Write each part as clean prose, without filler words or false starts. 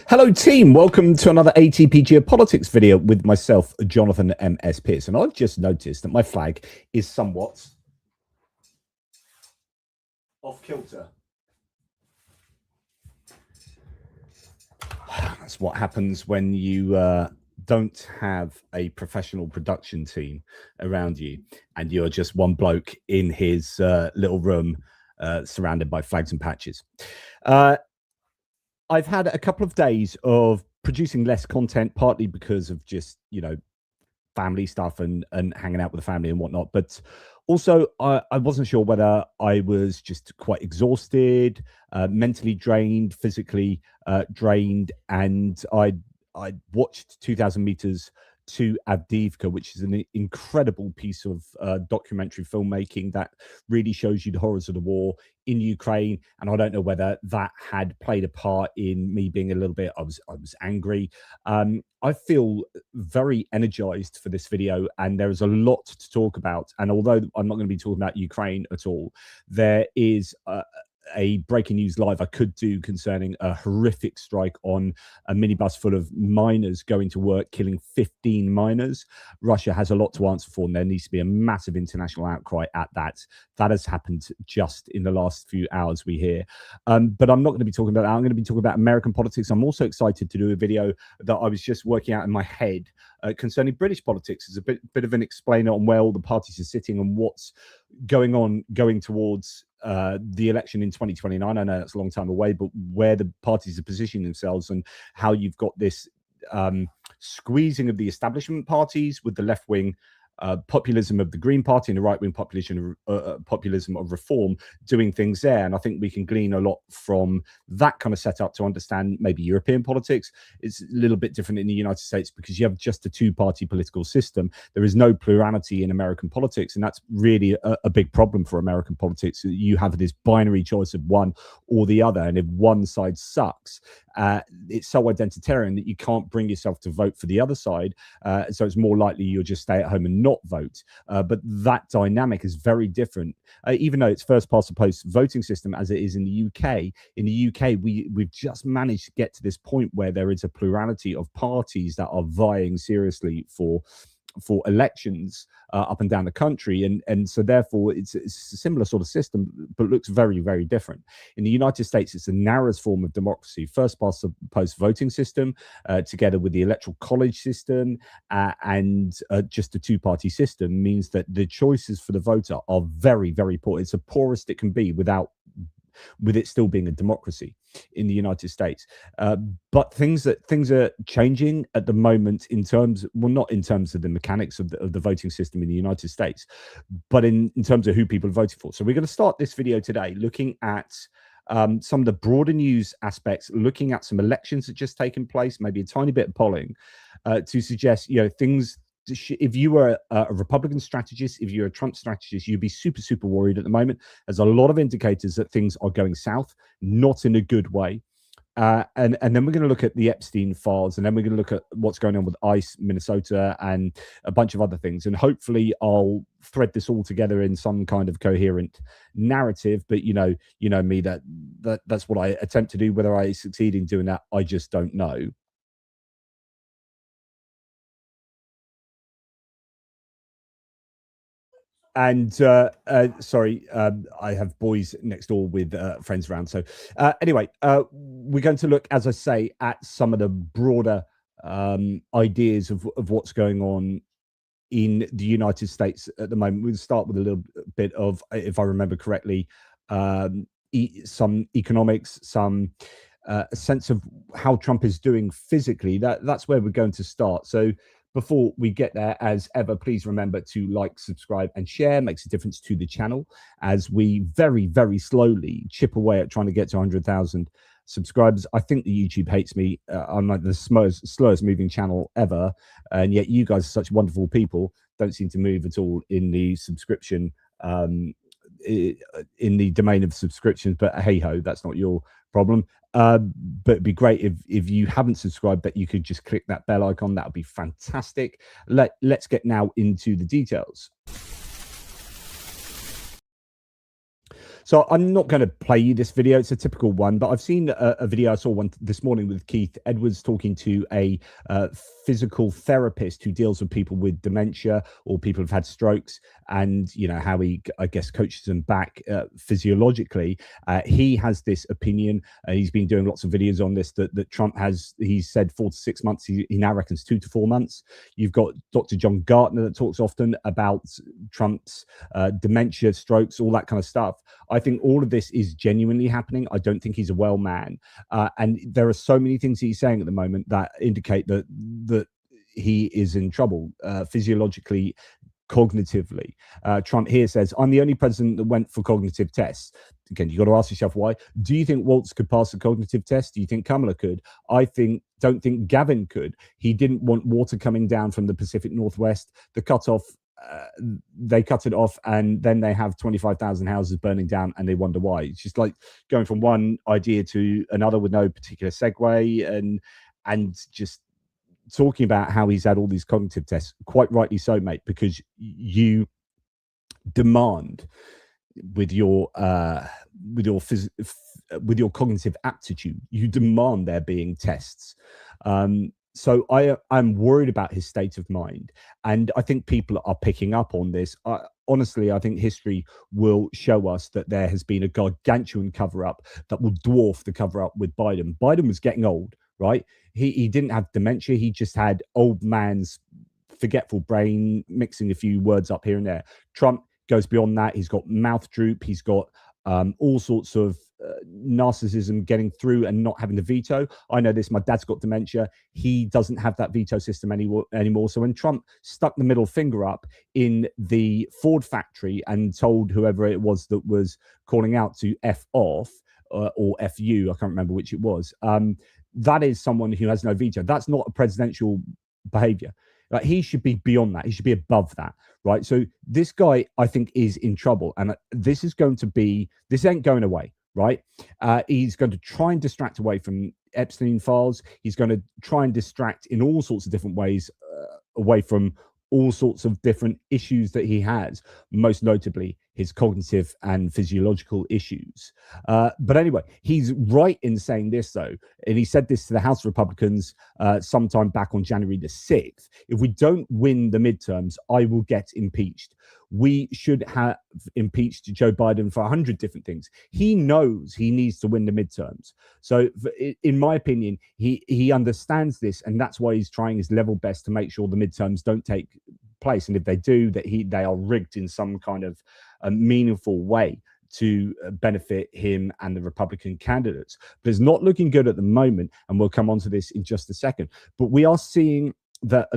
Hello team, welcome to another ATP Geopolitics video with myself, Jonathan MS Pearce. And I've just noticed that my flag is somewhat off kilter. That's what happens when you don't have a professional production team around you and you're just one bloke in his little room surrounded by flags and patches. I've had a couple of days of producing less content, partly because of just, family stuff and hanging out with the family and whatnot. But also, I wasn't sure whether I was just quite exhausted, mentally drained, physically drained. And I watched 2,000 meters to Avdiivka, which is an incredible piece of documentary filmmaking that really shows you the horrors of the war in Ukraine. And I don't know whether that had played a part in me being a little bit, I was angry. I feel very energized for this video, and there is a lot to talk about. And although I'm not going to be talking about Ukraine at all, there is a breaking news live I could do concerning a horrific strike on a minibus full of miners going to work, killing 15 miners. Russia has a lot to answer for, and there needs to be a massive international outcry at that. That has happened just in the last few hours, we hear. But I'm not going to be talking about that. I'm going to be talking about American politics. I'm also excited to do a video that I was just working out in my head concerning British politics. It's a bit of an explainer on where all the parties are sitting and what's going towards the election in 2029. I know that's a long time away, but where the parties are positioning themselves and how you've got this squeezing of the establishment parties with the left-wing populism of the Green Party and the right-wing populism of Reform doing things there. And I think we can glean a lot from that kind of setup to understand maybe European politics. It's a little bit different in the United States because you have just a two-party political system. There is no plurality in American politics, and that's really a big problem for American politics. You have this binary choice of one or the other, and if one side sucks, it's so identitarian that you can't bring yourself to vote for the other side. So it's more likely you'll just stay at home and not vote. But that dynamic is very different, even though it's first past the post voting system as it is in the UK. In the UK, we've just managed to get to this point where there is a plurality of parties that are vying seriously for elections up and down the country, and so therefore it's a similar sort of system but looks very, very different. In the United States, it's the narrowest form of democracy, first past the post voting system together with the electoral college system and just a two-party system means that the choices for the voter are very, very poor. It's the poorest it can be with it still being a democracy in the United States. But things are changing at the moment in terms, well, not in terms of the mechanics of the voting system in the United States, but in terms of who people are voting for. So we're going to start this video today looking at some of the broader news aspects, looking at some elections that just taken place, maybe a tiny bit of polling to suggest, things. If you were a Republican strategist, if you're a Trump strategist, you'd be super, super worried at the moment. There's a lot of indicators that things are going south, not in a good way. And then we're going to look at the Epstein files, and then we're going to look at what's going on with ICE, Minnesota, and a bunch of other things. And hopefully I'll thread this all together in some kind of coherent narrative. But you know me, that's what I attempt to do. Whether I succeed in doing that, I just don't know. And sorry, I have boys next door with friends around. So anyway, we're going to look, as I say, at some of the broader ideas of what's going on in the United States at the moment. We'll start with a little bit of, if I remember correctly, some economics, some a sense of how Trump is doing physically. That's where we're going to start. So before we get there, as ever, please remember to like, subscribe, and share. Makes a difference to the channel as we very, very slowly chip away at trying to get to 100,000 subscribers. I think the YouTube hates me. I'm like the slowest moving channel ever, and yet you guys are such wonderful people. Don't seem to move at all in the subscription, in the domain of subscriptions. But hey ho, that's not your problem. But it'd be great if you haven't subscribed, that you could just click that bell icon. That would be fantastic. Let's get now into the details. So I'm not going to play you this video. It's a typical one, but I've seen a video. I saw one this morning with Keith Edwards talking to a physical therapist who deals with people with dementia or people who've had strokes, and how he, I guess, coaches them back physiologically. He has this opinion. He's been doing lots of videos on this that Trump has. He's said 4 to 6 months. He now reckons 2 to 4 months. You've got Dr. John Gartner that talks often about Trump's dementia, strokes, all that kind of stuff. I think all of this is genuinely happening. I don't think he's a well man. And there are so many things he's saying at the moment that indicate that he is in trouble physiologically, cognitively. Trump here says, I'm the only president that went for cognitive tests. Again, you got to ask yourself why. Do you think Waltz could pass a cognitive test? Do you think Kamala could? Don't think Gavin could. He didn't want water coming down from the Pacific Northwest. The cutoff, they cut it off, and then they have 25,000 houses burning down, and they wonder why. It's just like going from one idea to another with no particular segue, and just talking about how he's had all these cognitive tests. Quite rightly so, mate, because you demand with your cognitive aptitude, you demand there being tests. So I'm worried about his state of mind, and I think people are picking up on this. Honestly, I think history will show us that there has been a gargantuan cover-up that will dwarf the cover-up with Biden. Biden was getting old, right? He didn't have dementia. He just had old man's forgetful brain, mixing a few words up here and there. Trump goes beyond that. He's got mouth droop. He's got all sorts of narcissism getting through and not having the veto. I know this. My dad's got dementia. He doesn't have that veto system anymore. So when Trump stuck the middle finger up in the Ford factory and told whoever it was that was calling out to F off or F you, I can't remember which it was, that is someone who has no veto. That's not a presidential behavior. Like, he should be beyond that. He should be above that, right? So this guy, I think, is in trouble, and this ain't going away, right? He's going to try and distract away from Epstein files. He's going to try and distract in all sorts of different ways away from all sorts of different issues that he has, most notably his cognitive and physiological issues. But anyway, he's right in saying this, though, and he said this to the House Republicans sometime back on January the 6th. If we don't win the midterms, I will get impeached. We should have impeached Joe Biden for 100 different things. He knows he needs to win the midterms. So in my opinion, he understands this, and that's why he's trying his level best to make sure the midterms don't take place. And if they do, they are rigged in some kind of a meaningful way to benefit him and the Republican candidates. But it's not looking good at the moment, and we'll come on to this in just a second. But we are seeing that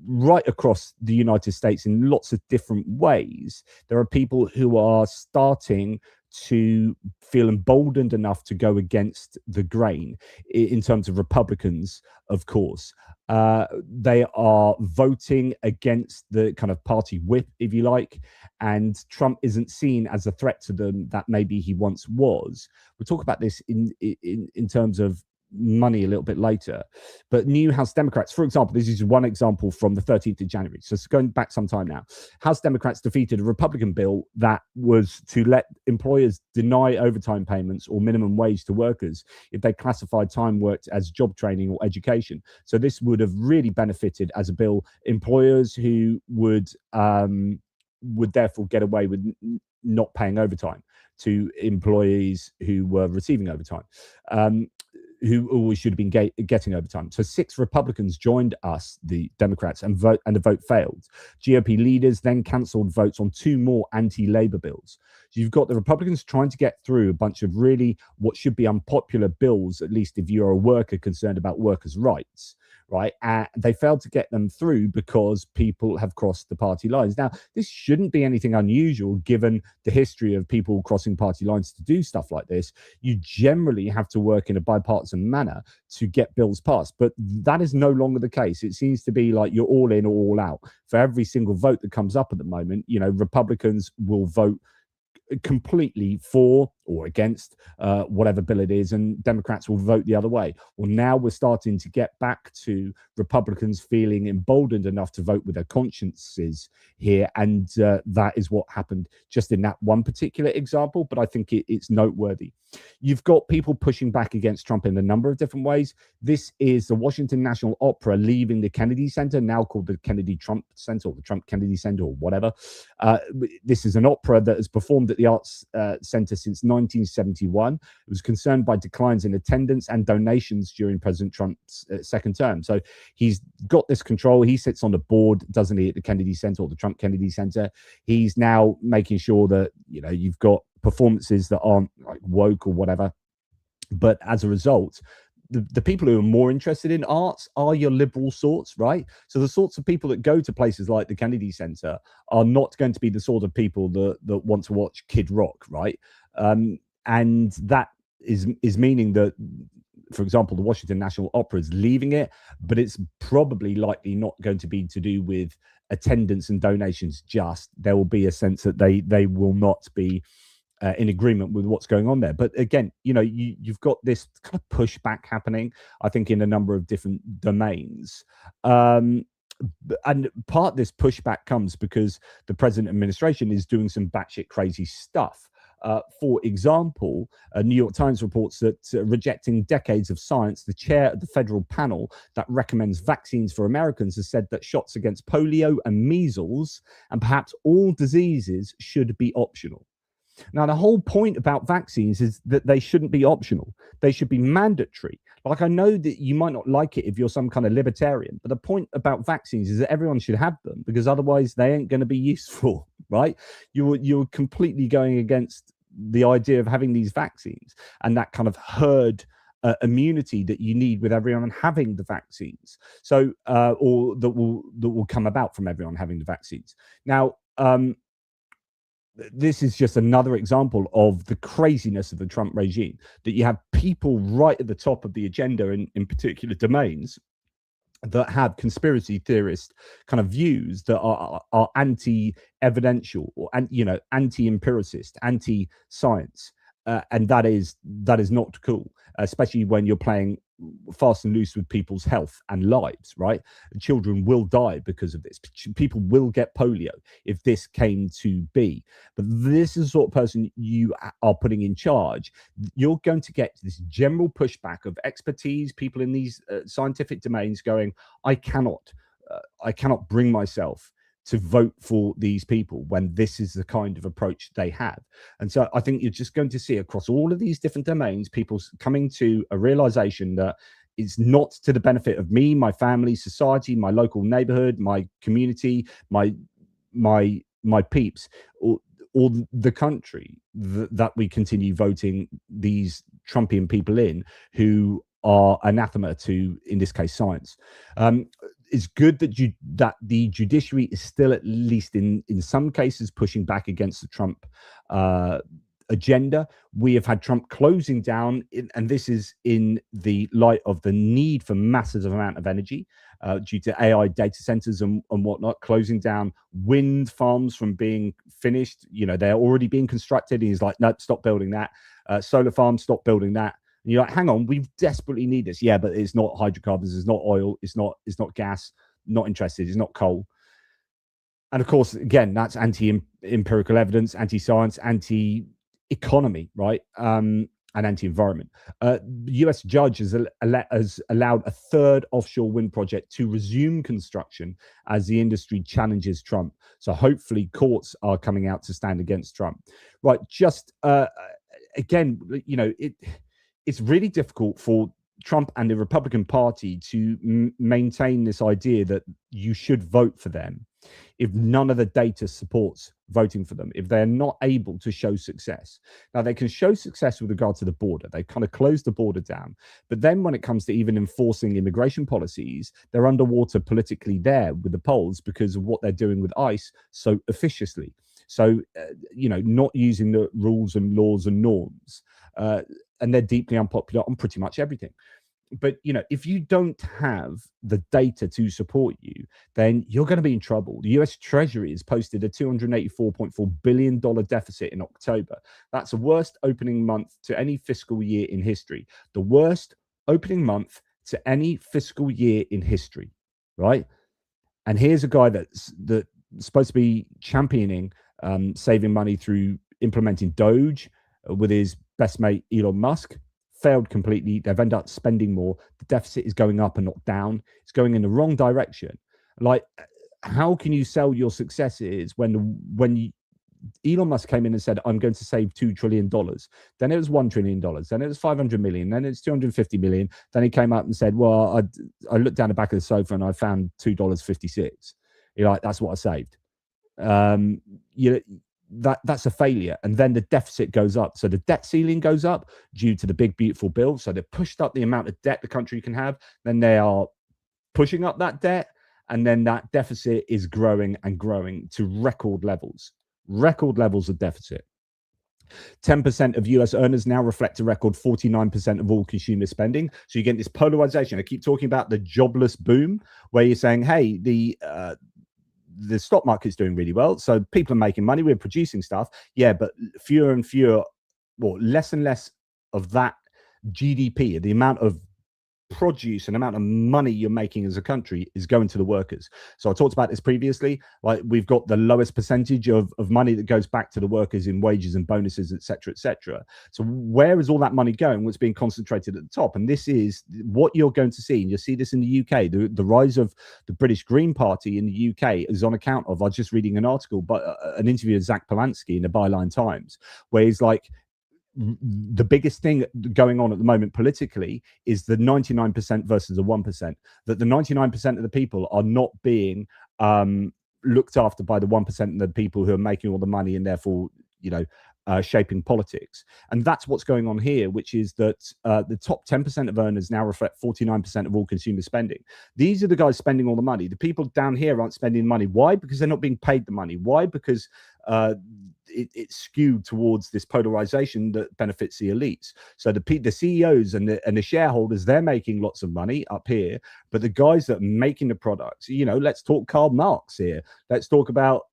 right across the United States in lots of different ways, there are people who are starting to feel emboldened enough to go against the grain in terms of Republicans, of course. They are voting against the kind of party whip, if you like, and Trump isn't seen as a threat to them that maybe he once was. We'll talk about this in terms of money a little bit later. But new House Democrats, for example, this is one example from the 13th of January. So it's going back some time now. House Democrats defeated a Republican bill that was to let employers deny overtime payments or minimum wage to workers if they classified time worked as job training or education. So this would have really benefited as a bill employers who would therefore get away with not paying overtime to employees who were receiving overtime. Who always should have been getting overtime. So 6 Republicans joined us, the Democrats, and the vote failed. GOP leaders then cancelled votes on 2 more anti-labor bills. So you've got the Republicans trying to get through a bunch of really what should be unpopular bills, at least if you're a worker concerned about workers' rights, right? They failed to get them through because people have crossed the party lines. Now, this shouldn't be anything unusual given the history of people crossing party lines to do stuff like this. You generally have to work in a bipartisan manner to get bills passed, but that is no longer the case. It seems to be like you're all in or all out. For every single vote that comes up at the moment, Republicans will vote completely for or against whatever bill it is, and Democrats will vote the other way. Well, now we're starting to get back to Republicans feeling emboldened enough to vote with their consciences here, and that is what happened just in that one particular example, but I think it's noteworthy. You've got people pushing back against Trump in a number of different ways. This is the Washington National Opera leaving the Kennedy Center, now called the Kennedy Trump Center or the Trump Kennedy Center or whatever. This is an opera that has performed at the Arts Center since 1971. It was concerned by declines in attendance and donations during President Trump's second term. So he's got this control. He sits on the board, doesn't he, at the Kennedy Center or the Trump Kennedy Center. He's now making sure that, you know, you've got performances that aren't like woke or whatever. But as a result, the people who are more interested in arts are your liberal sorts, right? So the sorts of people that go to places like the Kennedy Center are not going to be the sort of people that want to watch Kid Rock, right? And that is meaning that, for example, the Washington National Opera is leaving it, but it's probably likely not going to be to do with attendance and donations. Just there will be a sense that they will not be in agreement with what's going on there. But again, you know, you've got this kind of pushback happening, I think, in a number of different domains. And part of this pushback comes because the present administration is doing some batshit crazy stuff. For example, New York Times reports that rejecting decades of science, the chair of the federal panel that recommends vaccines for Americans has said that shots against polio and measles and perhaps all diseases should be optional. Now, the whole point about vaccines is that they shouldn't be optional. They should be mandatory. Like, I know that you might not like it if you're some kind of libertarian, but the point about vaccines is that everyone should have them, because otherwise they ain't going to be useful, right? You're completely going against the idea of having these vaccines and that kind of herd immunity that you need with everyone having the vaccines. So, or that will come about from everyone having the vaccines. Now, this is just another example of the craziness of the Trump regime, that you have people right at the top of the agenda in particular domains that have conspiracy theorist kind of views that are anti-evidential or anti-empiricist, anti-science, and that is not cool, especially when you're playing fast and loose with people's health and lives, right? Children will die because of this. People will get polio if this came to be. But this is the sort of person you are putting in charge. You're going to get this general pushback of expertise, people in these scientific domains going, I cannot bring myself to vote for these people when this is the kind of approach they have. And so I think you're just going to see across all of these different domains, people coming to a realization that it's not to the benefit of me, my family, society, my local neighborhood, my community, my peeps, or the country that we continue voting these Trumpian people in who are anathema to, in this case, science. It's good that the judiciary is still, at least in some cases, pushing back against the Trump agenda. We have had Trump closing down, and this is in the light of the need for massive amount of energy due to AI data centers and whatnot, closing down wind farms from being finished. You know, they're already being constructed. And he's like, nope, stop building that. Solar farms, stop building that. And you're like, hang on, we desperately need this. Yeah, but it's not hydrocarbons, it's not oil, it's not gas, not interested, it's not coal. And of course, again, that's anti-empirical evidence, anti-science, anti-economy, right? And anti-environment. The US judge has allowed a third offshore wind project to resume construction as the industry challenges Trump. So hopefully courts are coming out to stand against Trump. Right, just again, you know, it's really difficult for Trump and the Republican Party to maintain this idea that you should vote for them if none of the data supports voting for them, if they're not able to show success. Now, they can show success with regard to the border. They kind of closed the border down. But then when it comes to even enforcing immigration policies, they're underwater politically there with the polls because of what they're doing with ICE so officiously. So, you know, not using the rules and laws and norms. And they're deeply unpopular on pretty much everything. but if you don't have the data to support you, then you're going to be in trouble. The US Treasury has posted a $284.4 billion deficit in October. That's the worst opening month to any fiscal year in history. The worst opening month to any fiscal year in history, right? And here's a guy that's supposed to be championing saving money through implementing Doge with his best mate Elon Musk. Failed completely. They've ended up spending more. The deficit is going up and not down. It's going in the wrong direction. Like, how can you sell your successes when Elon Musk came in and said, I'm going to save $2 trillion. Then it was $1 trillion. Then it was 500 million. Then it's 250 million. Then he came up and said, well, I looked down the back of the sofa and I found $2.56. You're like, that's what I saved. That's a failure. And then the deficit goes up. So the debt ceiling goes up due to the big, beautiful bill. So they've pushed up the amount of debt the country can have. Then they are pushing up that debt. And then that deficit is growing and growing to record levels of deficit. 10% of US earners now reflect a record 49% of all consumer spending. So you get this polarization. I keep talking about the jobless boom, where you're saying, hey, the stock market's doing really well, so people are making money, we're producing stuff, yeah, but fewer and fewer, or less and less of that GDP, the amount of produce and amount of money you're making as a country, is going to the workers. So I talked about this previously. Like, we've got the lowest percentage of money that goes back to the workers in wages and bonuses, etc., etc. So where is all that money going? What's being concentrated at the top? And this is what you're going to see, and you'll see this in the UK. The rise of the British Green Party in the UK is on account of, I was just reading an article, but an interview with Zach Polanski in the Byline Times, where he's like, the biggest thing going on at the moment politically is the 99% versus the 1%, that the 99% of the people are not being looked after by the 1% of the people who are making all the money, and therefore, shaping politics. And that's what's going on here, which is that the top 10% of earners now reflect 49% of all consumer spending. These are the guys spending all the money. The people down here aren't spending money. Why? Because they're not being paid the money. Why? Because it's skewed towards this polarization that benefits the elites. So the CEOs and the shareholders, they're making lots of money up here, but the guys that are making the products, let's talk Karl Marx here. Let's talk about,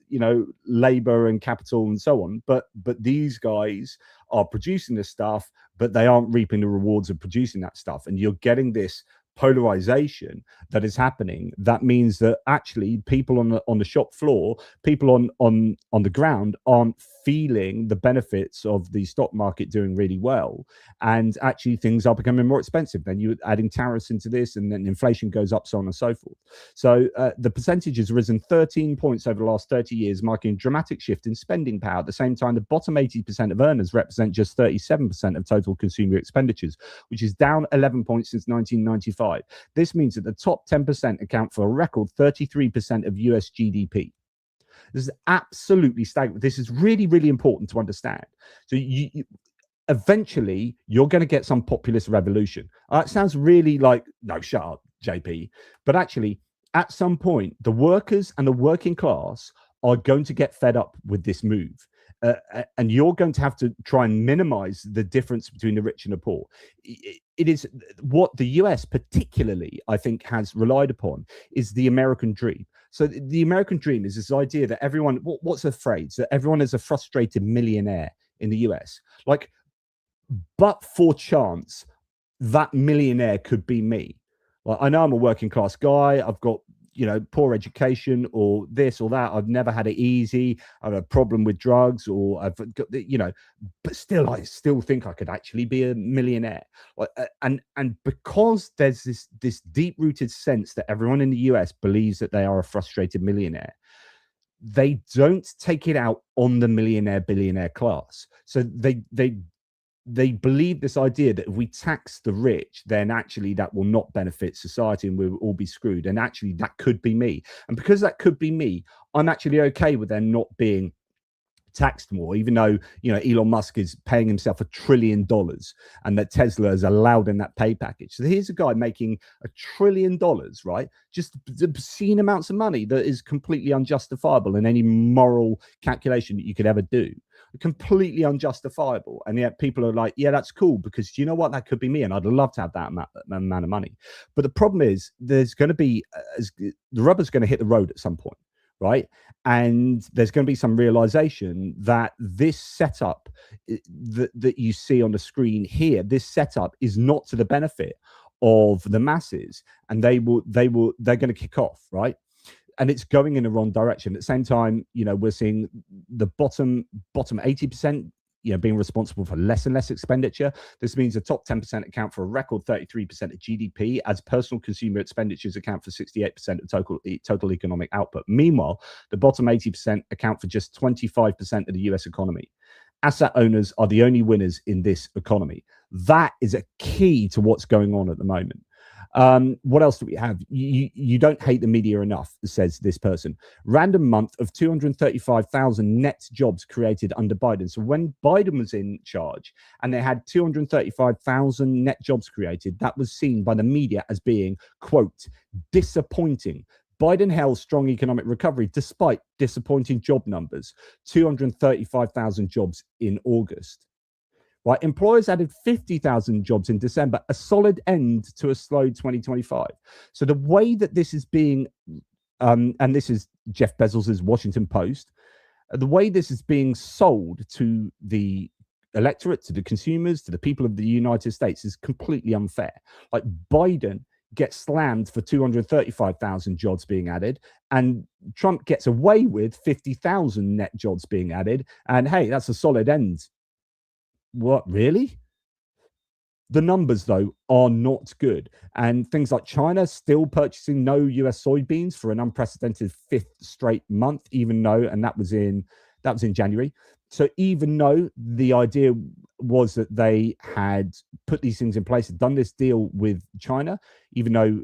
labor and capital and so on. But these guys are producing this stuff, but they aren't reaping the rewards of producing that stuff. And you're getting this polarization that is happening. That means that actually people on the shop floor, people on the ground, aren't feeling the benefits of the stock market doing really well, and actually things are becoming more expensive. Then you're adding tariffs into this, and then inflation goes up, so on and so forth. So the percentage has risen 13 points over the last 30 years, marking a dramatic shift in spending power. At the same time, the bottom 80% of earners represent just 37% of total consumer expenditures, which is down 11 points since 1995. This means that the top 10% account for a record 33% of US GDP. This is absolutely staggering. This is really, really important to understand. So you eventually you're going to get some populist revolution. It sounds really like, no, shut up, JP. But actually, at some point, the workers and the working class are going to get fed up with this move. And you're going to have to try and minimize the difference between the rich and the poor. It is what the US particularly, I think, has relied upon, is the American dream. So the American dream is this idea that everyone, what's the phrase? That everyone is a frustrated millionaire in the US. Like, but for chance, that millionaire could be me. Well, I know I'm a working class guy. I've got, poor education or this or that. I've never had it easy. I have a problem with drugs, or I've got, but still, I still think I could actually be a millionaire. And because there's this deep-rooted sense that everyone in the US believes that they are a frustrated millionaire, they don't take it out on the millionaire billionaire class. So they believe this idea that if we tax the rich, then actually that will not benefit society and we'll all be screwed. And actually that could be me. And because that could be me, I'm actually okay with them not being taxed more, even though, Elon Musk is paying himself $1 trillion and that Tesla is allowed in that pay package. So here's a guy making $1 trillion, right? Just obscene amounts of money that is completely unjustifiable in any moral calculation that you could ever do. completely unjustifiable. And yet people are like, yeah, that's cool, because you know what, that could be me, and I'd love to have that amount of money. But the problem is, there's going to be the rubber's going to hit the road at some point, right? And there's going to be some realization that this setup that you see on the screen here, this setup is not to the benefit of the masses, and they're going to kick off, right? And it's going in the wrong direction. At the same time, we're seeing the bottom 80%, being responsible for less and less expenditure. This means the top 10% account for a record 33% of GDP, as personal consumer expenditures account for 68% of total economic output. Meanwhile, the bottom 80% account for just 25% of the US economy. Asset owners are the only winners in this economy. That is a key to what's going on at the moment. What else do we have? You don't hate the media enough, says this person. Random month of 235,000 net jobs created under Biden. So when Biden was in charge and they had 235,000 net jobs created, that was seen by the media as being, quote, disappointing. Biden held strong economic recovery despite disappointing job numbers. 235,000 jobs in August. Right, employers added 50,000 jobs in December, a solid end to a slow 2025. So the way that this is being, and this is Jeff Bezos's Washington Post, the way this is being sold to the electorate, to the consumers, to the people of the United States is completely unfair. Like, Biden gets slammed for 235,000 jobs being added, and Trump gets away with 50,000 net jobs being added. And hey, that's a solid end. What, really? The numbers, though, are not good. And things like China still purchasing no US soybeans for an unprecedented 5th straight month, even though, and that was in January. So even though the idea was that they had put these things in place, done this deal with China, even though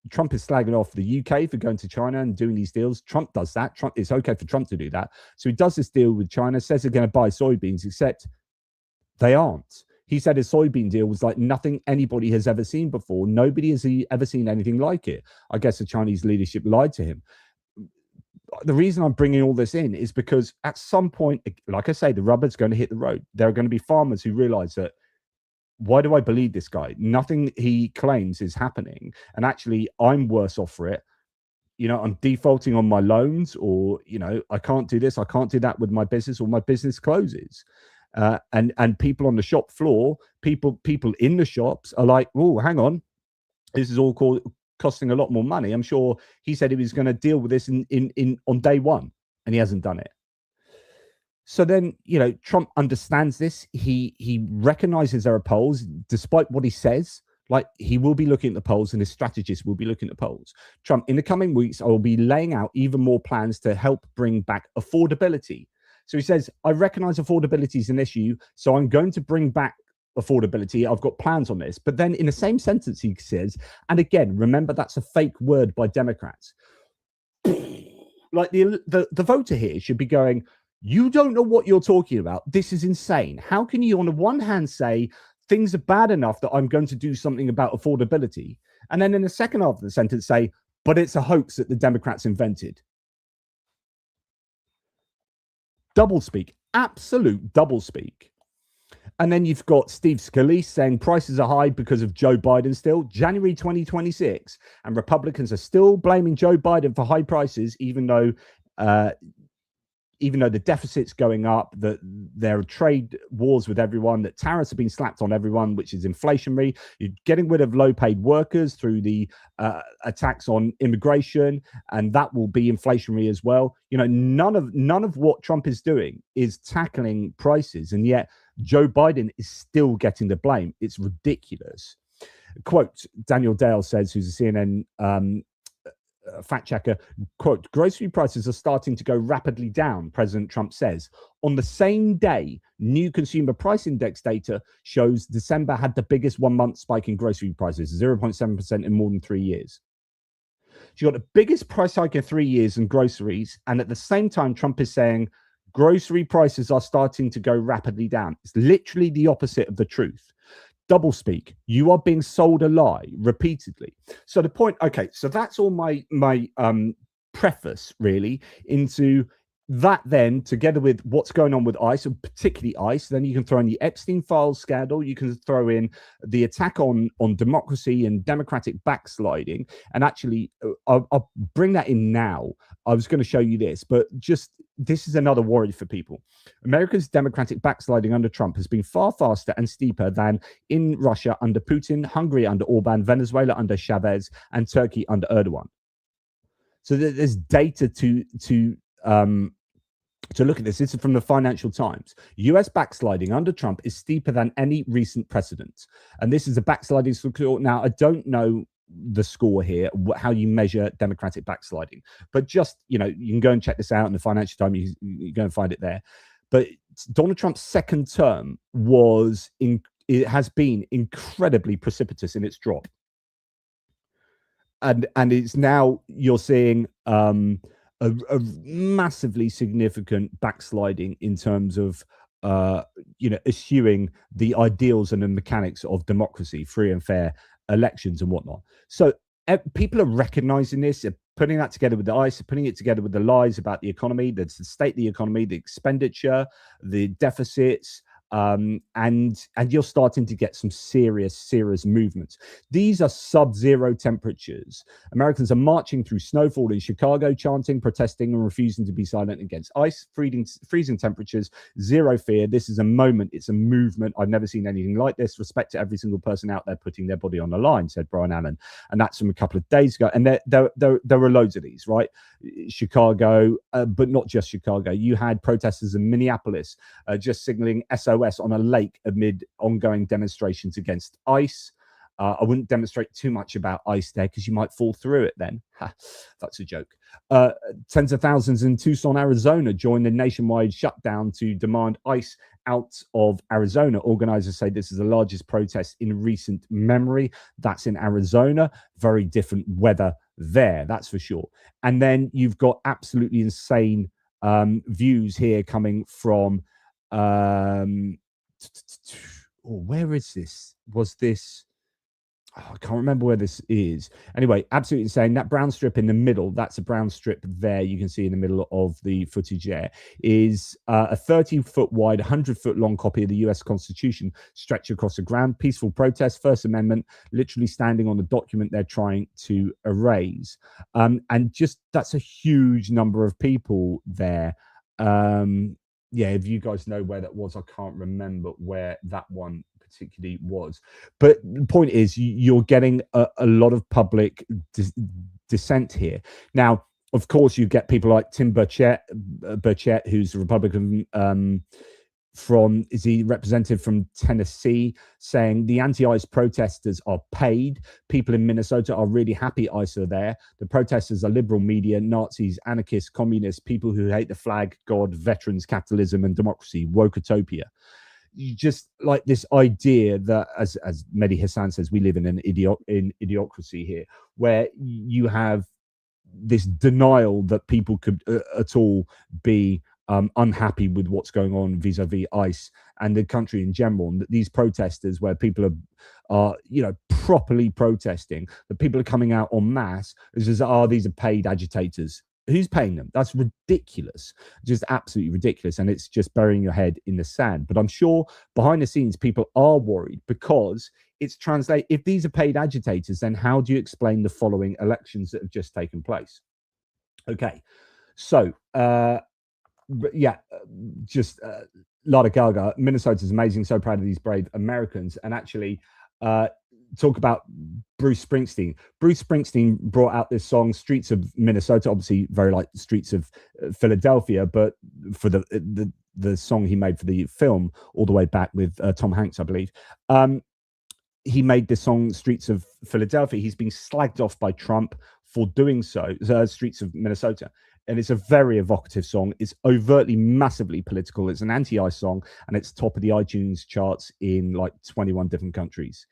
Trump is slagging off the UK for going to China and doing these deals. Trump does that. It's okay for Trump to do that. So he does this deal with China, says they're going to buy soybeans, except they aren't. He said his soybean deal was like nothing anybody has ever seen before. Nobody has ever seen anything like it. I guess the Chinese leadership lied to him. The reason I'm bringing all this in is because at some point, like I say, the rubber's going to hit the road. There are going to be farmers who realize that, why do I believe this guy? Nothing he claims is happening. And actually, I'm worse off for it. I'm defaulting on my loans, or, I can't do this, I can't do that with my business, or my business closes. And people on the shop floor, people in the shops are like, oh, hang on, this is all costing a lot more money. I'm sure he said he was going to deal with this on day one, and he hasn't done it. So then, Trump understands this. He recognizes there are polls, despite what he says. Like, he will be looking at the polls, and his strategists will be looking at polls. Trump, in the coming weeks, I will be laying out even more plans to help bring back affordability. So he says, I recognize affordability is an issue, so I'm going to bring back affordability. I've got plans on this. But then in the same sentence, he says, and again, remember, that's a fake word by Democrats. Like, the voter here should be going, you don't know what you're talking about. This is insane. How can you, on the one hand, say things are bad enough that I'm going to do something about affordability, and then in the second half of the sentence say, but it's a hoax that the Democrats invented? Doublespeak, absolute doublespeak. And then you've got Steve Scalise saying prices are high because of Joe Biden still, January 2026. And Republicans are still blaming Joe Biden for high prices, even though the deficit's going up, that there are trade wars with everyone, that tariffs have been slapped on everyone, which is inflationary. You're getting rid of low-paid workers through the attacks on immigration, and that will be inflationary as well. None of what Trump is doing is tackling prices, and yet Joe Biden is still getting the blame. It's ridiculous. Quote, Daniel Dale says, who's a CNN fact checker, quote, grocery prices are starting to go rapidly down, President Trump says. On the same day, new consumer price index data shows December had the biggest 1 month spike in grocery prices, 0.7% in more than 3 years. So you got the biggest price hike in 3 years in groceries, and at the same time, Trump is saying grocery prices are starting to go rapidly down. It's literally the opposite of the truth. Doublespeak. You are being sold a lie repeatedly. So the point, okay, so that's all my preface really into that then, together with what's going on with ICE, and particularly ICE, then you can throw in the Epstein files scandal, you can throw in the attack on democracy and democratic backsliding. And actually, I'll bring that in now. I was going to show you this, but just this is another worry for people. America's democratic backsliding under Trump has been far faster and steeper than in Russia under Putin, Hungary under Orban, Venezuela under Chavez, and Turkey under Erdogan. So there's data to look at this. This is from the Financial Times. US backsliding under Trump is steeper than any recent precedent. And this is a backsliding score. Now, I don't know the score here, how you measure democratic backsliding, but just, you can go and check this out in the Financial Times. You go and find it there. But Donald Trump's second term it has been incredibly precipitous in its drop. And it's now, you're seeing a massively significant backsliding in terms of eschewing the ideals and the mechanics of democracy, free and fair elections and whatnot. So people are recognizing this, they're putting that together with the ICE, putting it together with the lies about the economy, the state of the economy, the expenditure, the deficits, and you're starting to get some serious movements. These are sub-zero temperatures. Americans are marching through snowfall in Chicago, chanting, protesting, and refusing to be silent against ICE, freezing temperatures, zero fear. This is a moment. It's a movement. I've never seen anything like this. Respect to every single person out there putting their body on the line, said Brian Allen. And that's from a couple of days ago. And there were loads of these, right? Chicago, but not just Chicago. You had protesters in Minneapolis just signaling SOS on a lake amid ongoing demonstrations against ICE. I wouldn't demonstrate too much about ICE there because you might fall through it then. That's a joke. Tens of thousands in Tucson, Arizona joined the nationwide shutdown to demand ICE out of Arizona. Organizers say this is the largest protest in recent memory. That's in Arizona. Very different weather there, that's for sure. And then you've got absolutely insane views here coming from where is this? Was this? Oh, I can't remember where this is. Anyway, absolutely insane. That brown strip in the middle, that's a brown strip there. You can see in the middle of the footage there is a 30-foot wide, 100-foot long copy of the US Constitution stretched across the ground. Peaceful protest, First Amendment, literally standing on the document they're trying to erase. And just that's a huge number of people there. Yeah, if you guys know where that was, I can't remember where that one particularly was. But the point is, you're getting a lot of public dissent here. Now, of course, you get people like Tim Burchett, who's a Republican is he representative from Tennessee, saying the anti-ICE protesters are paid. People in Minnesota are really happy ICE are there. The protesters are liberal media, Nazis, anarchists, communists, people who hate the flag, God, veterans, capitalism, and democracy, wokeutopia. You just like this idea that, as Mehdi Hassan says, we live in an idiocracy here, where you have this denial that people could at all be unhappy with what's going on vis-a-vis ICE and the country in general, and that these protesters, where people are properly protesting, that people are coming out en masse, is just, these are paid agitators. Who's paying them? That's ridiculous, just absolutely ridiculous, and it's just burying your head in the sand. But I'm sure behind the scenes people are worried, because it's if these are paid agitators, then how do you explain the following elections that have just taken place? Okay, so just Lada Gaga, Minnesota's amazing, so proud of these brave Americans. And actually talk about Bruce Springsteen. Bruce Springsteen brought out this song, Streets of Minnesota, obviously very like Streets of Philadelphia, but for the song he made for the film all the way back with Tom Hanks, I believe. He made this song, Streets of Philadelphia. He's been slagged off by Trump for doing so, Streets of Minnesota. And it's a very evocative song. It's overtly, massively political. It's an anti-ICE song, and it's top of the iTunes charts in like 21 different countries.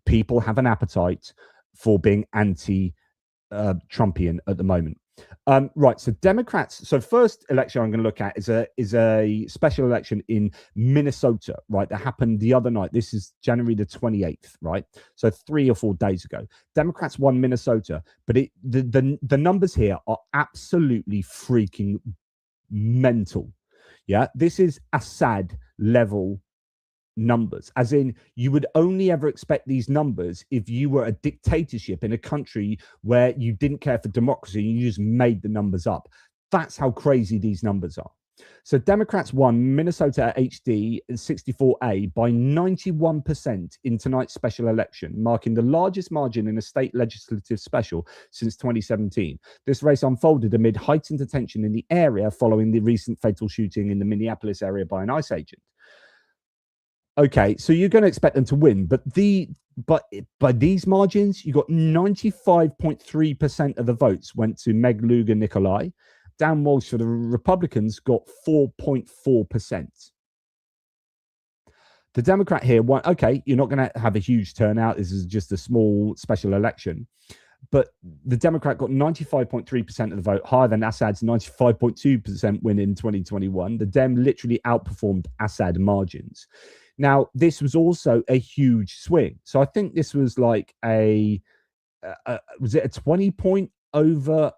People have an appetite for being anti-Trumpian at the moment. Right. So Democrats. So first election I'm going to look at is a special election in Minnesota. Right. That happened the other night. This is January the 28th. Right. So 3 or 4 days ago, Democrats won Minnesota, but the numbers here are absolutely freaking mental. Yeah. This is Assad level numbers, as in you would only ever expect these numbers if you were a dictatorship in a country where you didn't care for democracy and you just made the numbers up. That's how crazy these numbers are. So Democrats won Minnesota HD 64A by 91% in tonight's special election, marking the largest margin in a state legislative special since 2017. This race unfolded amid heightened attention in the area following the recent fatal shooting in the Minneapolis area by an ICE agent. Okay, so you're going to expect them to win, but by these margins, you got 95.3% of the votes went to Meg Lugar Nikolai. Dan Walsh for the Republicans got 4.4%. The Democrat here won. Okay, you're not going to have a huge turnout. This is just a small special election. But the Democrat got 95.3% of the vote, higher than Assad's 95.2% win in 2021. The Dem literally outperformed Assad margins. Now, this was also a huge swing. So I think this was like was it a 20-point over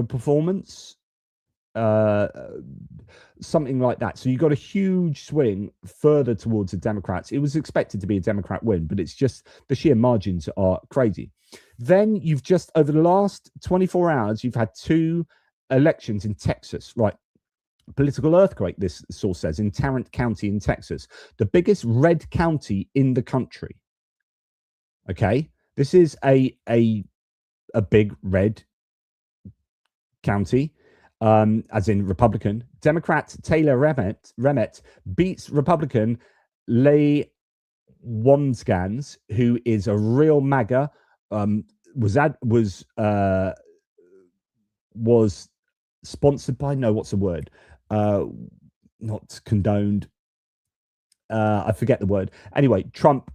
performance? Something like that. So you got a huge swing further towards the Democrats. It was expected to be a Democrat win, but it's just the sheer margins are crazy. Then you've just, over the last 24 hours, you've had 2 elections in Texas, right? Political earthquake, this source says, in Tarrant County in Texas, the biggest red county in the country. Okay, this is a big red county, as in Republican. Democrat Taylor Remet beats Republican Leigh Wambsgans, who is a real MAGA. Was sponsored by, no, what's the word? Not condoned. I forget the word. Anyway, Trump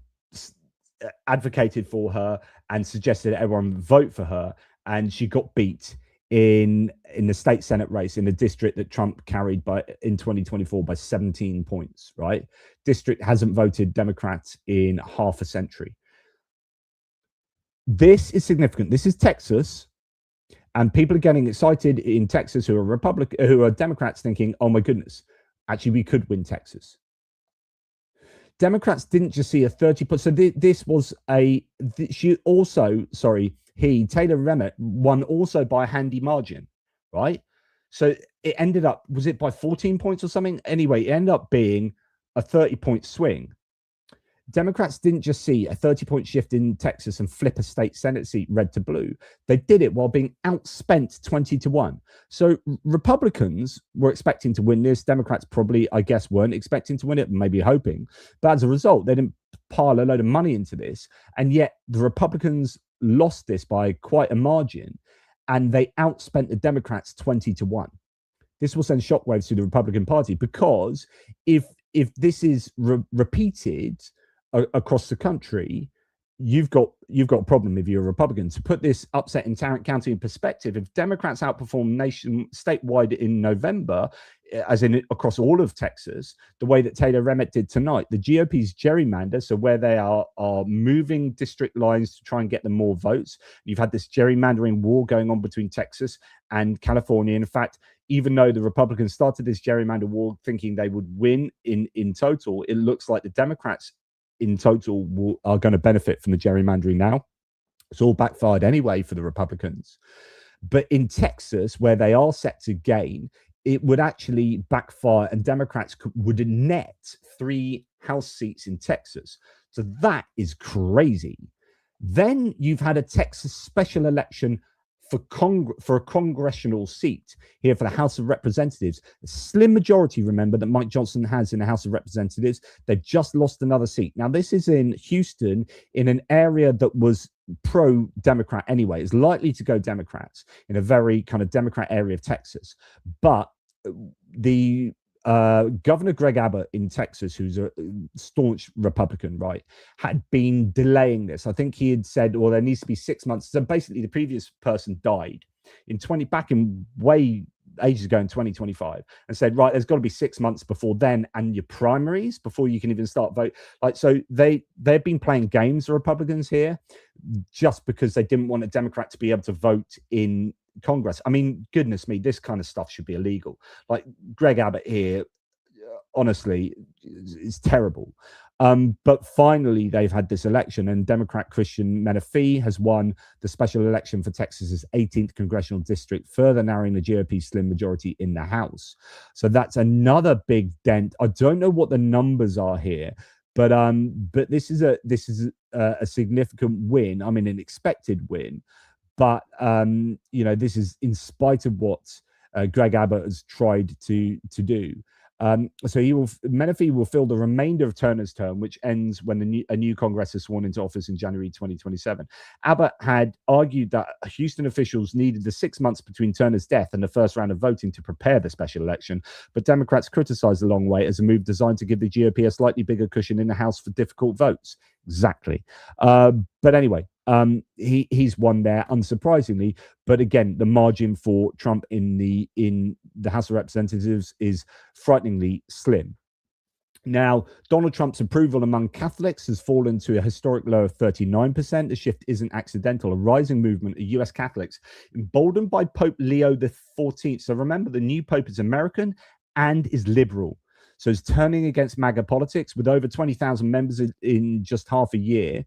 advocated for her and suggested everyone vote for her, and she got beat in the state Senate race in a district that Trump carried in 2024 by 17 points. Right, district hasn't voted Democrats in half a century. This is significant. This is Texas. And people are getting excited in Texas who are Democrats, thinking, "Oh my goodness, actually we could win Texas." Democrats didn't just see a 30%. So this was Taylor Remet won also by a handy margin, right? So it ended up, was it by 14 points or something? Anyway, it ended up being a 30-point swing. Democrats didn't just see a 30-point shift in Texas and flip a state Senate seat red to blue. They did it while being outspent 20-1. So Republicans were expecting to win this. Democrats probably, I guess, weren't expecting to win it, maybe hoping. But as a result, they didn't pile a load of money into this. And yet the Republicans lost this by quite a margin, and they outspent the Democrats 20-1. This will send shockwaves through the Republican Party, because if this is repeated across the country, you've got a problem if you're a Republican. To put this upset in Tarrant County in perspective, if Democrats outperform statewide in November, as in across all of Texas, the way that Taylor Remet did tonight, the GOP's gerrymander, so where they are moving district lines to try and get them more votes. You've had this gerrymandering war going on between Texas and California. In fact, even though the Republicans started this gerrymander war thinking they would win in total, it looks like the Democrats in total are going to benefit from the gerrymandering now. It's all backfired anyway for the Republicans. But in Texas, where they are set to gain, it would actually backfire, and Democrats would net 3 House seats in Texas. So that is crazy. Then you've had a Texas special election for a congressional seat here for the House of Representatives. A slim majority, remember, that Mike Johnson has in the House of Representatives. They've just lost another seat. Now, this is in Houston, in an area that was pro-Democrat anyway. It's likely to go Democrats in a very kind of Democrat area of Texas. But the Governor Greg Abbott in Texas, who's a staunch Republican, right, had been delaying this. I think he had said, well, there needs to be 6 months. So basically, the previous person died back in way ages ago in 2025, and said, right, there's got to be 6 months before then and your primaries before you can even start vote. Like, so they've been playing games, the Republicans here, just because they didn't want a Democrat to be able to vote in Congress. I mean, goodness me, this kind of stuff should be illegal. Like Greg Abbott here, honestly, is terrible. But finally, they've had this election, and Democrat Christian Menifee has won the special election for Texas's 18th congressional district, further narrowing the GOP slim majority in the House. So that's another big dent. I don't know what the numbers are here, but this is a significant win. I mean, an expected win, but this is in spite of what Greg Abbott has tried to do. So Menifee will fill the remainder of Turner's term, which ends when a new Congress is sworn into office in January 2027. Abbott had argued that Houston officials needed the 6 months between Turner's death and the first round of voting to prepare the special election, but Democrats criticized the long wait as a move designed to give the GOP a slightly bigger cushion in the House for difficult votes. Exactly. But anyway, he's won there, unsurprisingly. But again, the margin for Trump in the House of Representatives is frighteningly slim. Now, Donald Trump's approval among Catholics has fallen to a historic low of 39%. The shift isn't accidental. A rising movement of US Catholics, emboldened by Pope Leo XIV. So remember, the new Pope is American and is liberal. So it's turning against MAGA politics. With over 20,000 members in just half a year,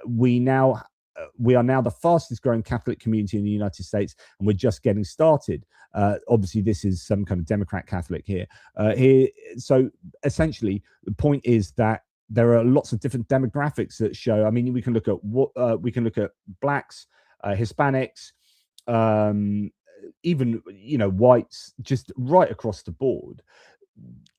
we are now the fastest growing Catholic community in the United States, and we're just getting started. Obviously, this is some kind of Democrat Catholic here. So essentially, the point is that there are lots of different demographics that show. I mean, we can look at blacks, Hispanics, even whites, just right across the board.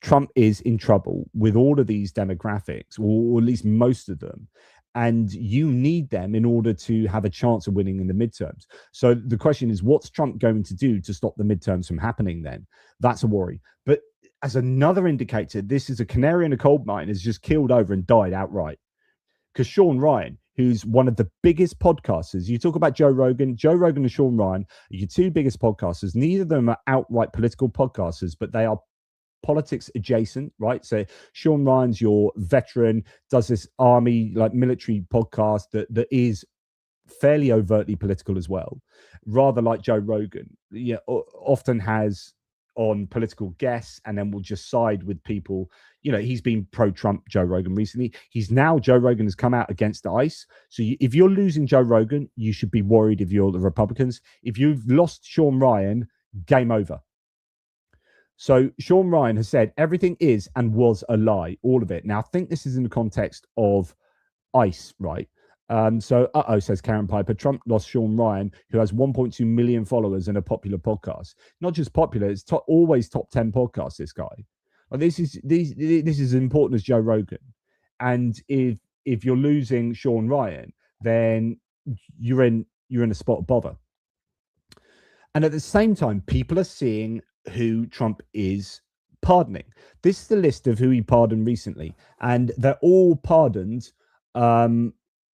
Trump is in trouble with all of these demographics, or at least most of them. And you need them in order to have a chance of winning in the midterms. So the question is, what's Trump going to do to stop the midterms from happening then? That's a worry. But as another indicator, this is a canary in a coal mine, has just killed over and died outright. Because Sean Ryan, who's one of the biggest podcasters, you talk about Joe Rogan and Sean Ryan are your two biggest podcasters. Neither of them are outright political podcasters, but they are politics adjacent, right? So Sean Ryan's your veteran, does this army, like military podcast that is fairly overtly political as well, rather like Joe Rogan. Often has on political guests and then will just side with people. He's been pro-Trump, Joe Rogan, recently. Joe Rogan has come out against ICE. So if you're losing Joe Rogan, you should be worried if you're the Republicans. If you've lost Sean Ryan, game over. So Sean Ryan has said everything is and was a lie, all of it. Now, I think this is in the context of ICE, right? Says Karen Piper, Trump lost Sean Ryan, who has 1.2 million followers and a popular podcast. Not just popular, it's always top 10 podcasts, this guy. This is as important as Joe Rogan. And if you're losing Sean Ryan, then you're in a spot of bother. And at the same time, people are seeing who Trump is pardoning. This is the list of who he pardoned recently, and they're all pardoned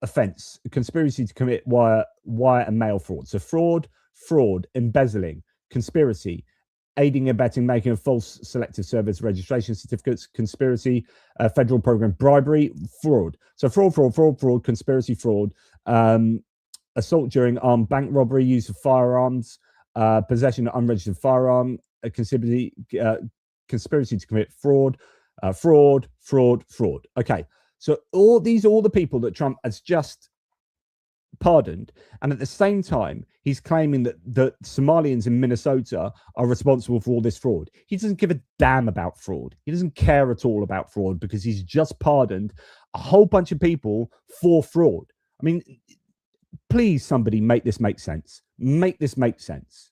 offense, conspiracy to commit wire and mail fraud. So fraud, embezzling, conspiracy, aiding, abetting, making of false selective service registration certificates, conspiracy, federal program, bribery, fraud. So fraud, conspiracy, fraud, assault during armed bank robbery, use of firearms, possession of unregistered firearm, a conspiracy to commit fraud. Okay, so all the people that Trump has just pardoned, and at the same time, he's claiming that the Somalians in Minnesota are responsible for all this fraud. He doesn't give a damn about fraud. He doesn't care at all about fraud because he's just pardoned a whole bunch of people for fraud. I mean, please, somebody make this make sense. Make this make sense.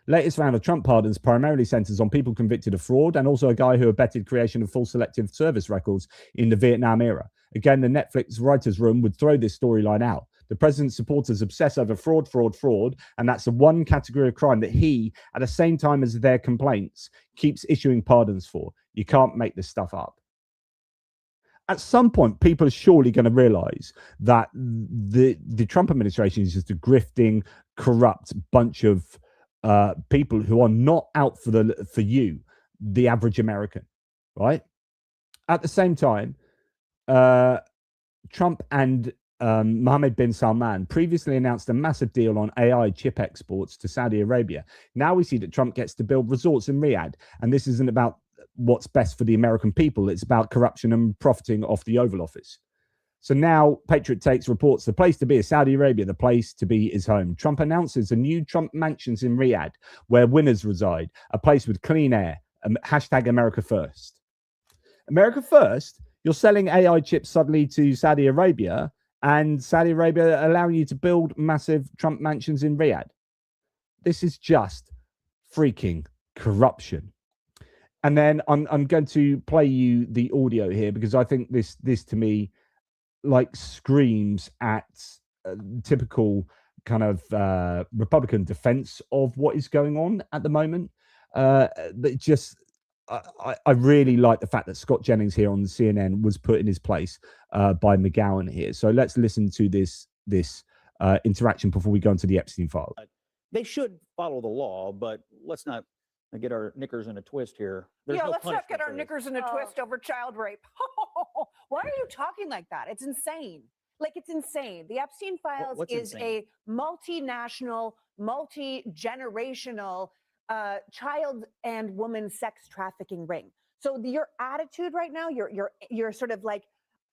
Latest round of Trump pardons primarily centers on people convicted of fraud and also a guy who abetted creation of false selective service records in the Vietnam era. Again, the Netflix writer's room would throw this storyline out. The president's supporters obsess over fraud, fraud, fraud, and that's the one category of crime that he, at the same time as their complaints, keeps issuing pardons for. You can't make this stuff up. At some point, people are surely going to realize that the Trump administration is just a grifting, corrupt bunch of people who are not out for you, the average American, right? At the same time, Trump and Mohammed bin Salman previously announced a massive deal on AI chip exports to Saudi Arabia. Now we see that Trump gets to build resorts in Riyadh, and this isn't about what's best for the American people. It's about corruption and profiting off the Oval Office. So now Patriot Takes reports the place to be is Saudi Arabia. The place to be is home. Trump announces a new Trump mansions in Riyadh where winners reside, a place with clean air, hashtag America First. America First, you're selling AI chips suddenly to Saudi Arabia, and Saudi Arabia allowing you to build massive Trump mansions in Riyadh. This is just freaking corruption. And then I'm going to play you the audio here because I think this to me like screams at typical kind of Republican defense of what is going on at the moment. That just I really like the fact that Scott Jennings here on the CNN was put in his place by McGowan here. So let's listen to this interaction before we go into the Epstein file. They should follow the law, but let's not get our knickers in a twist here. Let's not get our knickers in a twist over child rape. Why are you talking like that? It's insane. Like, it's insane. The Epstein files is a multinational, multi-generational child and woman sex trafficking ring. So your attitude right now, you're sort of like,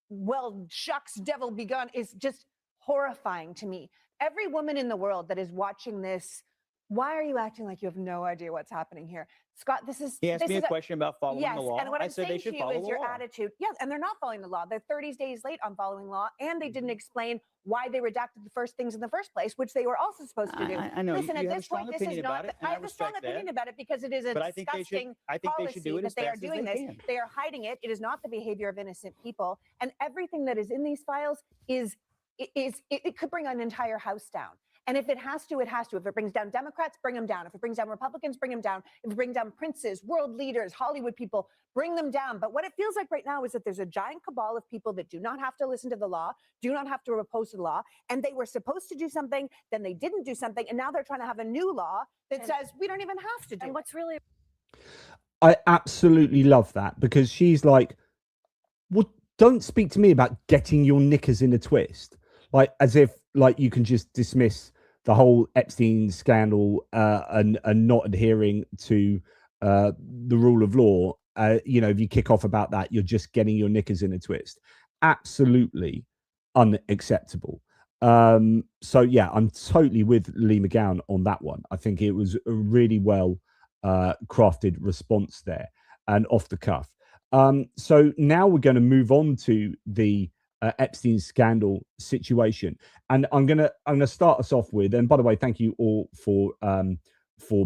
well, shucks, devil begun, is just horrifying to me. Every woman in the world that is watching this, why are you acting like you have no idea what's happening here? Scott, he asked me a question about following the law. And what I I'm said saying they should to you follow is the your law. attitude. Yes, and they're not following the law. They're 30 days late on following law, and they didn't explain why they redacted the first things in the first place, which they were also supposed to do. I know. Listen, you at this point, this is not. I have a strong opinion about it because it is a disgusting policy that they are doing this. They are hiding it. It is not the behavior of innocent people, and everything that is in these files it could bring an entire house down. And if it has to, it has to. If it brings down Democrats, bring them down. If it brings down Republicans, bring them down. If it brings down princes, world leaders, Hollywood people, bring them down. But what it feels like right now is that there's a giant cabal of people that do not have to listen to the law, do not have to oppose the law, and they were supposed to do something, then they didn't do something, and now they're trying to have a new law that says we don't even have to do it. What's really... I absolutely love that because she's like, well, don't speak to me about getting your knickers in a twist. Like, as if like you can just dismiss the whole Epstein scandal and not adhering to the rule of law. If you kick off about that, you're just getting your knickers in a twist. Absolutely unacceptable. So yeah, I'm totally with Lee McGowan on that one. I think it was a really well crafted response there and off the cuff. So now we're going to move on to the Epstein scandal situation, and I'm gonna start us off with. And by the way, thank you all for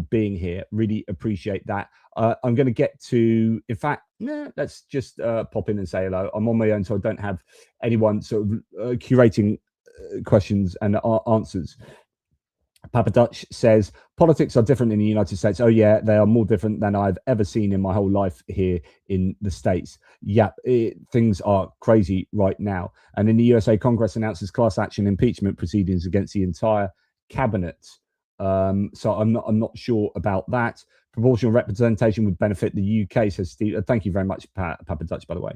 being here. Really appreciate that. I'm going to get to. In fact, let's just pop in and say hello. I'm on my own, so I don't have anyone sort of curating questions and answers. Papa Dutch says politics are different in the United States. Oh yeah, they are more different than I've ever seen in my whole life here in the States. Yeah, things are crazy right now. And in the USA, Congress announces class action impeachment proceedings against the entire cabinet. So I'm not sure about that. Proportional representation would benefit the UK, says Steve. Thank you very much, Papa Dutch, by the way.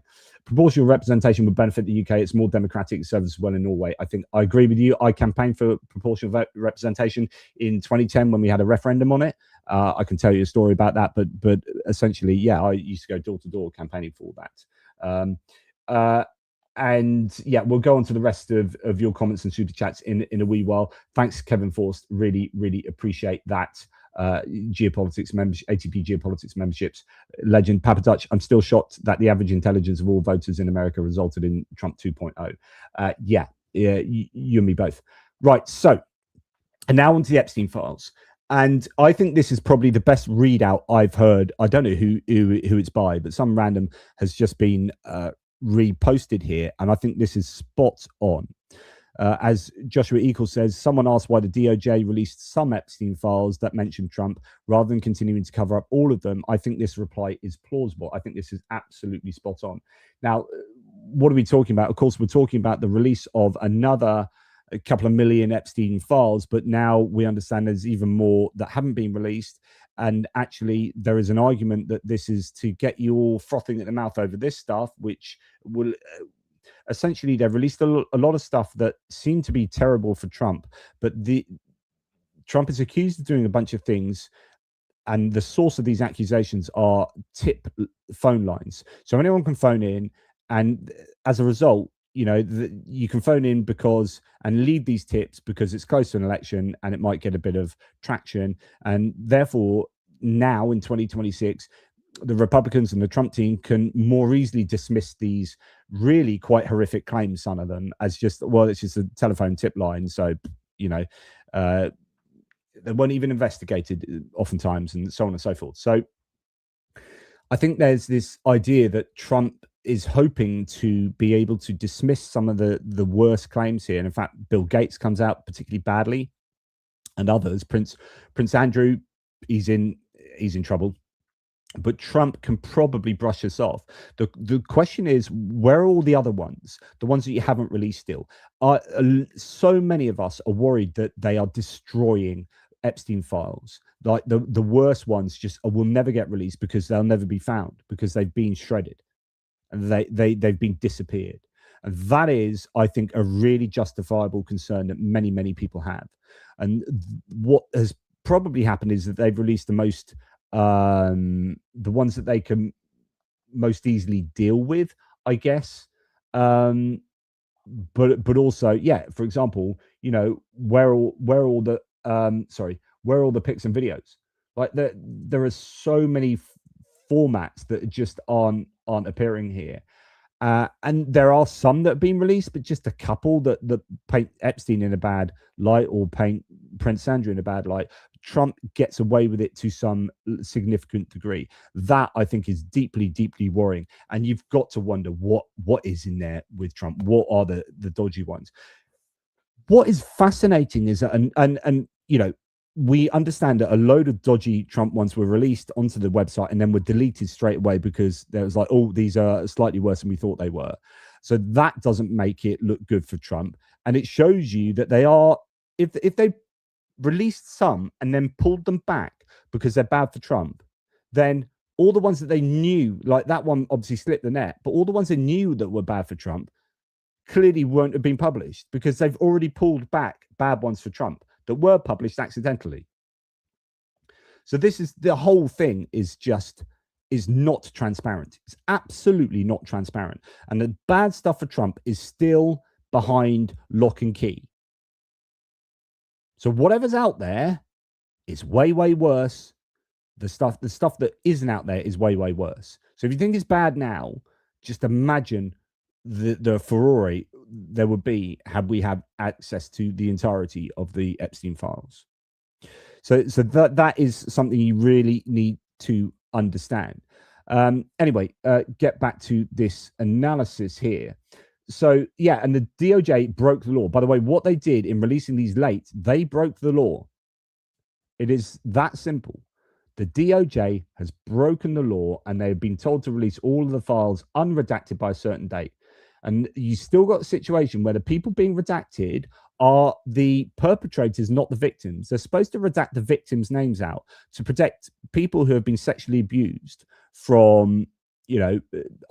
Proportional representation would benefit the UK. It's more democratic, serves well in Norway. I think I agree with you. I campaigned for proportional representation in 2010 when we had a referendum on it. I can tell you a story about that, but essentially, yeah, I used to go door to door campaigning for that. And yeah, we'll go on to the rest of your comments and super chats in a wee while. Thanks, Kevin Forst. Really, really appreciate that. Geopolitics membership, ATP Geopolitics memberships, legend. Papa Dutch, I'm still shocked that the average intelligence of all voters in America resulted in Trump 2.0. Yeah, you and me both. Right, so, and now onto the Epstein files. And I think this is probably the best readout I've heard. I don't know who it's by, but some random has just been reposted here, and I think this is spot on. As Joshua Eccles says, someone asked why the DOJ released some Epstein files that mentioned Trump rather than continuing to cover up all of them. I think this reply is plausible. I think this is absolutely spot on. Now, what are we talking about? Of course, we're talking about the release of a couple of million Epstein files, but now we understand there's even more that haven't been released. And actually, there is an argument that this is to get you all frothing at the mouth over this stuff, which will... essentially, they've released a lot of stuff that seemed to be terrible for Trump, but Trump is accused of doing a bunch of things, and the source of these accusations are tip phone lines. So anyone can phone in, and as a result, you can phone in and leave these tips because it's close to an election and it might get a bit of traction. And therefore, now in 2026, the Republicans and the Trump team can more easily dismiss these really quite horrific claims, some of them, as just, well, it's just a telephone tip line. So, they weren't even investigated oftentimes, and so on and so forth. So I think there's this idea that Trump is hoping to be able to dismiss some of the worst claims here. And in fact, Bill Gates comes out particularly badly, and others. Prince Andrew, he's in trouble. But Trump can probably brush us off. The question is, where are all the other ones, the ones that you haven't released still? So many of us are worried that they are destroying Epstein files. Like the worst ones just will never get released because they'll never be found, because they've been shredded and they've been disappeared. And that is, I think, a really justifiable concern that many, many people have. And what has probably happened is that they've released the ones that they can most easily deal with, I guess. But also, yeah, for example, where are all the pics and videos? Like there are so many formats that just aren't appearing here. And there are some that have been released, but just a couple that paint Epstein in a bad light or paint Prince Andrew in a bad light. Trump gets away with it to some significant degree. That, I think, is deeply, deeply worrying. And you've got to wonder what is in there with Trump. What are the dodgy ones? What is fascinating is that, and we understand that a load of dodgy Trump ones were released onto the website and then were deleted straight away because there was like, oh, these are slightly worse than we thought they were. So that doesn't make it look good for Trump. And it shows you that they are, if they released some and then pulled them back because they're bad for Trump, then all the ones that they knew, like that one obviously slipped the net, but all the ones they knew that were bad for Trump clearly won't have been published because they've already pulled back bad ones for Trump that were published accidentally. So this is, the whole thing is not transparent. It's absolutely not transparent. And the bad stuff for Trump is still behind lock and key. So whatever's out there is way, way worse. The stuff that isn't out there is way, way worse. So if you think it's bad now, just imagine the furore there would be had we had access to the entirety of the Epstein files. So that is something you really need to understand. Anyway, get back to this analysis here. So, yeah, and the DOJ broke the law. By the way, what they did in releasing these late, they broke the law. It is that simple. The DOJ has broken the law and they've been told to release all of the files unredacted by a certain date. And you still got a situation where the people being redacted are the perpetrators, not the victims. They're supposed to redact the victims' names out to protect people who have been sexually abused from,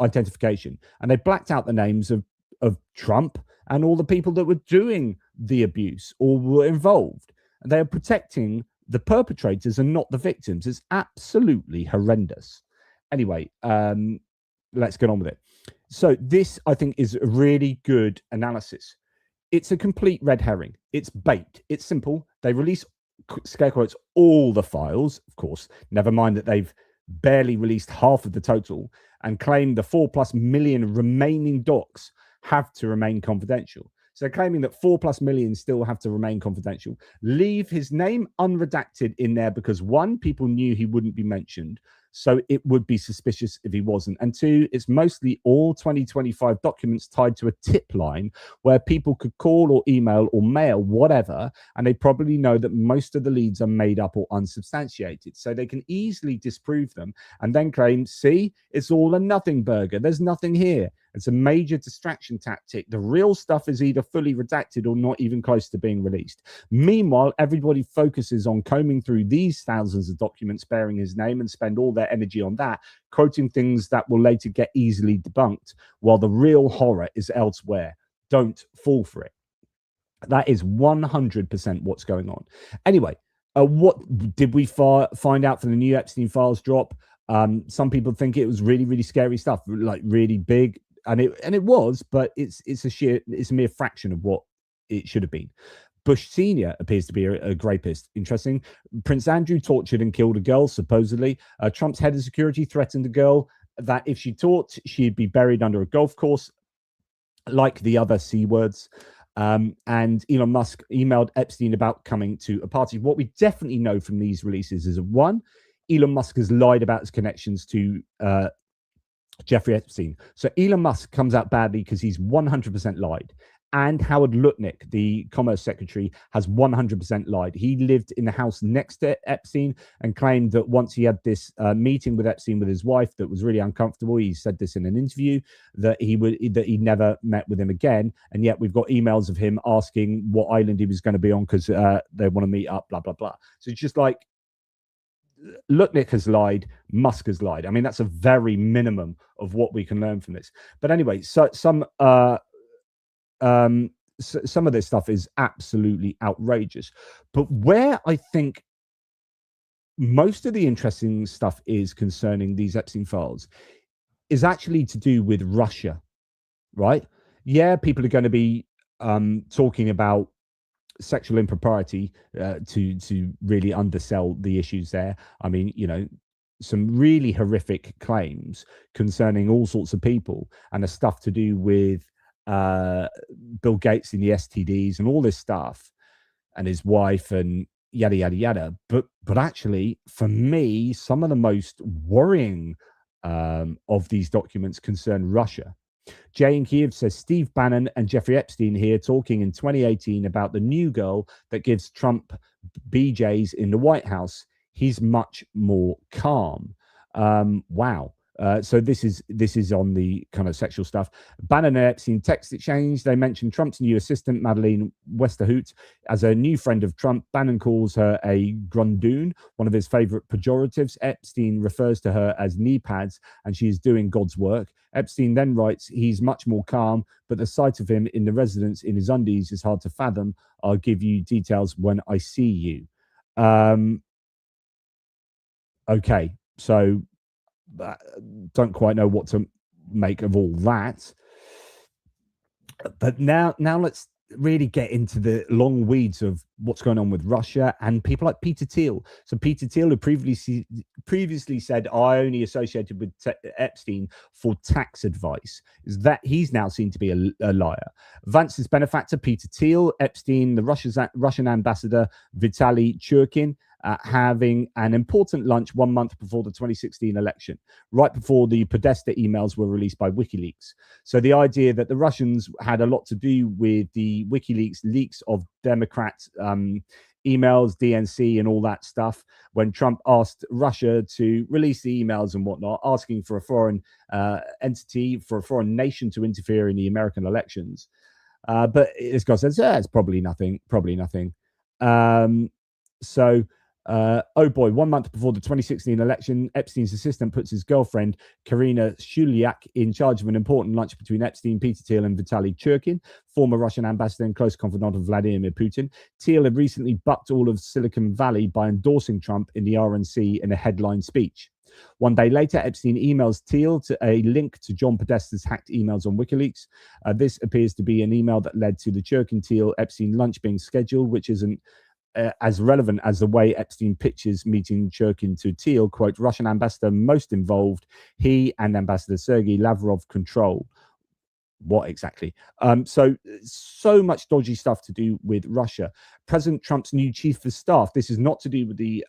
identification. And they blacked out the names of Trump and all the people that were doing the abuse or were involved. And they are protecting the perpetrators and not the victims. It's absolutely horrendous. Anyway, let's get on with it. So this, I think, is a really good analysis. It's a complete red herring. It's bait. It's simple. They release, scare quotes, all the files, of course, never mind that they've barely released half of the total, and claim the 4+ million remaining docs have to remain confidential. So they're claiming that 4+ million still have to remain confidential. Leave his name unredacted in there because, one, people knew he wouldn't be mentioned. So it would be suspicious if he wasn't. And two, it's mostly all 2025 documents tied to a tip line where people could call or email or mail, whatever, and they probably know that most of the leads are made up or unsubstantiated. So they can easily disprove them and then claim, see, it's all a nothing burger. There's nothing here. It's a major distraction tactic. The real stuff is either fully redacted or not even close to being released. Meanwhile, everybody focuses on combing through these thousands of documents bearing his name and spend all their energy on that, quoting things that will later get easily debunked, while the real horror is elsewhere. Don't fall for it. That is 100% what's going on. Anyway, what did we find out from the new Epstein files drop? Some people think it was really, really scary stuff, like really big. And it was, but it's a mere fraction of what it should have been. Bush Sr. appears to be a rapist. Interesting. Prince Andrew tortured and killed a girl, supposedly. Trump's head of security threatened a girl that if she talked, she'd be buried under a golf course, like the other C words. And Elon Musk emailed Epstein about coming to a party. What we definitely know from these releases is, one, Elon Musk has lied about his connections to Jeffrey Epstein. So Elon Musk comes out badly because he's 100% lied. And Howard Lutnick, the Commerce Secretary, has 100% lied. He lived in the house next to Epstein and claimed that once he had this meeting with Epstein with his wife that was really uncomfortable. He said this in an interview that he never met with him again. And yet we've got emails of him asking what island he was going to be on because they want to meet up, blah, blah, blah. So it's just like, Lutnick has lied, Musk has lied. I mean, that's a very minimum of what we can learn from this. But anyway, so some of this stuff is absolutely outrageous. But where I think most of the interesting stuff is concerning these Epstein files is actually to do with Russia, right? Yeah, people are going to be talking about sexual impropriety to really undersell the issues there. I mean, some really horrific claims concerning all sorts of people and the stuff to do with Bill Gates and the STDs and all this stuff and his wife and yada, yada, yada. But actually, for me, some of the most worrying of these documents concern Russia. Jay in Kiev says, Steve Bannon and Jeffrey Epstein here talking in 2018 about the new girl that gives Trump BJs in the White House. He's much more calm. Wow. So this is on the kind of sexual stuff. Bannon and Epstein text exchange. They mentioned Trump's new assistant, Madeleine Westerhout, as a new friend of Trump. Bannon calls her a grundoon, one of his favorite pejoratives. Epstein refers to her as knee pads, and she is doing God's work. Epstein then writes, he's much more calm, but the sight of him in the residence in his undies is hard to fathom. I'll give you details when I see you. Okay, so don't quite know what to make of all that. But now let's really get into the long weeds of what's going on with Russia and people like Peter Thiel. So Peter Thiel, who previously said, I only associated with Epstein for tax advice, is that he's now seen to be a liar. Vance's benefactor, Peter Thiel, Epstein, the Russian ambassador, Vitaly Churkin, having an important lunch 1 month before the 2016 election, right before the Podesta emails were released by WikiLeaks. So the idea that the Russians had a lot to do with the WikiLeaks leaks of Democrat emails, DNC and all that stuff, when Trump asked Russia to release the emails and whatnot, asking for a foreign entity, for a foreign nation to interfere in the American elections. But this guy says, it's probably nothing. Oh boy, 1 month before the 2016 election, Epstein's assistant puts his girlfriend, Karina Shuliak, in charge of an important lunch between Epstein, Peter Thiel, and Vitaly Churkin, former Russian ambassador and close confidant of Vladimir Putin. Thiel had recently bucked all of Silicon Valley by endorsing Trump in the RNC in a headline speech. 1 day later, Epstein emails Thiel to a link to John Podesta's hacked emails on WikiLeaks. This appears to be an email that led to the Churkin-Thiel-Epstein lunch being scheduled, which isn't as relevant as the way Epstein pitches meeting Churkin to Thiel, quote, Russian ambassador most involved, he and Ambassador Sergey Lavrov control. what exactly? So much dodgy stuff to do with Russia. President Trump's new chief of staff, this is not to do with the,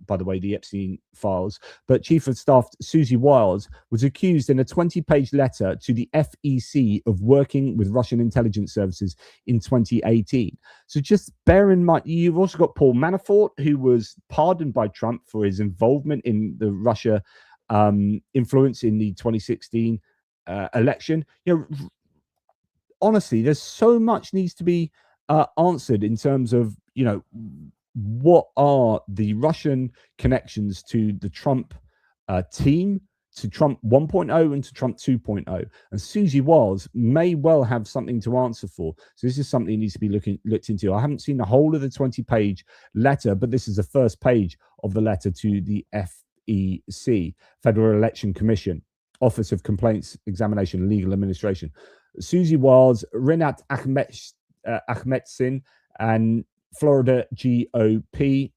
by the way, the Epstein files, but chief of staff Susie Wiles was accused in a 20-page letter to the FEC of working with Russian intelligence services in 2018. So just bear in mind, you've also got Paul Manafort, who was pardoned by Trump for his involvement in the Russia influence in the 2016 election. Honestly, there's so much needs to be answered in terms of, what are the Russian connections to the Trump team, to Trump 1.0 and to Trump 2.0. And Susie Wiles may well have something to answer for. So this is something that needs to be looked into. I haven't seen the whole of the 20-page letter, but this is the first page of the letter to the FEC, Federal Election Commission, Office of Complaints Examination and Legal Administration. Susie Wiles, Rinat Ahmetsin, and Florida GOP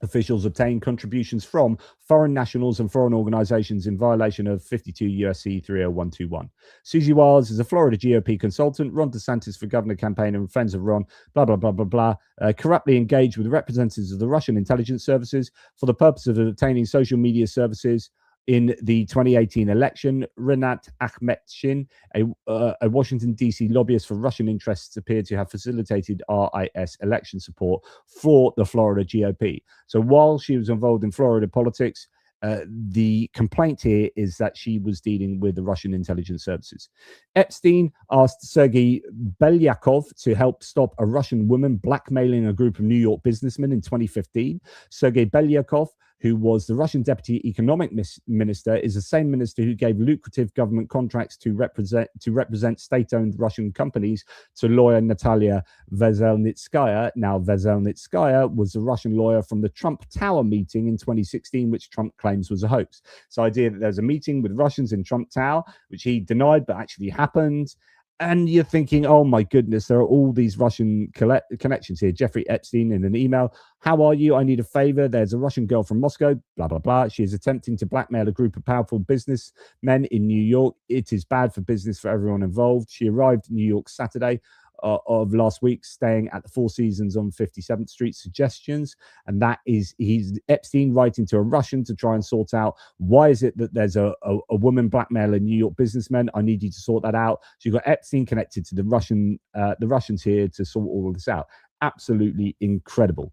officials obtained contributions from foreign nationals and foreign organizations in violation of 52 USC 30121. Susie Wiles is a Florida GOP consultant, Ron DeSantis for governor campaign and friends of Ron, blah, blah, blah, blah, blah, corruptly engaged with representatives of the Russian intelligence services for the purpose of obtaining social media services. In the 2018 election, Rinat Ahmetsin, a Washington, D.C. lobbyist for Russian interests, appeared to have facilitated RIS election support for the Florida GOP. So while she was involved in Florida politics, the complaint here is that she was dealing with the Russian intelligence services. Epstein asked Sergey Belyakov to help stop a Russian woman blackmailing a group of New York businessmen in 2015. Sergey Belyakov, who was the Russian deputy economic minister, is the same minister who gave lucrative government contracts to represent state-owned Russian companies to lawyer Natalia Veselnitskaya. Now, Veselnitskaya was a Russian lawyer from the Trump Tower meeting in 2016, which Trump claims was a hoax. So the idea that there's a meeting with Russians in Trump Tower, which he denied but actually happened. And you're thinking, oh my goodness, there are all these Russian connections here. Jeffrey Epstein in an email. How are you? I need a favor. There's a Russian girl from Moscow, blah, blah, blah. She is attempting to blackmail a group of powerful businessmen in New York. It is bad for business for everyone involved. She arrived in New York Saturday of last week, staying at the Four Seasons on 57th Street. Suggestions, and that is he's Epstein writing to a Russian to try and sort out why is it that there's a woman blackmailing New York businessmen. I need you to sort that out. So you've got Epstein connected to the Russians here to sort all of this out. Absolutely incredible.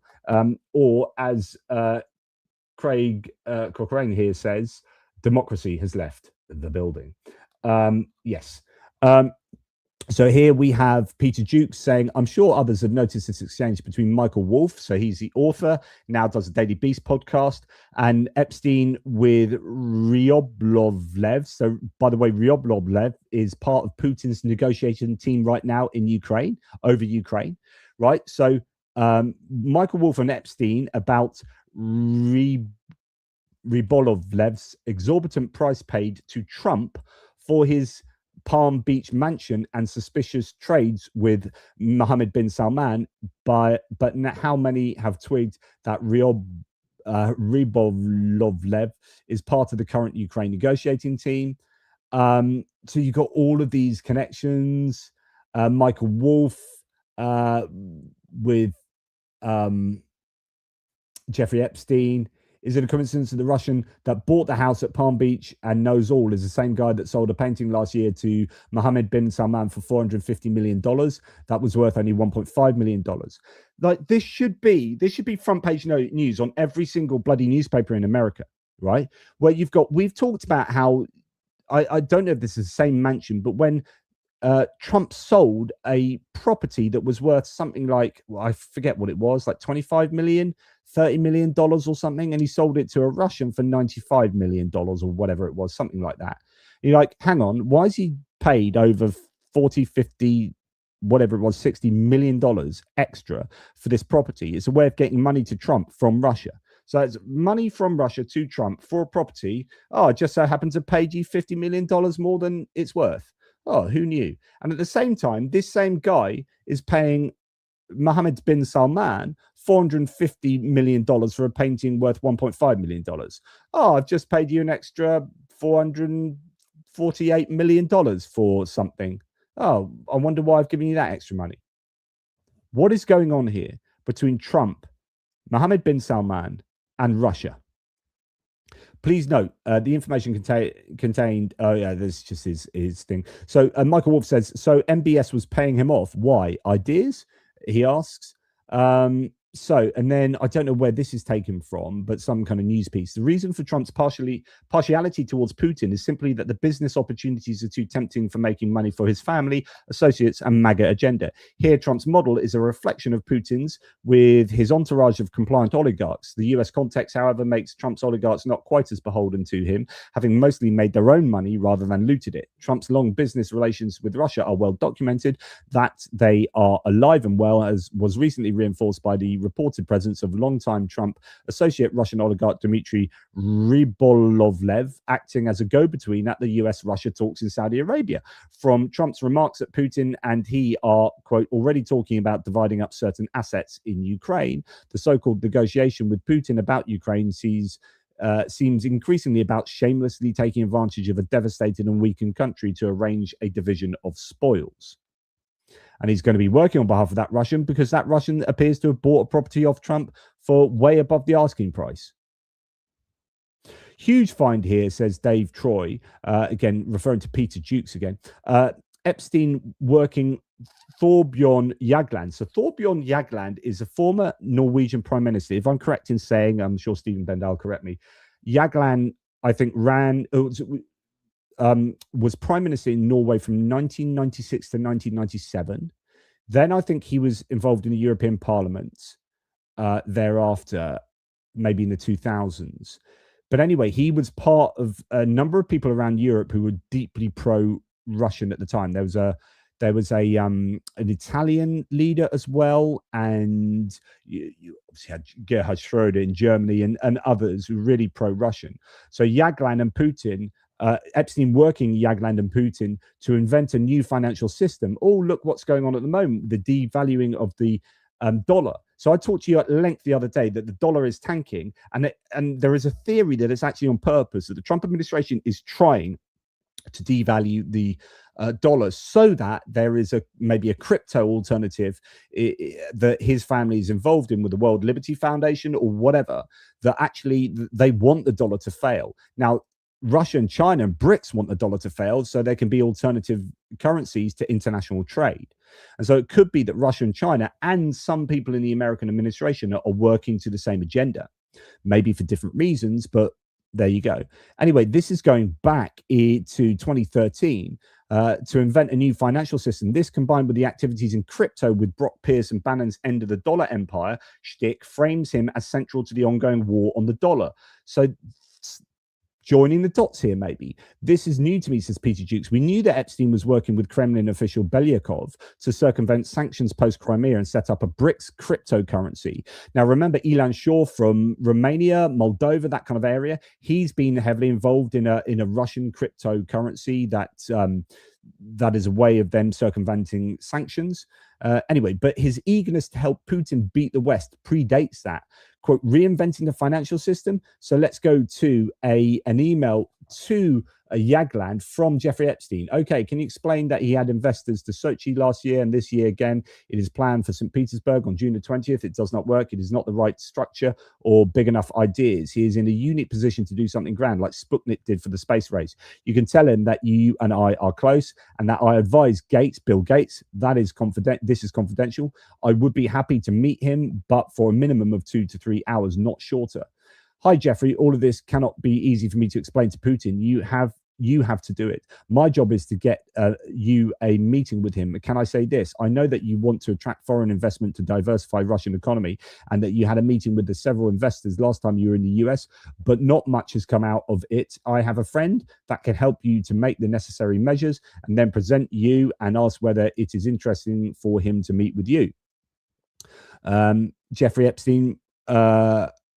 Or as Craig Cochrane here says, democracy has left the building. Yes. So here we have Peter Jukes saying, I'm sure others have noticed this exchange between Michael Wolff, so he's the author, now does a Daily Beast podcast, and Epstein with Ryablovlev. So, by the way, Ryablovlev is part of Putin's negotiation team right now in Ukraine, over Ukraine, right? So Michael Wolff and Epstein about Ryablovlev's exorbitant price paid to Trump for his Palm Beach mansion and suspicious trades with Mohammed bin Salman, but how many have twigged that Ryablovlev is part of the current Ukraine negotiating team? So you've got all of these connections. Michael Wolff with Jeffrey Epstein. Is it a coincidence that the Russian that bought the house at Palm Beach and knows all is the same guy that sold a painting last year to Mohammed bin Salman for $450 million? That was worth only $1.5 million. Like this should be front page news on every single bloody newspaper in America, right? Where we've talked about how I don't know if this is the same mansion, but when Trump sold a property that was worth something like, well, I forget what it was, like 25 million, $30 million or something, and he sold it to a Russian for $95 million or whatever it was, something like that. You're like, hang on, why is he paid over 40, 50, whatever it was, $60 million extra for this property? It's a way of getting money to Trump from Russia. So it's money from Russia to Trump for a property. Oh, it just so happens to pay you $50 million more than it's worth. Oh, who knew? And at the same time, this same guy is paying Mohammed bin Salman $450 million for a painting worth $1.5 million. Oh, I've just paid you an extra $448 million for something. Oh, I wonder why I've given you that extra money. What is going on here between Trump, Mohammed bin Salman, and Russia? Please note, the information contained, oh yeah, there's just his thing. So Michael Wolf says, so MBS was paying him off. Why? Ideas? He asks. So, and then I don't know where this is taken from, but some kind of news piece. The reason for Trump's partiality towards Putin is simply that the business opportunities are too tempting for making money for his family, associates, and MAGA agenda. Here, Trump's model is a reflection of Putin's with his entourage of compliant oligarchs. The US context, however, makes Trump's oligarchs not quite as beholden to him, having mostly made their own money rather than looted it. Trump's long business relations with Russia are well documented. That they are alive and well, as was recently reinforced by the reported presence of longtime Trump associate Russian oligarch Dmitry Rybolovlev acting as a go-between at the US-Russia talks in Saudi Arabia. From Trump's remarks that Putin and he are, quote, already talking about dividing up certain assets in Ukraine, the so-called negotiation with Putin about Ukraine seems increasingly about shamelessly taking advantage of a devastated and weakened country to arrange a division of spoils. And he's going to be working on behalf of that Russian because that Russian appears to have bought a property off Trump for way above the asking price. Huge find here, says Dave Troy, again, referring to Peter Jukes again. Epstein working Thorbjørn Jagland. So Thorbjørn Jagland is a former Norwegian prime minister. If I'm correct in saying, I'm sure Stephen Bendal will correct me, Jagland, I think, was prime minister in Norway from 1996 to 1997. Then I think he was involved in the European Parliament thereafter, maybe in the 2000s. But anyway, he was part of a number of people around Europe who were deeply pro-Russian at the time. There was an Italian leader as well, and you obviously had Gerhard Schröder in Germany and others who were really pro-Russian. So Jagland and Putin, Epstein working Jagland and Putin to invent a new financial system. Oh, look what's going on at the moment, the devaluing of the dollar. So I talked to you at length the other day that the dollar is tanking, and there is a theory that it's actually on purpose, that the Trump administration is trying to devalue the dollar so that there is maybe a crypto alternative that his family is involved in with the World Liberty Foundation or whatever, that actually they want the dollar to fail. Now, Russia and China and BRICS want the dollar to fail so there can be alternative currencies to international trade. And so it could be that Russia and China and some people in the American administration are working to the same agenda, maybe for different reasons, but there you go. Anyway, this is going back to 2013 to invent a new financial system. This, combined with the activities in crypto with Brock Pierce and Bannon's end of the dollar empire shtick, frames him as central to the ongoing war on the dollar. So joining the dots here, maybe. This is new to me, says Peter Jukes. We knew that Epstein was working with Kremlin official Belyakov to circumvent sanctions post-Crimea and set up a BRICS cryptocurrency. Now, remember Ilan Shaw from Romania, Moldova, that kind of area. He's been heavily involved in a Russian cryptocurrency that is a way of them circumventing sanctions. Anyway, but his eagerness to help Putin beat the West predates that. Quote, reinventing the financial system. So let's go to an email to Jagland from Jeffrey Epstein. Okay, can you explain that he had investors to Sochi last year and this year again? It is planned for St. Petersburg on June the 20th. It does not work. It is not the right structure or big enough ideas. He is in a unique position to do something grand like Sputnik did for the space race. You can tell him that you and I are close and that I advise Bill Gates, this is confidential. I would be happy to meet him, but for a minimum of 2 to 3 hours, not shorter. Hi, Jeffrey. All of this cannot be easy for me to explain to Putin. You have to do it. My job is to get you a meeting with him. Can I say this? I know that you want to attract foreign investment to diversify Russian economy and that you had a meeting with the several investors last time you were in the US, but not much has come out of it. I have a friend that can help you to make the necessary measures and then present you and ask whether it is interesting for him to meet with you. Jeffrey Epstein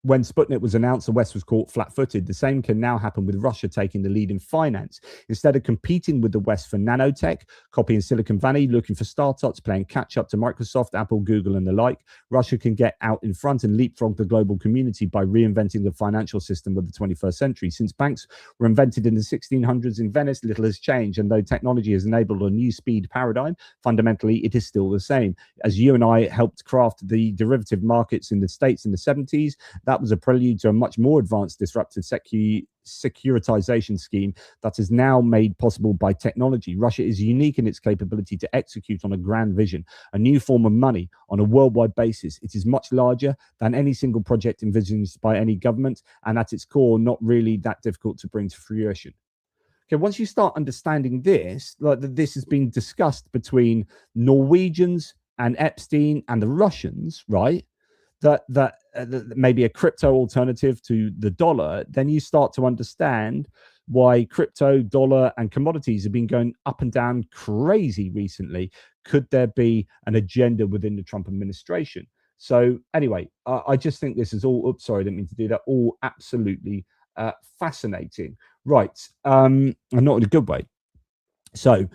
when Sputnik was announced, the West was caught flat-footed. The same can now happen with Russia taking the lead in finance. Instead of competing with the West for nanotech, copying Silicon Valley, looking for startups, playing catch-up to Microsoft, Apple, Google, and the like, Russia can get out in front and leapfrog the global community by reinventing the financial system of the 21st century. Since banks were invented in the 1600s in Venice, little has changed. And though technology has enabled a new speed paradigm, fundamentally, it is still the same. As you and I helped craft the derivative markets in the States in the 70s, that was a prelude to a much more advanced disruptive securitization scheme that is now made possible by technology. Russia is unique in its capability to execute on a grand vision, a new form of money on a worldwide basis. It is much larger than any single project envisaged by any government, and at its core, not really that difficult to bring to fruition. Okay, once you start understanding this, like this has been discussed between Norwegians and Epstein and the Russians, right? That maybe a crypto alternative to the dollar, then you start to understand why crypto, dollar, and commodities have been going up and down crazy recently. Could there be an agenda within the Trump administration? So anyway, I just think this is all, oops, sorry, I didn't mean to do that, all absolutely fascinating. Right, and not in a good way. So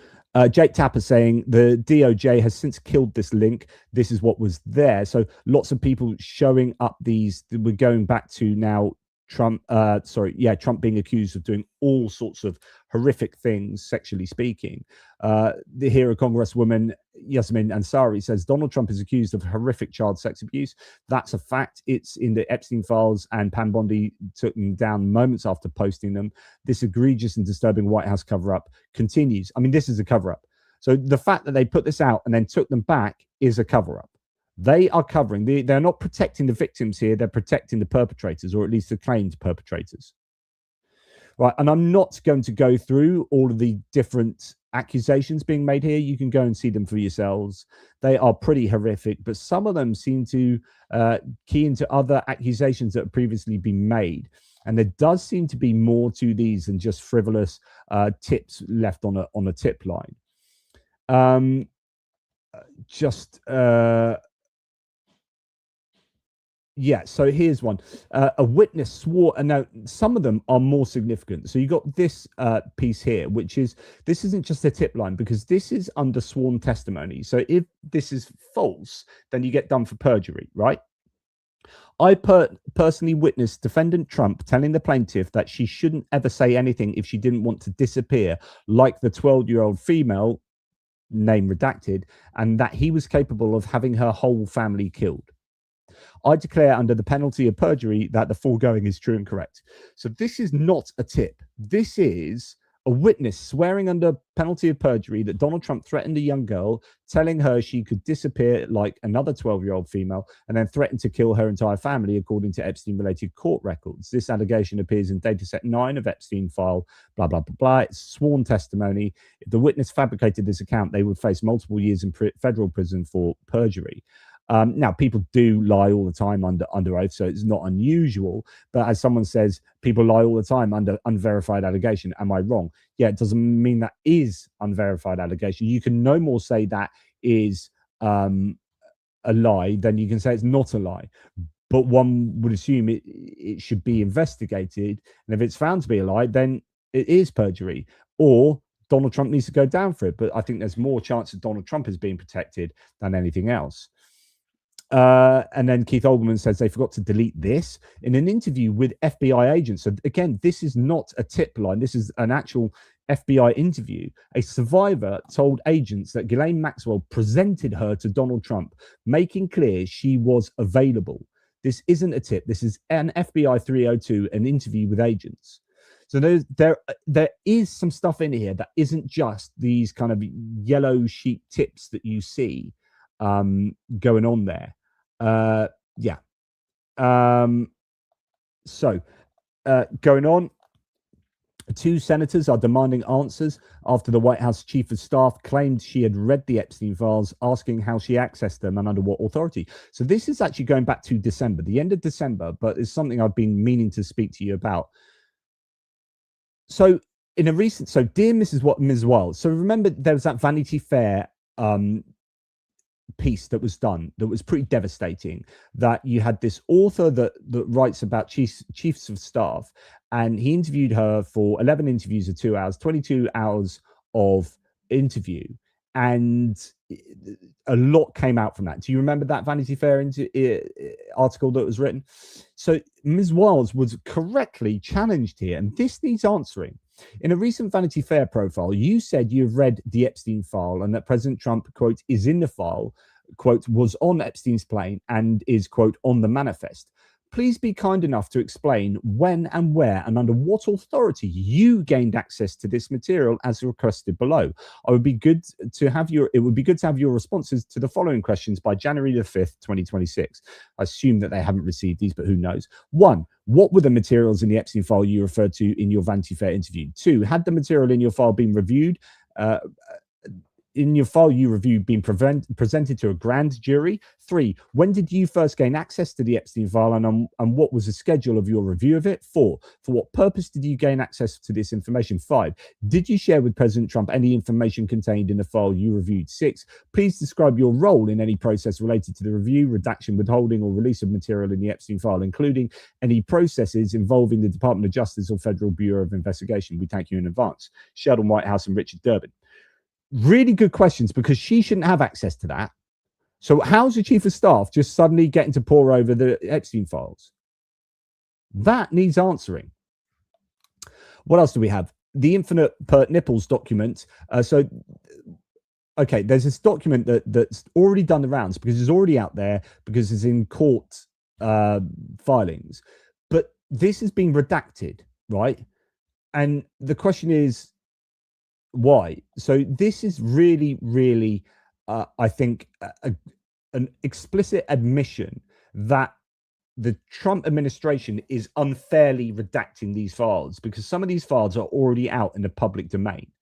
Jake Tapper saying the DOJ has since killed this link. This is what was there. So lots of people showing up these. We're going back to now Trump. Trump being accused of doing all sorts of horrific things, sexually speaking. Here, a Congresswoman, Yasmin Ansari, says Donald Trump is accused of horrific child sex abuse. That's a fact. It's in the Epstein files, and Pam Bondi took them down moments after posting them. This egregious and disturbing White House cover-up continues. I mean, this is a cover-up. So the fact that they put this out and then took them back is a cover-up. They are covering. They're not protecting the victims here. They're protecting the perpetrators, or at least the claimed perpetrators. Right, and I'm not going to go through all of the different accusations being made here. You can go and see them for yourselves. They are pretty horrific, but some of them seem to key into other accusations that have previously been made. And there does seem to be more to these than just frivolous tips left on a tip line. Yeah, so here's one. A witness swore, and now some of them are more significant. So you got this piece here, which is, this isn't just a tip line, because this is under sworn testimony. So if this is false, then you get done for perjury, right? I personally witnessed defendant Trump telling the plaintiff that she shouldn't ever say anything if she didn't want to disappear, like the 12-year-old female, name redacted, and that he was capable of having her whole family killed. I declare under the penalty of perjury that the foregoing is true and correct. So this is not a tip. This is a witness swearing under penalty of perjury that Donald Trump threatened a young girl, telling her she could disappear like another 12-year-old female, and then threatened to kill her entire family, according to Epstein-related court records. This allegation appears in dataset 9 of Epstein file, blah, blah, blah, blah. It's sworn testimony. If the witness fabricated this account, they would face multiple years in federal prison for perjury. Now, people do lie all the time under oath, so it's not unusual. But as someone says, people lie all the time under unverified allegation. Am I wrong? Yeah, it doesn't mean that is unverified allegation. You can no more say that is a lie than you can say it's not a lie. But one would assume it should be investigated. And if it's found to be a lie, then it is perjury. Or Donald Trump needs to go down for it. But I think there's more chance that Donald Trump is being protected than anything else. And then Keith Olbermann says they forgot to delete this in an interview with FBI agents. So again, this is not a tip line. This is an actual FBI interview. A survivor told agents that Ghislaine Maxwell presented her to Donald Trump, making clear she was available. This isn't a tip. This is an FBI 302, an interview with agents. So there is some stuff in here that isn't just these kind of yellow sheet tips that you see going on there. Going on, 2 senators are demanding answers after the White House chief of staff claimed she had read the Epstein files, asking how she accessed them and under what authority. So this is actually going back to December, the end of December, but it's something I've been meaning to speak to you about. So in a recent, so dear Ms. Wiles, so remember there was that Vanity Fair piece that was done that was pretty devastating, that you had this author that writes about chiefs of staff, and he interviewed her for 11 interviews of 2 hours, 22 hours of interview, and a lot came out from that. Do you remember that Vanity Fair article that was written? So Ms. Wiles was correctly challenged here, and this needs answering. In a recent Vanity Fair profile, you said you've read the Epstein file and that President Trump, quote, is in the file, quote, was on Epstein's plane and is, quote, on the manifest. Please be kind enough to explain when and where and under what authority you gained access to this material as requested below. It would be good to have your responses to the following questions by January the 5th, 2026. I assume that they haven't received these, but who knows? 1, what were the materials in the Epstein file you referred to in your Vanity Fair interview? 2, had the material in your file been reviewed? In your file you reviewed being presented to a grand jury? 3, when did you first gain access to the Epstein file, and what was the schedule of your review of it? 4, for what purpose did you gain access to this information? 5, did you share with President Trump any information contained in the file you reviewed? 6, please describe your role in any process related to the review, redaction, withholding, or release of material in the Epstein file, including any processes involving the Department of Justice or Federal Bureau of Investigation. We thank you in advance. Sheldon Whitehouse and Richard Durbin. Really good questions, because she shouldn't have access to that. So how's the chief of staff just suddenly getting to pore over the Epstein files? That needs answering. What else do we have? The infinite pert nipples document. Okay, there's this document that's already done the rounds because it's already out there, because it's in court filings. But this has been redacted, right? And the question is, why? So this is really, really, I think, an explicit admission that the Trump administration is unfairly redacting these files, because some of these files are already out in the public domain.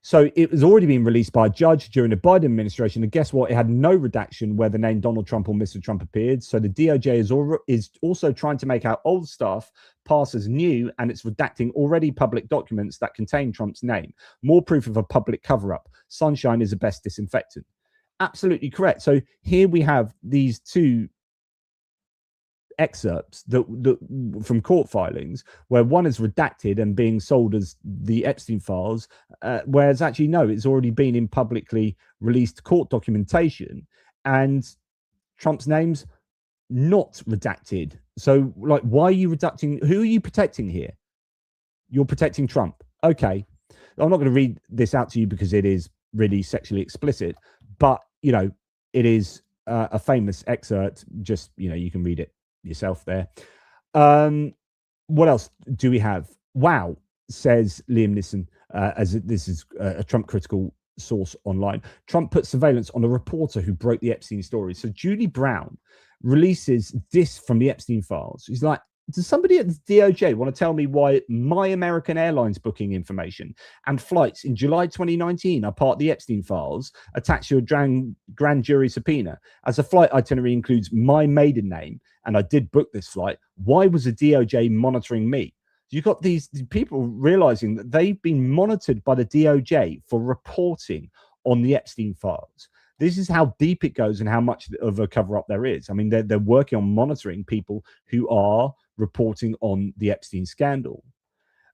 So it was already being released by a judge during the Biden administration, and guess what? It had no redaction where the name Donald Trump or Mr. Trump appeared. So the DOJ is also trying to make out old stuff pass as new, and it's redacting already public documents that contain Trump's name. More proof of a public cover-up. Sunshine is the best disinfectant. Absolutely correct. So here we have these two excerpts that from court filings, where one is redacted and being sold as the Epstein files, whereas actually no, it's already been in publicly released court documentation, and Trump's name's not redacted. So, like, why are you redacting? Who are you protecting here? You're protecting Trump. Okay, I'm not going to read this out to you because it is really sexually explicit, but you know, it is a famous excerpt. Just, you know, you can read it yourself there. What else do we have? Wow, says Liam Neeson, as this is a Trump critical source online. Trump put surveillance on a reporter who broke the Epstein story. So Julie Brown releases this from the Epstein files. He's like, does somebody at the DOJ want to tell me why my American Airlines booking information and flights in July 2019 are part of the Epstein files attached to a grand jury subpoena? As a flight itinerary includes my maiden name, and I did book this flight, why was the DOJ monitoring me? You've got these people realizing that they've been monitored by the DOJ for reporting on the Epstein files. This is how deep it goes and how much of a cover-up there is. I mean, they're working on monitoring people who are reporting on the Epstein scandal.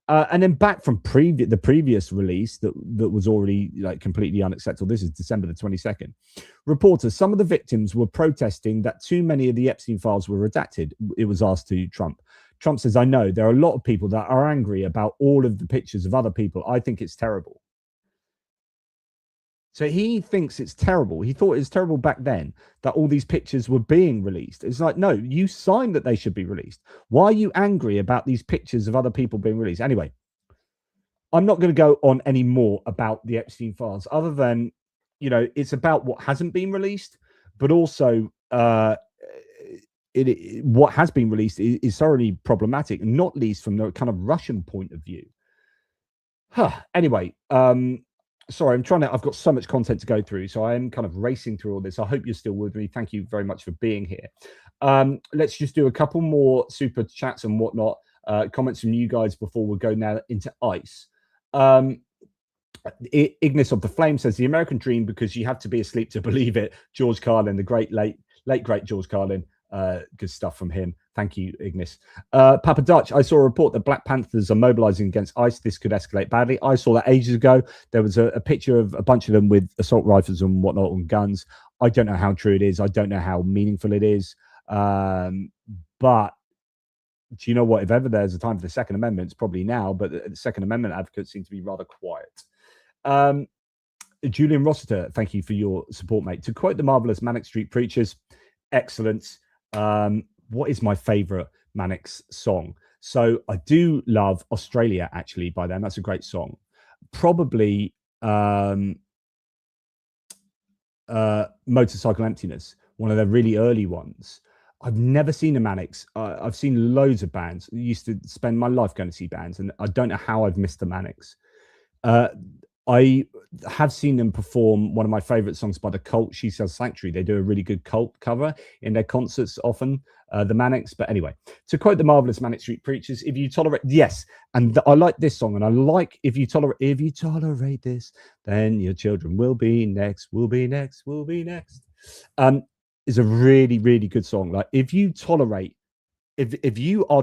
And then back from the previous release that was already like completely unacceptable. This is December the 22nd. Reporters, some of the victims were protesting that too many of the Epstein files were redacted. It was asked to Trump. Trump says, I know there are a lot of people that are angry about all of the pictures of other people. I think it's terrible. So he thinks it's terrible. He thought it was terrible back then that all these pictures were being released. It's like, no, you signed that they should be released. Why are you angry about these pictures of other people being released? Anyway, I'm not going to go on any more about the Epstein files other than, you know, it's about what hasn't been released, but also what has been released is thoroughly problematic, not least from the kind of Russian point of view. Anyway, sorry, I've got so much content to go through, so I am kind of racing through all this. I hope you're still with me. Thank you very much for being here. Let's just do a couple more super chats and whatnot, comments from you guys before we go now into ICE. Ignis of the Flame says the American dream because you have to be asleep to believe it. George Carlin, the late great George Carlin. Good stuff from him. Thank you, Ignis. Papa Dutch, I saw a report that Black Panthers are mobilizing against ICE. This could escalate badly. I saw that ages ago. There was a picture of a bunch of them with assault rifles and whatnot and guns. I don't know how true it is. I don't know how meaningful it is. But do you know what? If ever there's a time for the Second Amendment, it's probably now. But the Second Amendment advocates seem to be rather quiet. Julian Rossiter, thank you for your support, mate. To quote the marvelous Manic Street Preachers, excellent. What is my favorite Manic's song? So I do love Australia, actually, by them. That's a great song. Probably Motorcycle Emptiness, one of their really early ones. I've never seen the Manics. I've seen loads of bands. I used to spend my life going to see bands, and I don't know how I've missed the Manics. I have seen them perform one of my favorite songs by the Cult, She Sells Sanctuary. They do a really good Cult cover in their concerts often, the Manics. But anyway, to quote the marvelous Manic Street Preachers, if you tolerate, yes, and I like this song, and I like if you tolerate this, then your children will be next, will be next, will be next. Is a really, really good song. Like if you tolerate, if you are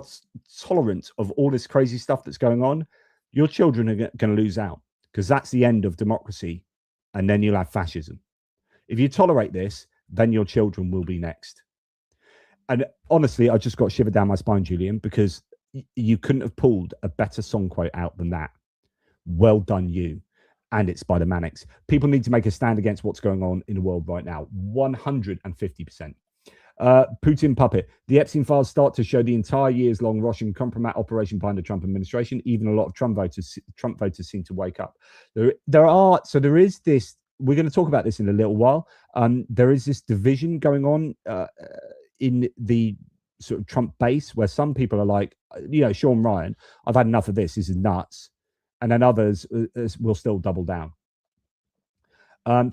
tolerant of all this crazy stuff that's going on, your children are going to lose out, because that's the end of democracy, and then you'll have fascism. If you tolerate this, then your children will be next. And honestly, I just got shivered down my spine, Julian, because you couldn't have pulled a better song quote out than that. Well done, you. And it's by the Manics. People need to make a stand against what's going on in the world right now. 150%. Putin puppet. The Epstein files start to show the entire years-long Russian compromat operation behind the Trump administration. Even a lot of Trump voters seem to wake up. There is this. We're going to talk about this in a little while. There is this division going on in the sort of Trump base, where some people are like, Sean Ryan, I've had enough of this. This is nuts. And then others will still double down.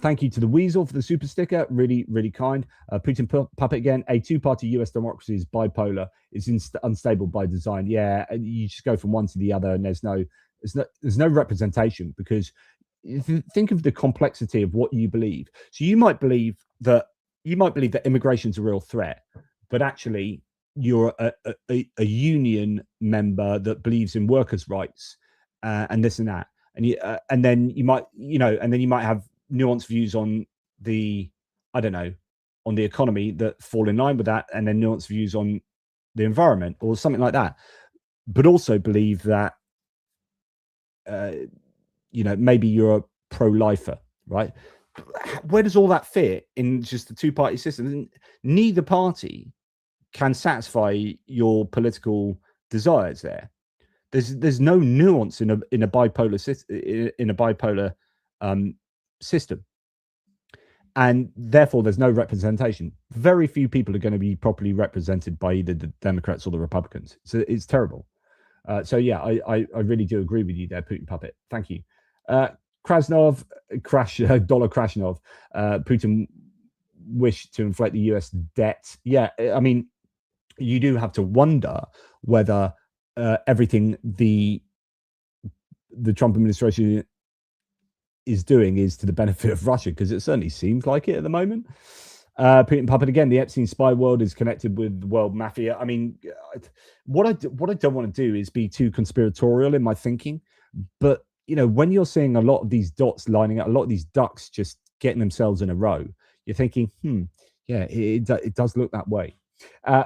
Thank you to the Weasel for the super sticker. Really, really kind. Putin puppet again. A two-party US democracy is bipolar. It's unstable by design. Yeah, you just go from one to the other, and there's no representation, because if you think of the complexity of what you believe. So you might believe that immigration's a real threat, but actually you're a union member that believes in workers' rights and this and that, and then you might have nuanced views on the economy that fall in line with that, and then nuanced views on the environment or something like that, but also believe that maybe you're a pro-lifer, right? Where does all that fit in just the two-party system? Neither party can satisfy your political desires there. There's no nuance in a bipolar system, and therefore there's no representation. Very few people are going to be properly represented by either the Democrats or the Republicans. So it's terrible. So yeah, I really do agree with you there, Putin puppet. Thank you. Krasnov, Dollar Krasnov, Putin wish to inflate the US debt. Yeah, I mean, you do have to wonder whether everything the Trump administration is doing is to the benefit of Russia, because it certainly seems like it at the moment. Putin puppet again. The Epstein spy world is connected with the world mafia. I mean, what I don't want to do is be too conspiratorial in my thinking, but when you're seeing a lot of these dots lining up, a lot of these ducks just getting themselves in a row, you're thinking, yeah, it does look that way.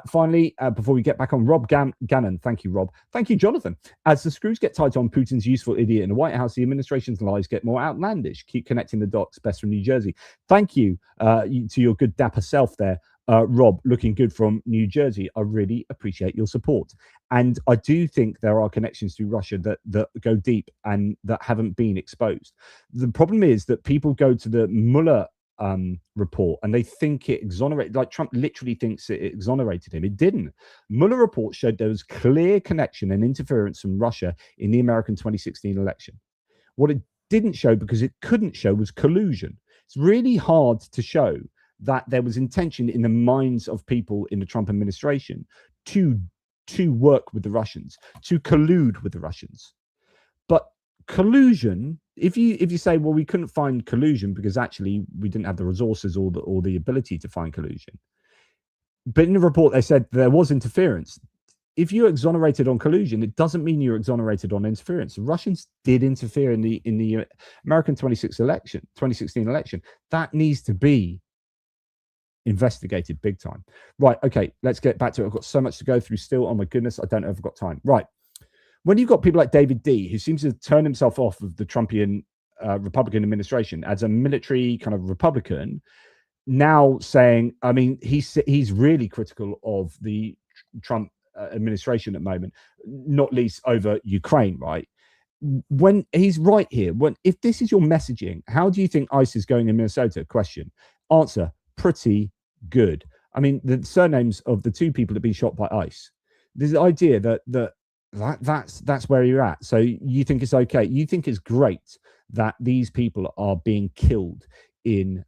Finally, before we get back on, Rob Gannon, thank you, Rob. Thank you, Jonathan. As the screws get tight on Putin's useful idiot in the White House, the administration's lies get more outlandish. Keep connecting the dots. Best from New Jersey. Thank you to your good dapper self there, Rob, looking good from New Jersey. I really appreciate your support. And I do think there are connections to Russia that go deep and that haven't been exposed. The problem is that people go to the Mueller report and they think it exonerated, like Trump literally thinks it exonerated him. It didn't. Mueller report showed there was clear connection and interference from Russia in the American 2016 election. What it didn't show, because it couldn't show, was collusion. It's really hard to show that there was intention in the minds of people in the Trump administration to work with the Russians, to collude with the Russians. But collusion, if you say, well, we couldn't find collusion because actually we didn't have the resources or the ability to find collusion, but in the report they said there was interference. If you're exonerated on collusion, it doesn't mean you're exonerated on interference. The Russians did interfere in the American 2016 election. That needs to be investigated big time. Right, okay, let's get back to it. I've got so much to go through still. Oh my goodness, I don't know if I've got time. Right. When you've got people like David D, who seems to turn himself off of the Trumpian Republican administration as a military kind of Republican, now saying, I mean, he's really critical of the Trump administration at the moment, not least over Ukraine, right? When he's right here, if this is your messaging, how do you think ICE is going in Minnesota? Question. Answer, pretty good. I mean, the surnames of the two people that have been shot by ICE. There's the idea that's where you're at. So you think it's okay. You think it's great that these people are being killed in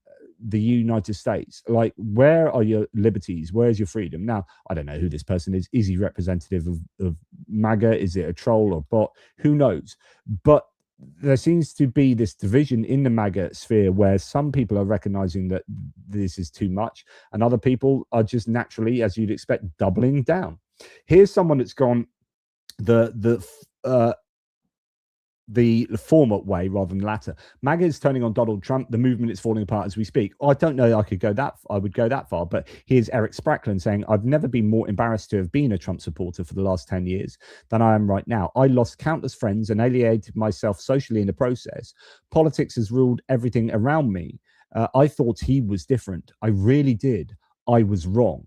the United States. Like, where are your liberties? Where's your freedom? Now, I don't know who this person is. Is he representative of MAGA? Is it a troll or bot? Who knows? But there seems to be this division in the MAGA sphere where some people are recognizing that this is too much, and other people are just naturally, as you'd expect, doubling down. Here's someone that's gone the former way rather than the latter. MAGA is turning on Donald Trump. The movement is falling apart as we speak. I don't know. I would go that far. But here's Eric Sprackland saying, "I've never been more embarrassed to have been a Trump supporter for the last 10 years than I am right now. I lost countless friends and alienated myself socially in the process. Politics has ruled everything around me. I thought he was different. I really did. I was wrong."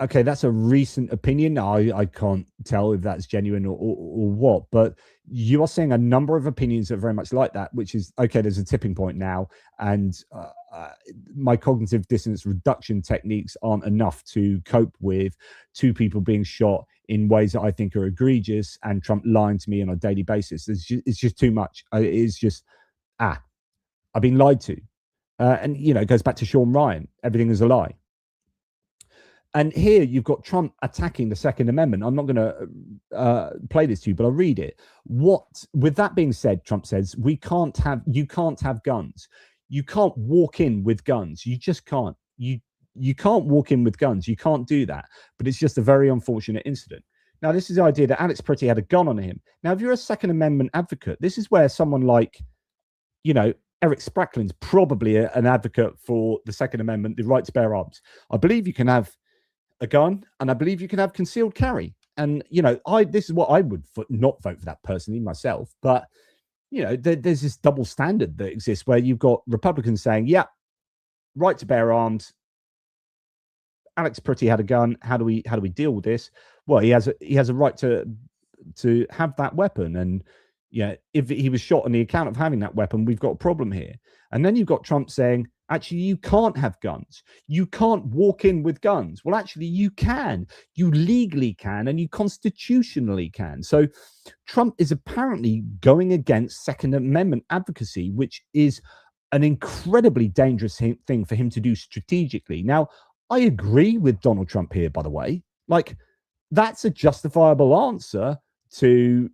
Okay, that's a recent opinion. I can't tell if that's genuine or what, but you are saying a number of opinions that are very much like that, which is, okay, there's a tipping point now, and my cognitive dissonance reduction techniques aren't enough to cope with two people being shot in ways that I think are egregious and Trump lying to me on a daily basis. It's just too much. It's just, I've been lied to. And, it goes back to Sean Ryan. Everything is a lie. And here you've got Trump attacking the Second Amendment. I'm not going to play this to you, but I'll read it. With that being said, Trump says, you can't have guns. You can't walk in with guns. You just can't. You can't walk in with guns. You can't do that. But it's just a very unfortunate incident. Now, this is the idea that Alex Pretty had a gun on him. Now, if you're a Second Amendment advocate, this is where someone like, Eric Sprackland's probably an advocate for the Second Amendment, the right to bear arms. I believe you can have a gun, and I believe you can have concealed carry. And, this is what I would not vote for that personally myself. But, there's this double standard that exists where you've got Republicans saying, yeah, right to bear arms. Alex Pretty had a gun. How do we deal with this? Well, he has a right to have that weapon. And, if he was shot on the account of having that weapon, we've got a problem here. And then you've got Trump saying, actually, you can't have guns. You can't walk in with guns. Well, actually, you can. You legally can, and you constitutionally can. So Trump is apparently going against Second Amendment advocacy, which is an incredibly dangerous thing for him to do strategically. Now, I agree with Donald Trump here, by the way. Like, that's a justifiable answer to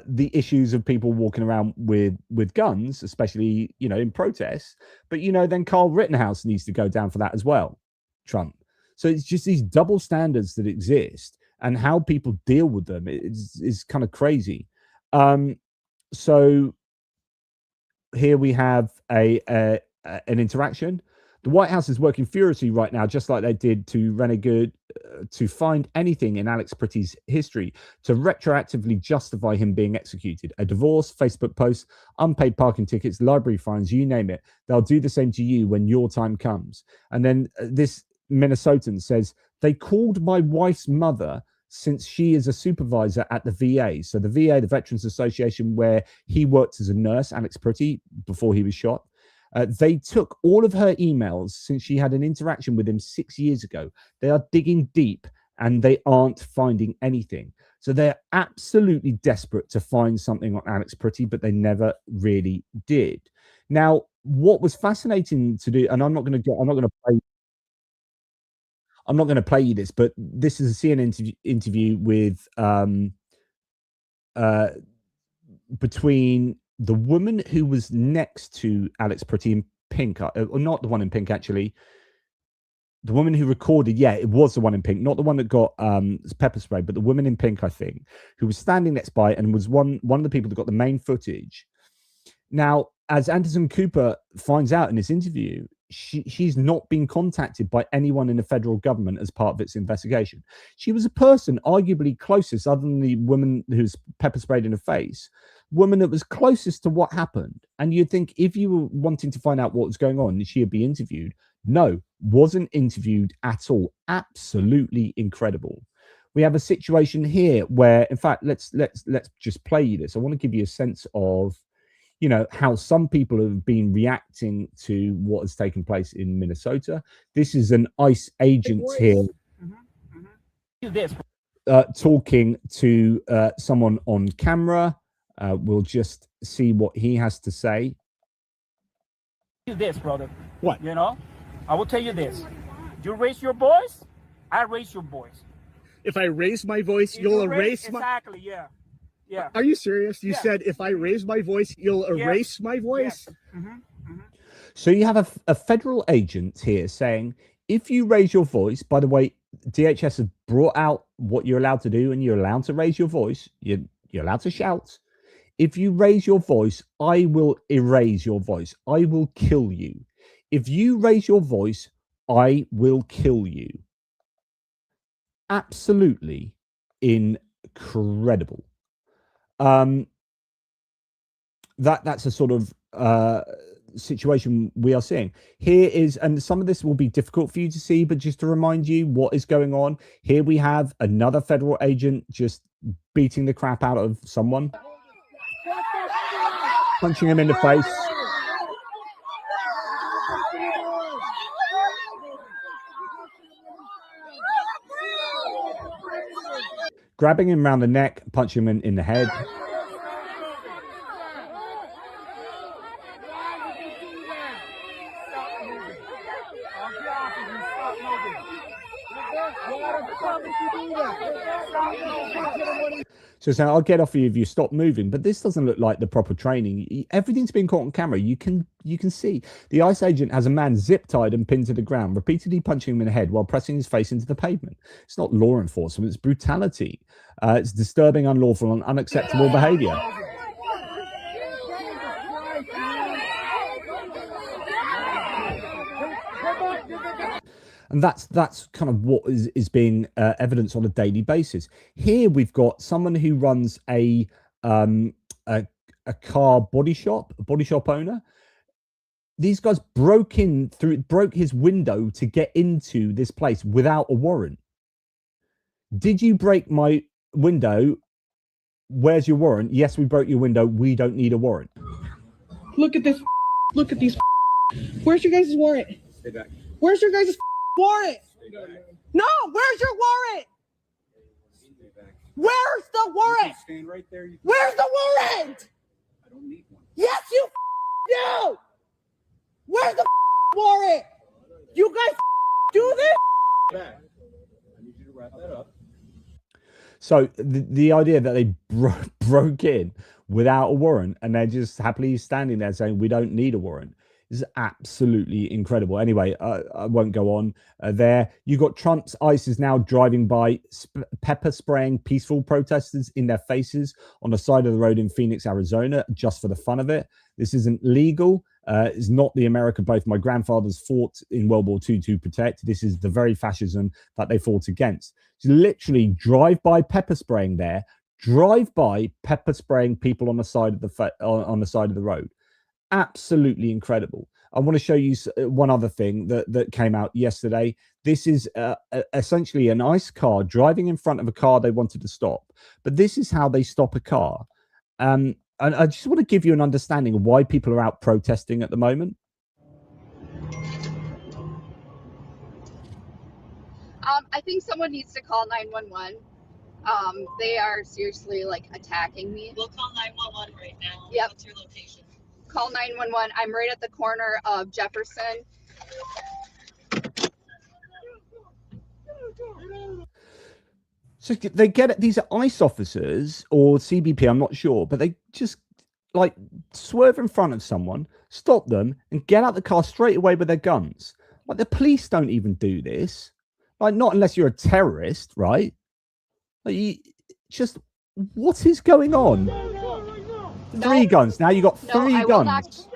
the issues of people walking around with guns, especially, in protests. But, then Carl Rittenhouse needs to go down for that as well, Trump. So it's just these double standards that exist, and how people deal with them is kind of crazy. So here we have an interaction. The White House is working furiously right now, just like they did to Renegade, to find anything in Alex Pretty's history to retroactively justify him being executed. A divorce, Facebook posts, unpaid parking tickets, library fines, you name it. They'll do the same to you when your time comes. And then this Minnesotan says, they called my wife's mother since she is a supervisor at the VA. So the VA, the Veterans Association, where he worked as a nurse, Alex Pretty, before he was shot. They took all of her emails since she had an interaction with him 6 years ago. They are digging deep and they aren't finding anything. So they're absolutely desperate to find something on Alex Pretty, but they never really did. Now, what was fascinating to do, and I'm not going to play you this, but this is a CNN interview with between the woman who was next to Alex Pretty in pink, or not the one in pink, actually. The woman who recorded, yeah, it was the one in pink, not the one that got pepper spray, but the woman in pink, I think, who was standing next by and was one of the people that got the main footage. Now, as Anderson Cooper finds out in this interview, she's not been contacted by anyone in the federal government as part of its investigation. She was a person arguably closest, other than the woman who's pepper sprayed in her face, woman that was closest to what happened. And you'd think if you were wanting to find out what was going on, she would be interviewed. No, wasn't interviewed at all. Absolutely incredible. We have a situation here where, in fact, let's just play you this. I want to give you a sense of, you know, how some people have been reacting to what has taken place in Minnesota. This is an ICE agent here talking to someone on camera. We'll just see what he has to say. This, brother. What? You know, I will tell you this. You raise your voice, I raise your voice. If I raise my voice, you'll erase my... Exactly, yeah. Yeah. Are you serious? You said if I raise my voice, you'll erase my voice? Yes. So you have a federal agent here saying, if you raise your voice, by the way, DHS has brought out what you're allowed to do, and you're allowed to raise your voice. You're allowed to shout. If you raise your voice, I will erase your voice. I will kill you. If you raise your voice, I will kill you. Absolutely incredible. That's a sort of situation we are seeing. Here is, and some of this will be difficult for you to see, but just to remind you what is going on. Here we have another federal agent just beating the crap out of someone, punching him in the face. Grabbing him around the neck, punching him in the head. So saying, I'll get off of you if you stop moving, but this doesn't look like the proper training. Everything's been caught on camera. You can see the ICE agent has a man zip tied and pinned to the ground, repeatedly punching him in the head while pressing his face into the pavement. It's not law enforcement, it's brutality. It's disturbing, unlawful, and unacceptable behavior. And that's kind of what is being evidenced on a daily basis. Here we've got someone who runs a car body shop, a body shop owner. These guys broke his window to get into this place without a warrant. Did you break my window? Where's your warrant? Yes, we broke your window. We don't need a warrant. Look at this. Look at these. Where's your guys' warrant? Stay back. Where's your guys' warrant? No, where's your warrant? Where's the warrant? Stand right there. Where's the warrant? I don't need one. Yes, you do. Where's the warrant? You guys do this? Back. I need you to wrap that up. So the idea that they broke in without a warrant and they're just happily standing there saying we don't need a warrant is absolutely incredible. Anyway, I won't go on there. You got Trump's ICE is now driving by, pepper spraying peaceful protesters in their faces on the side of the road in Phoenix, Arizona, just for the fun of it. This isn't legal. It's not the America both my grandfathers fought in World War II to protect. This is the very fascism that they fought against. So literally drive-by pepper spraying there, drive-by pepper spraying people on the side of the road. Absolutely incredible. I want to show you one other thing that came out yesterday. This is essentially an ICE car driving in front of a car they wanted to stop. But this is how they stop a car. And I just want to give you an understanding of why people are out protesting at the moment. I think someone needs to call 911. They are seriously like attacking me. We'll call 911 right now. Yep. What's your location? Call 911. I'm right at the corner of Jefferson. So they get it. These are ICE officers or CBP, I'm not sure, but they just like swerve in front of someone, stop them, and get out the car straight away with their guns. Like the police don't even do this. Like not unless you're a terrorist, right? Like just what is going on? No. 3 guns. Now you got 3 guns.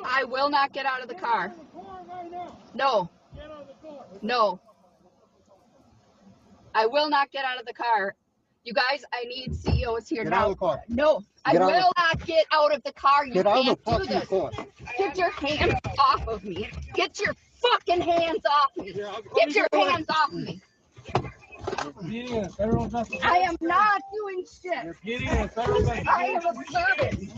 I will not get out of the car. No. No. I will not get out of the car. You guys, I need CEOs here now. Out of the car. No, I will not get out of the car. You can't do this. Get your hands off of me. Get your fucking hands off me. Get your hands off me. I am not doing shit. I am observing.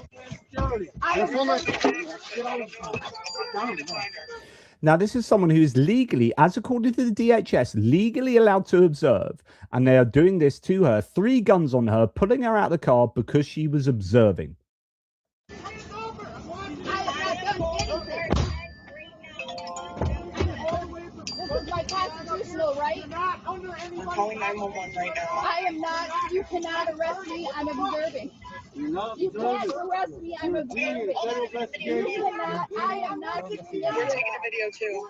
Now, this is someone who is legally, as according to the DHS, legally allowed to observe. And they are doing this to her, 3 guns on her, putting her out of the car because she was observing. Right? I'm calling 911 right now. I am not. You cannot arrest me. I'm observing. You can't arrest me. I'm observing. You cannot. I am not. You're taking a video too.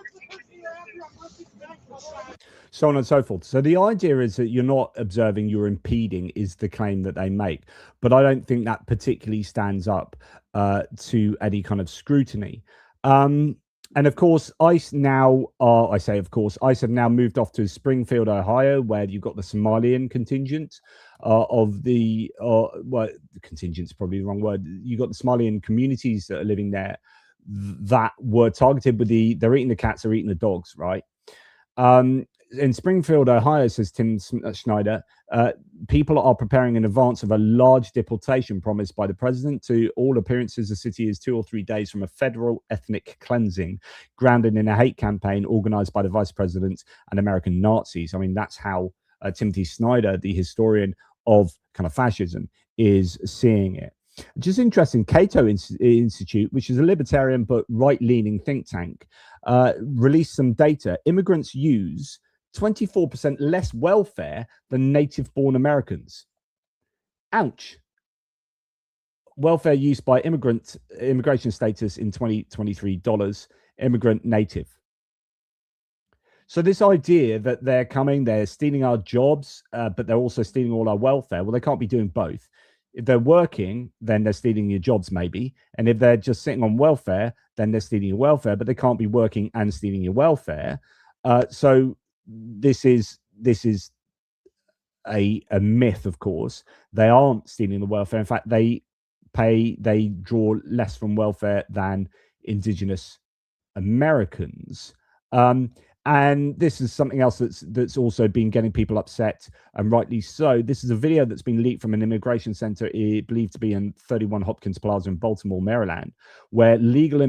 So on and so forth. So the idea is that you're not observing, you're impeding, is the claim that they make. But I don't think that particularly stands up to any kind of scrutiny. And of course, ICE now, I say of course, ICE have now moved off to Springfield, Ohio, where you've got the Somalian contingent of the, well, contingent's probably the wrong word. You've got the Somalian communities that are living there that were targeted with they're eating the cats, they're eating the dogs, right? In Springfield, Ohio, says Tim Schneider, people are preparing in advance of a large deportation promised by the president. To all appearances, the city is 2 or 3 days from a federal ethnic cleansing grounded in a hate campaign organized by the vice president and American Nazis. I mean, that's how Timothy Snyder, the historian of kind of fascism, is seeing it. Just interesting, Cato Institute, which is a libertarian but right-leaning think tank, released some data. Immigrants use 24% less welfare than native-born Americans. Ouch. Welfare used by immigration status in 2023 dollars, immigrant native. So this idea that they're coming, they're stealing our jobs, but they're also stealing all our welfare. Well, they can't be doing both. If they're working, then they're stealing your jobs, maybe. And if they're just sitting on welfare, then they're stealing your welfare, but they can't be working and stealing your welfare. So this is a myth, of course. They aren't stealing the welfare. In fact, they draw less from welfare than indigenous Americans. And this is something else that's also been getting people upset, and rightly so. This is a video that's been leaked from an immigration center believed to be in 31 Hopkins Plaza in Baltimore, Maryland, where legal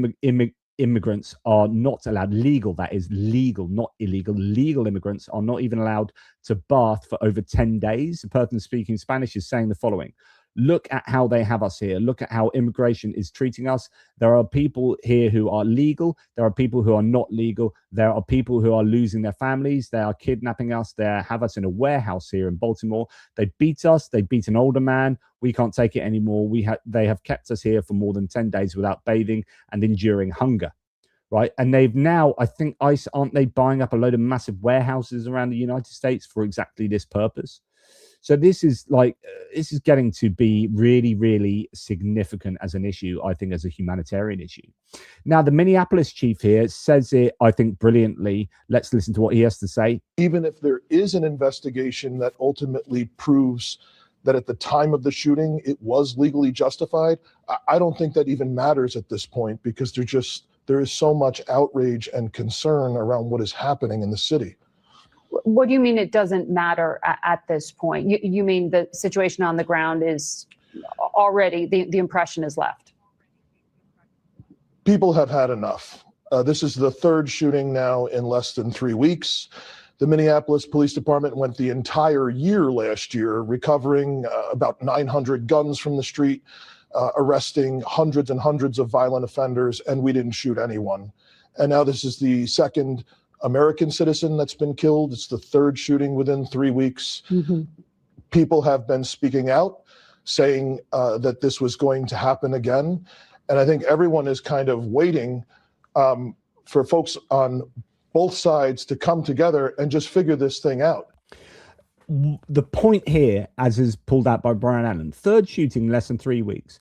immigrants are not allowed, legal, that is legal, not illegal, legal immigrants are not even allowed to bath for over 10 days. The person speaking Spanish is saying the following: look at how they have us here. Look at how immigration is treating us. There are people here who are legal. There are people who are not legal. There are people who are losing their families. They are kidnapping us. They have us in a warehouse here in Baltimore. They beat us. They beat an older man. We can't take it anymore. They have kept us here for more than 10 days without bathing and enduring hunger. Right. And they've now, I think ICE, aren't they buying up a load of massive warehouses around the United States for exactly this purpose? So this is getting to be really, really significant as an issue, I think, as a humanitarian issue. Now, the Minneapolis chief here says it, I think, brilliantly. Let's listen to what he has to say. Even if there is an investigation that ultimately proves that at the time of the shooting, it was legally justified, I don't think that even matters at this point, because there is so much outrage and concern around what is happening in the city. What do you mean it doesn't matter at this point? You mean the situation on the ground is already, the impression is left? People have had enough. This is the 3rd shooting now in less than 3 weeks. The Minneapolis Police Department went the entire year last year recovering about 900 guns from the street, arresting hundreds and hundreds of violent offenders, and we didn't shoot anyone. And now this is the 2nd American citizen that's been killed. It's the third shooting within 3 weeks. People have been speaking out, saying that this was going to happen again. And I think everyone is kind of waiting for folks on both sides to come together and just figure this thing out. The point here, as is pulled out by Brian Allen, third shooting in less than 3 weeks.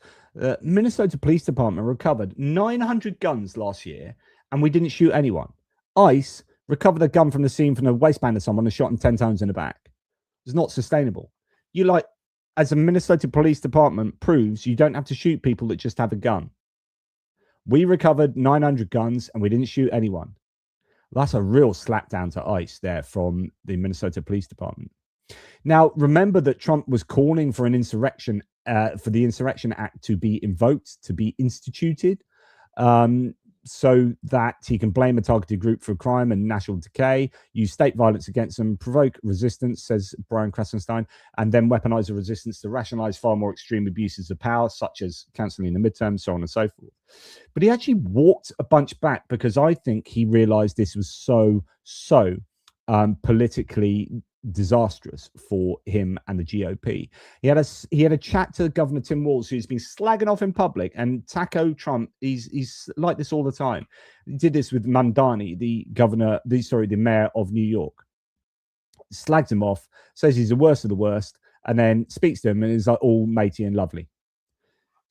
Minnesota Police Department recovered 900 guns last year, and we didn't shoot anyone. ICE recovered a gun from the scene from the waistband of someone and shot him 10 times in the back. It's not sustainable. As a Minnesota Police Department proves, you don't have to shoot people that just have a gun. We recovered 900 guns and we didn't shoot anyone. That's a real slap down to ICE there from the Minnesota Police Department. Now, remember that Trump was calling for an insurrection, for the Insurrection Act to be invoked, to be instituted, so that he can blame a targeted group for crime and national decay, use state violence against them, provoke resistance, says Brian Krasenstein, and then weaponize the resistance to rationalize far more extreme abuses of power, such as cancelling the midterm, so on and so forth. But he actually walked a bunch back because I think he realized this was so politically disastrous for him and the GOP. He had a chat to Governor Tim Walz, who's been slagging off in public, and Taco Trump, he's like this all the time. He did this with Mamdani, the mayor of New York. Slagged him off, says he's the worst of the worst, and then speaks to him and is like all matey and lovely.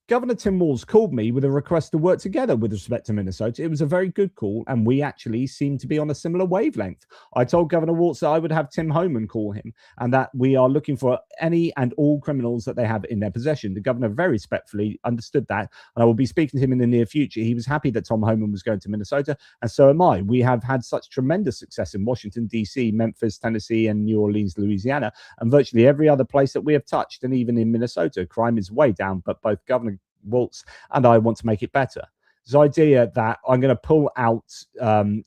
Governor Tim Walz called me with a request to work together with respect to Minnesota. It was a very good call, and we actually seem to be on a similar wavelength. I told Governor Walz that I would have Tim Homan call him, and that we are looking for any and all criminals that they have in their possession. The governor very respectfully understood that, and I will be speaking to him in the near future. He was happy that Tom Homan was going to Minnesota, and so am I. We have had such tremendous success in Washington, D.C., Memphis, Tennessee, and New Orleans, Louisiana, and virtually every other place that we have touched, and even in Minnesota. Crime is way down, but both Governor Walz and I want to make it better. This idea that I'm going to pull out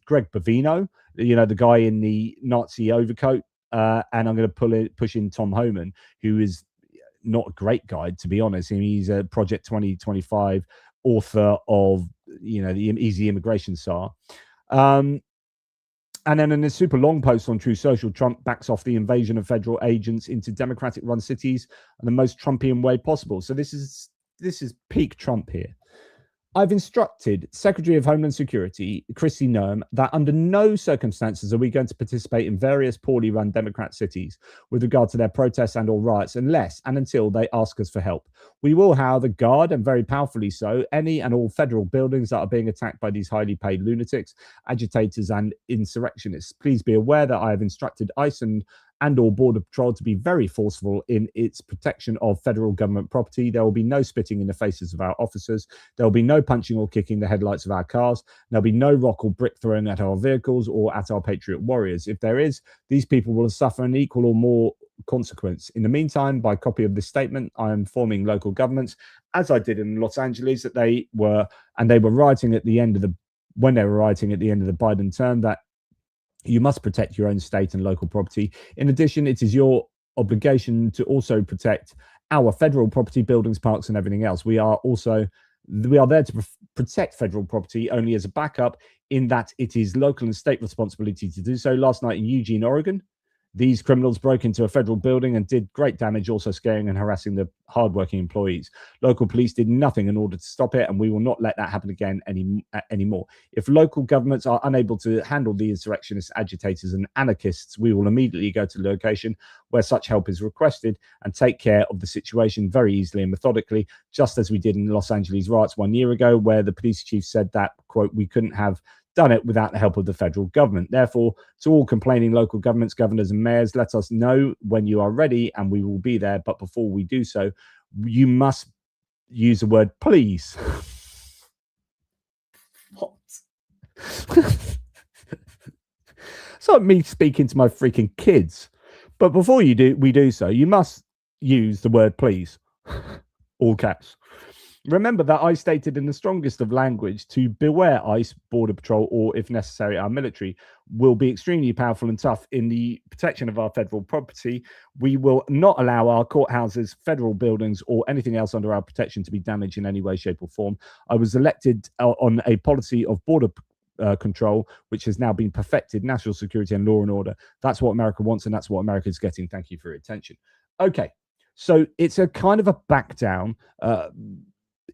Greg Bovino, the guy in the Nazi overcoat, and I'm going to push in Tom Homan, who is not a great guy, to be honest. I mean, he's a Project 2025 author of, the Easy Immigration Czar. And then in a super long post on True Social, Trump backs off the invasion of federal agents into Democratic-run cities in the most Trumpian way possible. So this is peak Trump here. I've instructed Secretary of Homeland Security, Kristi Noem, that under no circumstances are we going to participate in various poorly run Democrat cities with regard to their protests and or riots unless and until they ask us for help. We will, however, guard, and very powerfully so, any and all federal buildings that are being attacked by these highly paid lunatics, agitators, and insurrectionists. Please be aware that I have instructed ICE and or Border Patrol to be very forceful in its protection of federal government property. There will be no spitting in the faces of our officers. There will be no punching or kicking the headlights of our cars. There'll be no rock or brick thrown at our vehicles or at our patriot warriors. If there is, these people will suffer an equal or more consequence. In the meantime, by copy of this statement, I am informing local governments, as I did in Los Angeles, that they were rioting at the end of the Biden term, that you must protect your own state and local property. In addition, it is your obligation to also protect our federal property, buildings, parks, and everything else. We are there to protect federal property only as a backup, in that it is local and state responsibility to do so. Last night in Eugene, Oregon, these criminals broke into a federal building and did great damage, also scaring and harassing the hardworking employees. Local police did nothing in order to stop it, and we will not let that happen again anymore. If local governments are unable to handle the insurrectionists, agitators, and anarchists, we will immediately go to the location where such help is requested and take care of the situation very easily and methodically, just as we did in Los Angeles riots 1 year ago, where the police chief said that, quote, we couldn't have done it without the help of the federal government. Therefore, to all complaining local governments, governors, and mayors, let us know when you are ready and we will be there. But before we do so, you must use the word please. What? It's like me speaking to my freaking kids. But before we do so, you must use the word please. All caps. Remember that I stated in the strongest of language to beware ICE, Border Patrol, or if necessary, our military will be extremely powerful and tough in the protection of our federal property. We will not allow our courthouses, federal buildings, or anything else under our protection to be damaged in any way, shape, or form. I was elected on a policy of border control, which has now been perfected, national security and law and order. That's what America wants, and that's what America is getting. Thank you for your attention. Okay, so it's a kind of a back down.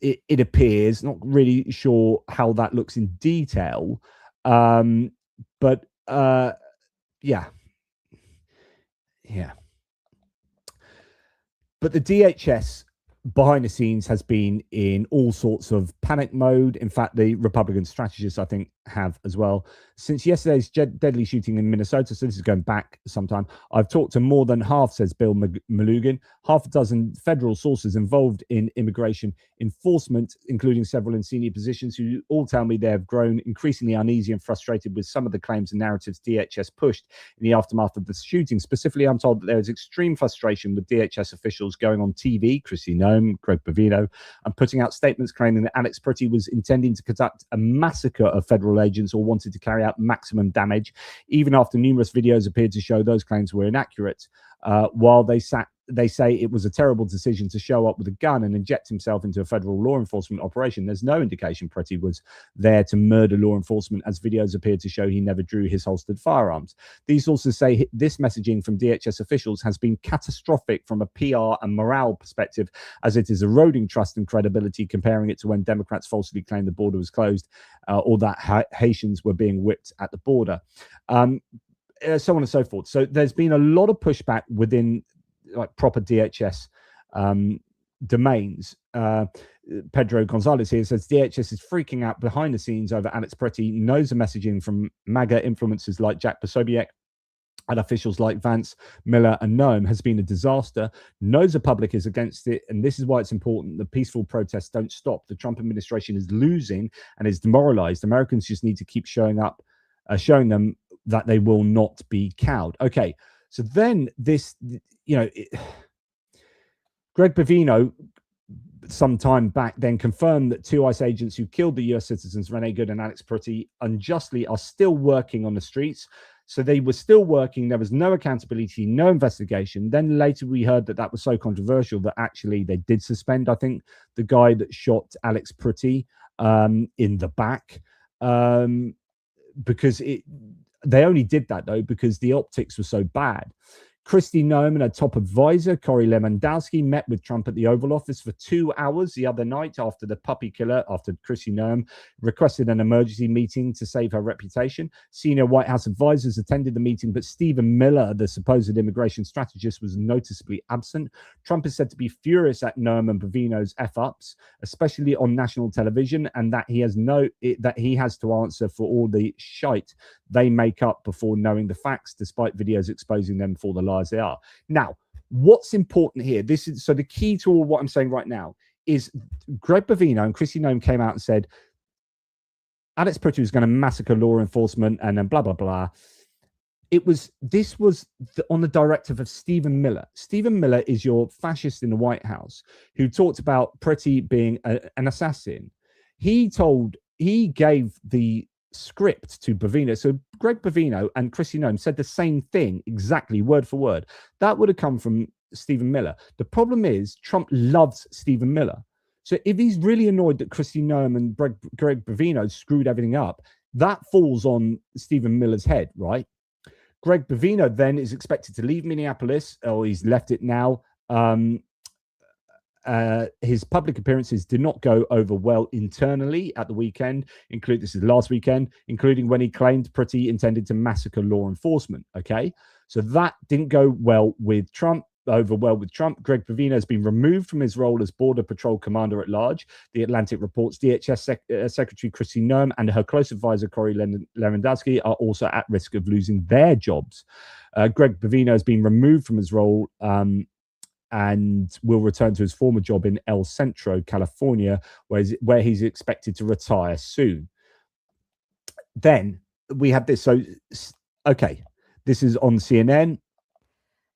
It appears, not really sure how that looks in detail, but yeah. But the DHS behind the scenes has been in all sorts of panic mode. In fact, the Republican strategists, I think, have as well. Since yesterday's deadly shooting in Minnesota, so this is going back some time, I've talked to more than half, says Bill Malugan, half a dozen federal sources involved in immigration enforcement, including several in senior positions, who all tell me they have grown increasingly uneasy and frustrated with some of the claims and narratives DHS pushed in the aftermath of the shooting. Specifically, I'm told that there is extreme frustration with DHS officials going on TV, Kristi Noem, Greg Bovino, and putting out statements claiming that Alex Pritty was intending to conduct a massacre of federal agents or wanted to carry out maximum damage, even after numerous videos appeared to show those claims were inaccurate. While they say it was a terrible decision to show up with a gun and inject himself into a federal law enforcement operation, there's no indication Pritty was there to murder law enforcement, as videos appeared to show he never drew his holstered firearms. These sources say this messaging from DHS officials has been catastrophic from a PR and morale perspective, as it is eroding trust and credibility, comparing it to when Democrats falsely claimed the border was closed or that Haitians were being whipped at the border. So on and so forth. So there's been a lot of pushback within like proper DHS domains. Pedro Gonzalez here says DHS is freaking out behind the scenes over Alex Pritty, knows the messaging from MAGA influencers like Jack Posobiec and officials like Vance, Miller and Noem has been a disaster, knows the public is against it, and this is why it's important the peaceful protests don't stop. The Trump administration is losing and is demoralized. Americans just need to keep showing up, showing them that they will not be cowed. Okay, so then this, Greg Bovino, some time back, then confirmed that two ICE agents who killed the US citizens Rene Good and Alex Pritty unjustly are still working on the streets. So they were still working. There was no accountability, no investigation. Then later we heard that was so controversial that actually they did suspend, I think, the guy that shot Alex Pritty in the back, because they only did that, though, because the optics were so bad. Kristi Noem and her top advisor, Corey Lewandowski, met with Trump at the Oval Office for 2 hours the other night after the puppy killer, after Kristi Noem requested an emergency meeting to save her reputation. Senior White House advisors attended the meeting, but Stephen Miller, the supposed immigration strategist, was noticeably absent. Trump is said to be furious at Noem and Bovino's F-ups, especially on national television, and that he has to answer for all the shite they make up before knowing the facts, despite videos exposing them for the lies they are. Now, what's important here, so the key to all what I'm saying right now is Greg Bovino and Kristi Noem came out and said Alex Pritty was going to massacre law enforcement and then blah, blah, blah. This was on the directive of Stephen Miller. Stephen Miller is your fascist in the White House who talked about Pritty being an assassin. He gave the script to Bovino. So Greg Bovino and Kristi Noem said the same thing exactly, word for word. That would have come from Stephen Miller. The problem is Trump loves Stephen Miller. So if he's really annoyed that Kristi Noem and Greg Bovino screwed everything up, that falls on Stephen Miller's head, right? Greg Bovino then is expected to leave Minneapolis, or he's left it now. His public appearances did not go over well internally at the weekend, this is last weekend, including when he claimed Pritty intended to massacre law enforcement. Okay, so that didn't go over well with Trump. Greg Bovino has been removed from his role as Border Patrol Commander at Large. The Atlantic reports DHS Secretary Kristi Noem and her close advisor Corey Lewandowski are also at risk of losing their jobs. Greg Bovino has been removed from his role and will return to his former job in El Centro, California, where he's expected to retire soon. Then we have this. So, okay, this is on CNN.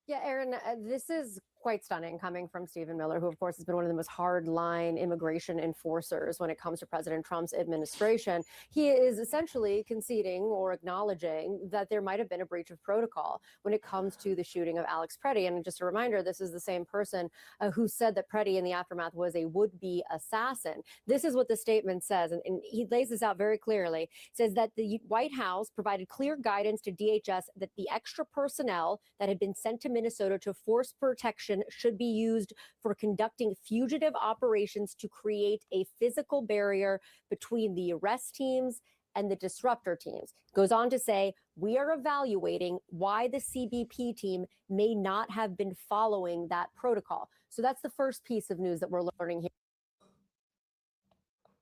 Yeah, Aaron, this is quite stunning coming from Stephen Miller, who, of course, has been one of the most hardline immigration enforcers when it comes to President Trump's administration. He is essentially conceding or acknowledging that there might have been a breach of protocol when it comes to the shooting of Alex Preddy. And just a reminder, this is the same person who said that Preddy in the aftermath was a would-be assassin. This is what the statement says, and he lays this out very clearly. It says that the White House provided clear guidance to DHS that the extra personnel that had been sent to Minnesota to force protection should be used for conducting fugitive operations to create a physical barrier between the arrest teams and the disruptor teams. Goes on to say, we are evaluating why the CBP team may not have been following that protocol. So that's the first piece of news that we're learning here.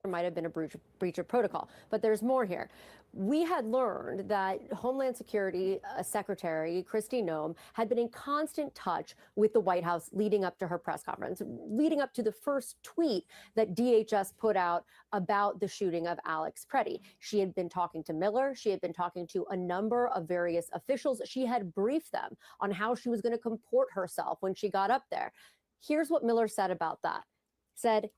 There might have been a breach of protocol, but there's more here. We had learned that Homeland Security Secretary Kristi Noem had been in constant touch with the White House leading up to her press conference, leading up to the first tweet that DHS put out about the shooting of Alex Preddy. She had been talking to Miller. She had been talking to a number of various officials. She had briefed them on how she was going to comport herself when she got up there. Here's what Miller said about that. Said,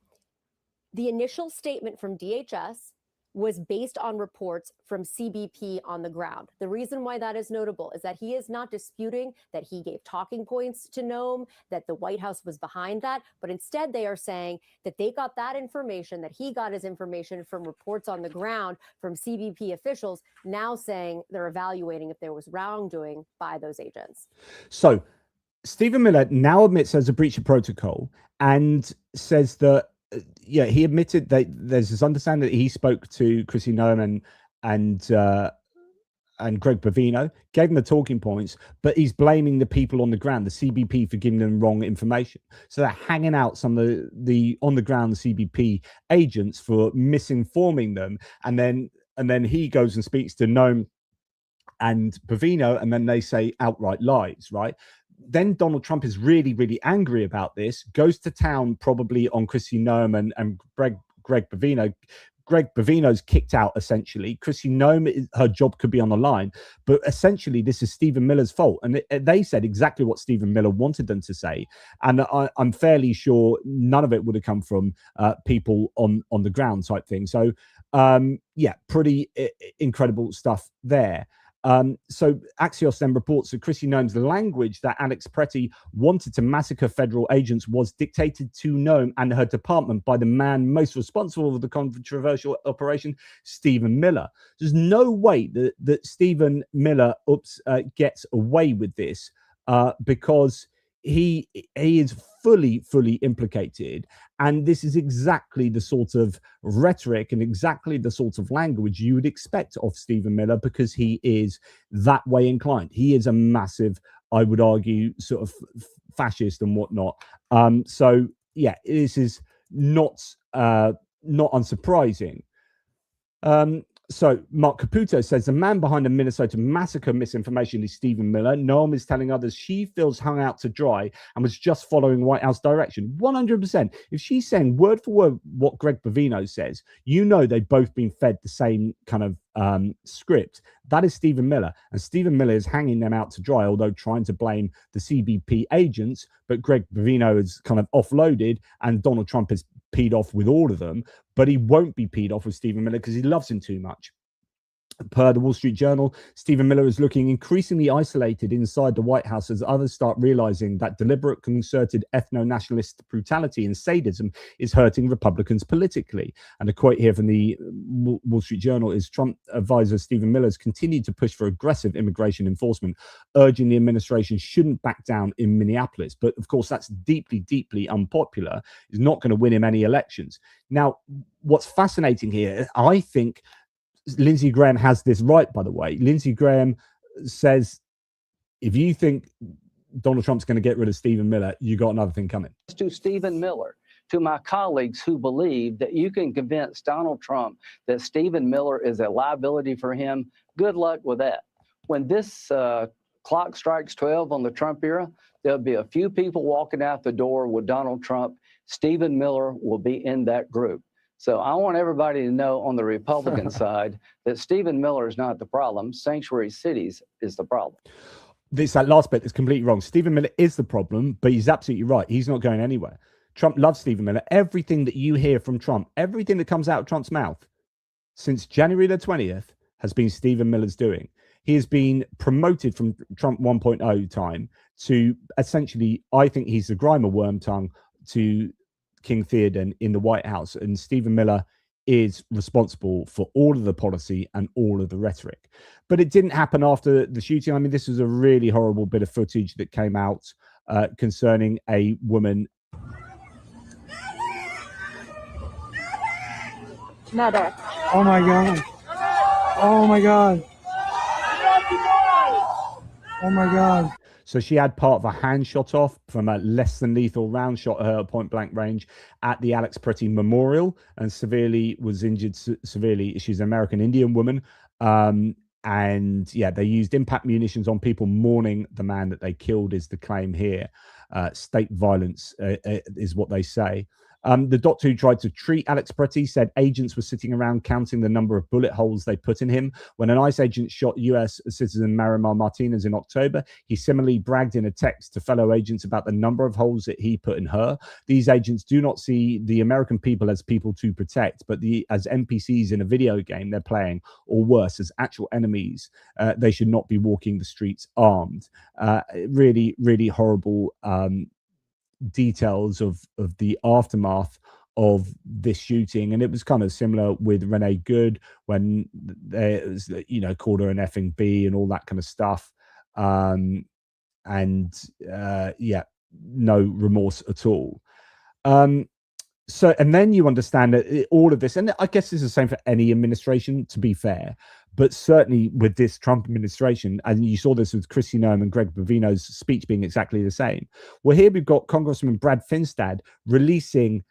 the initial statement from DHS was based on reports from CBP on the ground. The reason why that is notable is that he is not disputing that he gave talking points to Noem, that the White House was behind that, but instead they are saying that they got that information, that he got his information from reports on the ground from CBP officials, now saying they're evaluating if there was wrongdoing by those agents. So Stephen Miller now admits there's a breach of protocol and says that yeah, he admitted that there's this understanding that he spoke to Kristi Noem and Greg Bovino, gave them the talking points, but he's blaming the people on the ground, the CBP, for giving them wrong information. So they're hanging out some of the on the ground CBP agents for misinforming them, and then he goes and speaks to Noem and Bovino, and then they say outright lies, right? Then Donald Trump is really, really angry about this, goes to town probably on Kristi Noem and Greg Bovino. Greg Bovino's kicked out, essentially. Kristi Noem, her job could be on the line. But essentially, this is Stephen Miller's fault. And they said exactly what Stephen Miller wanted them to say. And I'm fairly sure none of it would have come from people on the ground type thing. So, yeah, pretty incredible stuff there. So Axios then reports that Kristi Noem's language that Alex Preddy wanted to massacre federal agents was dictated to Noem and her department by the man most responsible for the controversial operation, Stephen Miller. There's no way that Stephen Miller gets away with this because he is fully implicated, and this is exactly the sort of rhetoric and exactly the sort of language you would expect of Stephen Miller, because he is that way inclined. He is a massive, I would argue, sort of fascist and whatnot. So yeah, this is not unsurprising. So Mark Caputo says the man behind the Minnesota massacre misinformation is Stephen Miller. Noem is telling others she feels hung out to dry and was just following White House direction. 100%. If she's saying word for word what Greg Bovino says, you know they've both been fed the same kind of script. That is Stephen Miller. And Stephen Miller is hanging them out to dry, although trying to blame the CBP agents. But Greg Bovino is kind of offloaded, and Donald Trump is peed off with all of them. But he won't be peed off with Stephen Miller because he loves him too much. Per the Wall Street Journal, Stephen Miller is looking increasingly isolated inside the White House as others start realizing that deliberate, concerted ethno-nationalist brutality and sadism is hurting Republicans politically. And a quote here from the Wall Street Journal is Trump advisor Stephen Miller's continued to push for aggressive immigration enforcement, urging the administration shouldn't back down in Minneapolis. But of course, that's deeply unpopular. It's not going to win him any elections. Now, what's fascinating here, I think, Lindsey Graham has this right, by the way. Lindsey Graham says, if you think Donald Trump's going to get rid of Stephen Miller, you got another thing coming. To Stephen Miller, to my colleagues who believe that you can convince Donald Trump that Stephen Miller is a liability for him, good luck with that. When this clock strikes 12 on the Trump era, there'll be a few people walking out the door with Donald Trump. Stephen Miller will be in that group. So I want everybody to know on the Republican side that Stephen Miller is not the problem. Sanctuary cities is the problem. this that last bit is completely wrong. Stephen Miller is the problem, but he's absolutely right. He's not going anywhere. Trump loves Stephen Miller. Everything that you hear from Trump, everything that comes out of Trump's mouth since January the 20th has been Stephen Miller's doing. He has been promoted from Trump 1.0 time to essentially, I think he's the Grimer Wormtongue to King Theoden in the White House. And Stephen Miller is responsible for all of the policy and all of the rhetoric. But it didn't happen after the shooting. I mean, this was a really horrible bit of footage that came out concerning a woman. Mother. Oh my God. Oh my God. Oh my God. So she had part of a hand shot off from a less than lethal round shot at her point blank range at the Alex Pretty Memorial, and severely was injured severely. She's an American Indian woman. And yeah, they used impact munitions on people mourning the man that they killed is the claim here. State violence is what they say. The doctor who tried to treat Alex Pretty said agents were sitting around counting the number of bullet holes they put in him. When an ICE agent shot U.S. citizen Marimar Martinez in October, he similarly bragged in a text to fellow agents about the number of holes that he put in her. These agents do not see the American people as people to protect, but as NPCs in a video game they're playing, or worse, as actual enemies. They should not be walking the streets armed. Really, really horrible details of the aftermath of this shooting. And it was kind of similar with Renee Good when they called her an effing B and all that kind of stuff. Yeah, no remorse at all. So, and then you understand that all of this, and I guess it's the same for any administration, to be fair, but certainly with this Trump administration, and you saw this with Kristi Noem and Greg Bovino's speech being exactly the same. Well, here we've got Congressman Brad Finstad releasing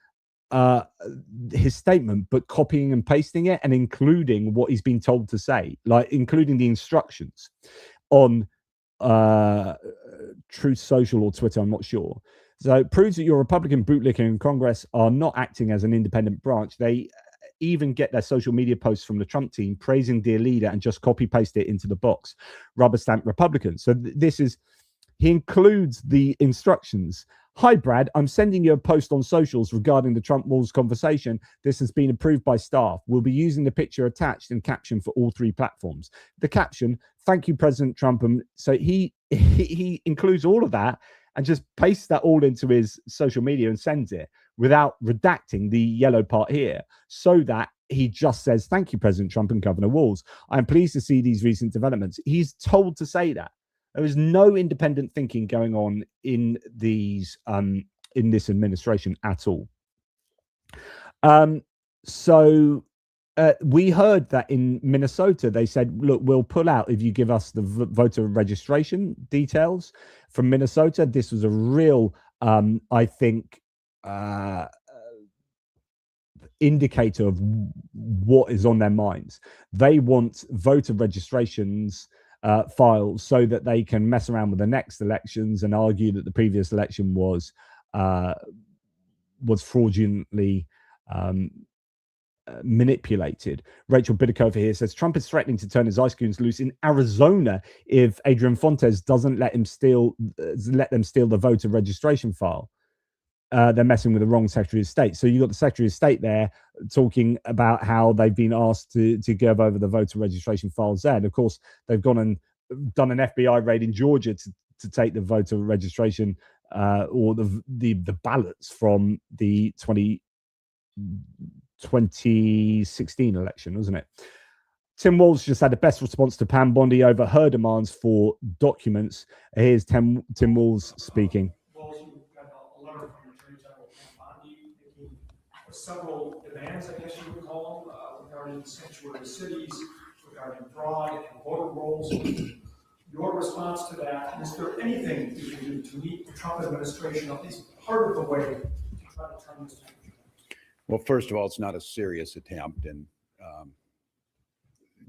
his statement, but copying and pasting it and including what he's been told to say, like including the instructions on Truth Social or Twitter, I'm not sure. So it proves that your Republican bootlicker in Congress are not acting as an independent branch. They even get their social media posts from the Trump team praising their leader and just copy paste it into the box. Rubber stamp Republicans. So he includes the instructions. Hi, Brad, I'm sending you a post on socials regarding the Trump walls conversation. This has been approved by staff. We'll be using the picture attached and caption for all three platforms. The caption, thank you, President Trump. So he includes all of that and just pastes that all into his social media and sends it without redacting the yellow part here, so that he just says, thank you, President Trump and Governor Walz. I'm pleased to see these recent developments. He's told to say that. There is no independent thinking going on in these in this administration at all. We heard that in Minnesota, they said, look, we'll pull out if you give us the voter registration details from Minnesota. This was a real, I think, indicator of what is on their minds. They want voter registrations files so that they can mess around with the next elections and argue that the previous election was fraudulently manipulated. Rachel Belyakov here says Trump is threatening to turn his ice goons loose in Arizona if Adrian Fontes doesn't let them steal the voter registration file. They're messing with the wrong Secretary of State. So you got the Secretary of State there talking about how they've been asked to give over the voter registration files there. And of course, they've gone and done an FBI raid in Georgia to take the voter registration or the ballots from the 2016 election, wasn't it? Tim Walz just had the best response to Pam Bondi over her demands for documents. Here's Tim Walz speaking. Several demands, I guess you would call them, regarding sanctuary cities, regarding fraud and voter rolls. Your response to that, and is there anything you can do to meet the Trump administration, at least part of the way, to try to turn this to? Well, first of all, it's not a serious attempt, and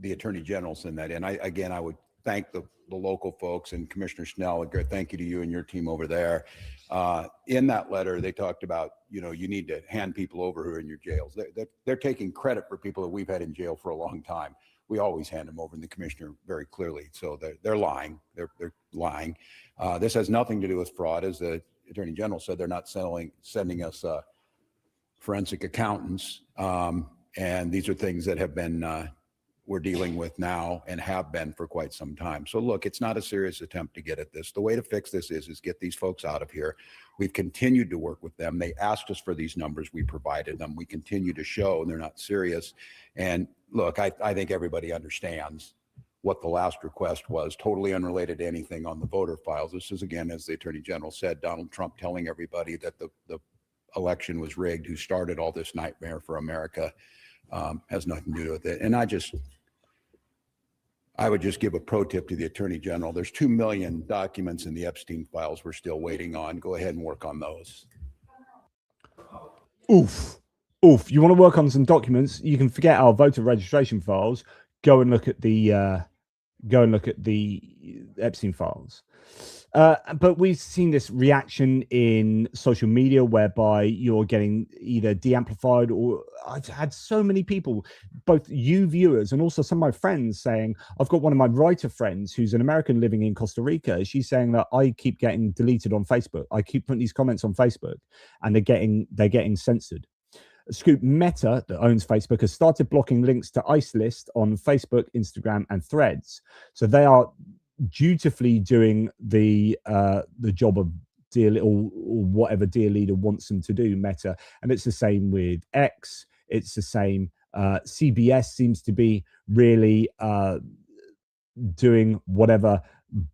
the Attorney General's in that. And I would thank the local folks and Commissioner Snell. Thank you to you and your team over there. In that letter, they talked about, you need to hand people over who are in your jails. They're taking credit for people that we've had in jail for a long time. we always hand them over, and the commissioner very clearly. So they're lying. They're lying. This has nothing to do with fraud, as the Attorney General said. They're not sending us forensic accountants, and these are things that have been we're dealing with now and have been for quite some time. So look, it's not a serious attempt to get at this. The way to fix this is get these folks out of here. We've continued to work with them. They asked us for these numbers. We provided them. We continue to show they're not serious. And look, I think everybody understands what the last request was, totally unrelated to anything on the voter files. This is, again, as the Attorney General said, Donald Trump telling everybody that the election was rigged, who started all this nightmare for America, has nothing to do with it. And I would just give a pro tip to the Attorney General. There's 2 million documents in the Epstein files we're still waiting on. Go ahead and work on those. Oof. You want to work on some documents? You can forget our voter registration files. Go and look at the Epstein files. But we've seen this reaction in social media whereby you're getting either de-amplified, or I've had so many people, both you viewers and also some of my friends, saying, I've got one of my writer friends who's an American living in Costa Rica. She's saying that I keep getting deleted on Facebook. I keep putting these comments on Facebook and they're getting censored. Scoop Meta, that owns Facebook, has started blocking links to ICE list on Facebook, Instagram, and Threads. So they are dutifully doing the job of dear, or whatever dear leader wants them to do, Meta. And it's the same with X. It's the same. CBS seems to be really doing whatever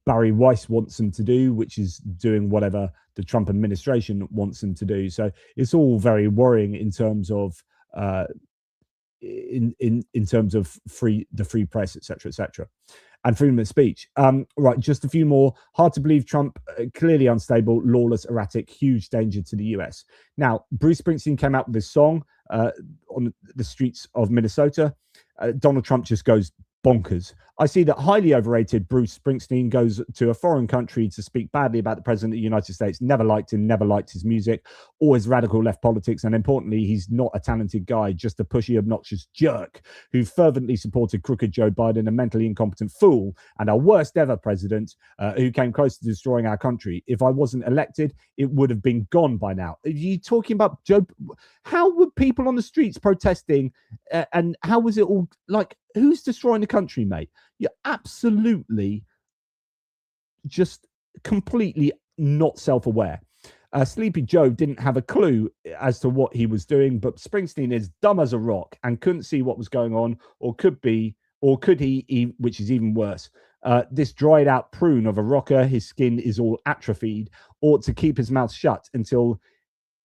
Barry Weiss wants them to do, which is doing whatever the Trump administration wants them to do. So it's all very worrying in terms of in terms of the free press, etc., and freedom of speech. Right, just a few more. Hard to believe Trump, clearly unstable, lawless, erratic, huge danger to the US. Now, Bruce Springsteen came out with this song on the streets of Minnesota. Donald Trump just goes bonkers. I see that highly overrated Bruce Springsteen goes to a foreign country to speak badly about the president of the United States. Never liked him, never liked his music, always radical left politics. And importantly, he's not a talented guy, just a pushy, obnoxious jerk who fervently supported crooked Joe Biden, a mentally incompetent fool, and our worst ever president who came close to destroying our country. If I wasn't elected, it would have been gone by now. Are you talking about Joe? How were people on the streets protesting? And how was it all like? Who's destroying the country, mate? You're absolutely just completely not self-aware. Sleepy Joe didn't have a clue as to what he was doing, but Springsteen is dumb as a rock and couldn't see what was going on, or could he, which is even worse. This dried out prune of a rocker, his skin is all atrophied, ought to keep his mouth shut until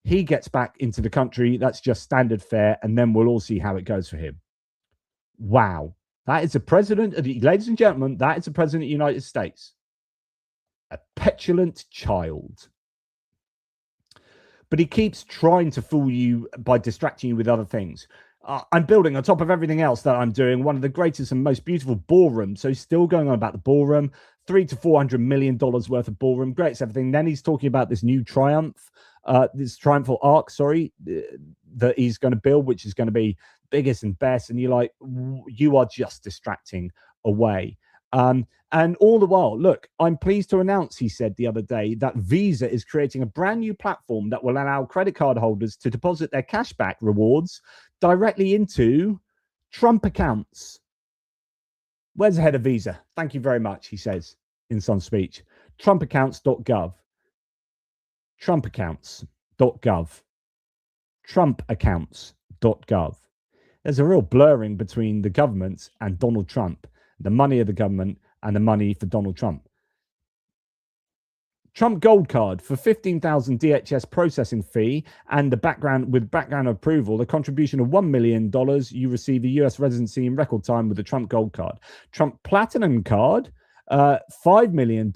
he gets back into the country. That's just standard fare, and then we'll all see how it goes for him. Wow. That is the president of the, ladies and gentlemen, that is the president of the United States. A petulant child. But he keeps trying to fool you by distracting you with other things. I'm building on top of everything else that I'm doing one of the greatest and most beautiful ballrooms. So he's still going on about the ballroom, $300 to $400 million worth of ballroom. Great, everything. Then he's talking about this new this triumphal arc, that he's going to build, which is going to be biggest and best. And you're like, you are just distracting away. And all the while, look, I'm pleased to announce, he said the other day, that Visa is creating a brand new platform that will allow credit card holders to deposit their cashback rewards directly into Trump accounts. Where's the head of Visa? Thank you very much, he says in some speech. Trumpaccounts.gov. Trumpaccounts.gov. Trumpaccounts.gov. There's a real blurring between the government and Donald Trump, the money of the government and the money for Donald Trump. Trump Gold Card for $15,000 DHS processing fee and the background approval, the contribution of $1 million, you receive a US residency in record time with the Trump Gold Card. Trump Platinum Card, $5 million,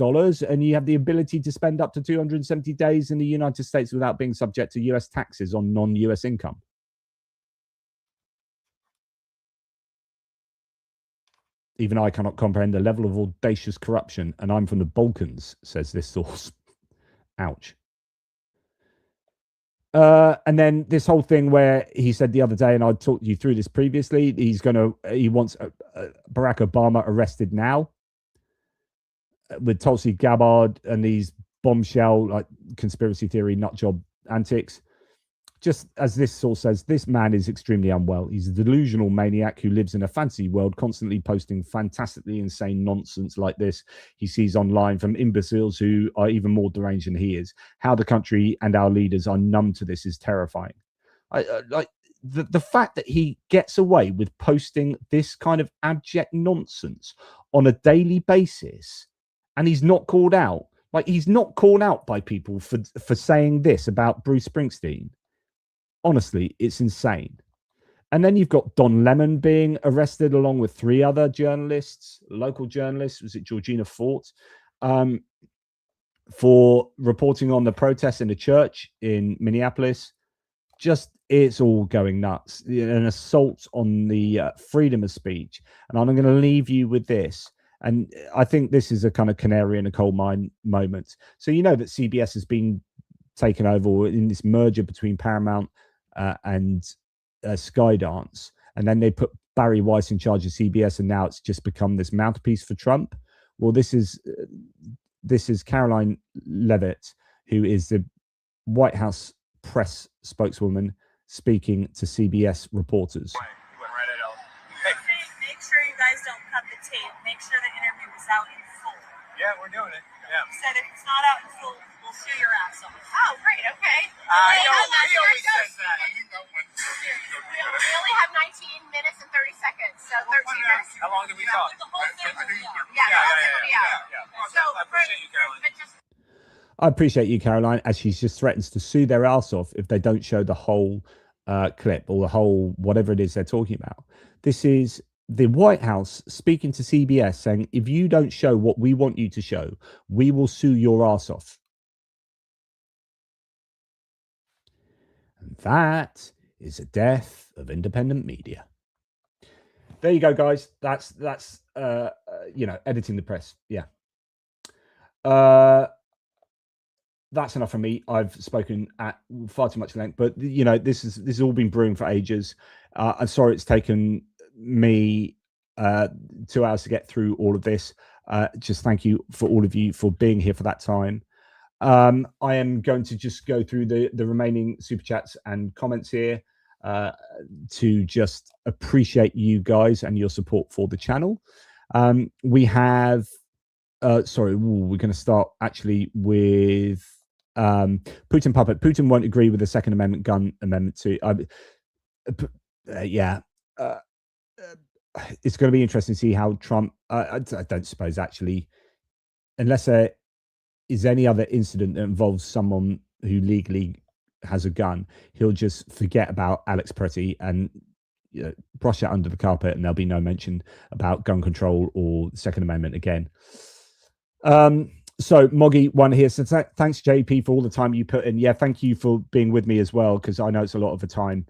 and you have the ability to spend up to 270 days in the United States without being subject to US taxes on non-US income. Even I cannot comprehend the level of audacious corruption, and I'm from the Balkans, says this source. Ouch. And then this whole thing where he said the other day, and I talked you through this previously, he wants Barack Obama arrested now with Tulsi Gabbard and these bombshell like conspiracy theory nutjob antics. Just as this source says, this man is extremely unwell. He's a delusional maniac who lives in a fantasy world, constantly posting fantastically insane nonsense like this he sees online from imbeciles who are even more deranged than he is. How the country and our leaders are numb to this is terrifying. Like the fact that he gets away with posting this kind of abject nonsense on a daily basis, and he's not called out. Like, he's not called out by people for saying this about Bruce Springsteen. Honestly, it's insane. And then you've got Don Lemon being arrested along with 3 other journalists, local journalists. Was it Georgina Fort? For reporting on the protests in the church in Minneapolis. Just, it's all going nuts. An assault on the freedom of speech. And I'm going to leave you with this. And I think this is a kind of canary in a coal mine moment. So you know that CBS has been taken over in this merger between Paramount and Skydance, and then they put Barry Weiss in charge of CBS, and now it's just become this mouthpiece for Trump. Well, this is Caroline Leavitt, who is the White House press spokeswoman, speaking to CBS reporters. Make sure you guys don't cut the tape. Make sure the interview is out in full. Yeah, we're doing it. Yeah. You said if it's not out in full, we'll sue your ass off. Oh, great. Okay. He always says that. We only have 19 minutes and 30 seconds, so 13 minutes. How long did we talk? The whole thing will be out. Yeah, the whole thing will be out. So, I appreciate you, Caroline. I appreciate you, Caroline, as she just threatens to sue their ass off if they don't show the whole clip or the whole whatever it is they're talking about. This is the White House speaking to CBS saying, if you don't show what we want you to show, we will sue your ass off. And that is a death of independent media. There you go, guys. That's you know, editing the press. Yeah. That's enough from me. I've spoken at far too much length, but you know, this has all been brewing for ages. I'm sorry it's taken me 2 hours to get through all of this. Just thank you for all of you for being here for that time. I am going to just go through the remaining super chats and comments here to just appreciate you guys and your support for the channel. We have sorry, we're going to start actually with Putin Puppet. Putin won't agree with the Second Amendment gun amendment to yeah. It's going to be interesting to see how Trump I don't suppose actually, unless there is any other incident that involves someone who legally has a gun, he'll just forget about Alex Pretty and brush it under the carpet, and there'll be no mention about gun control or the Second Amendment again. So Moggy one here says, thanks JP for all the time you put in. Yeah, thank you for being with me as well, because I know it's a lot of time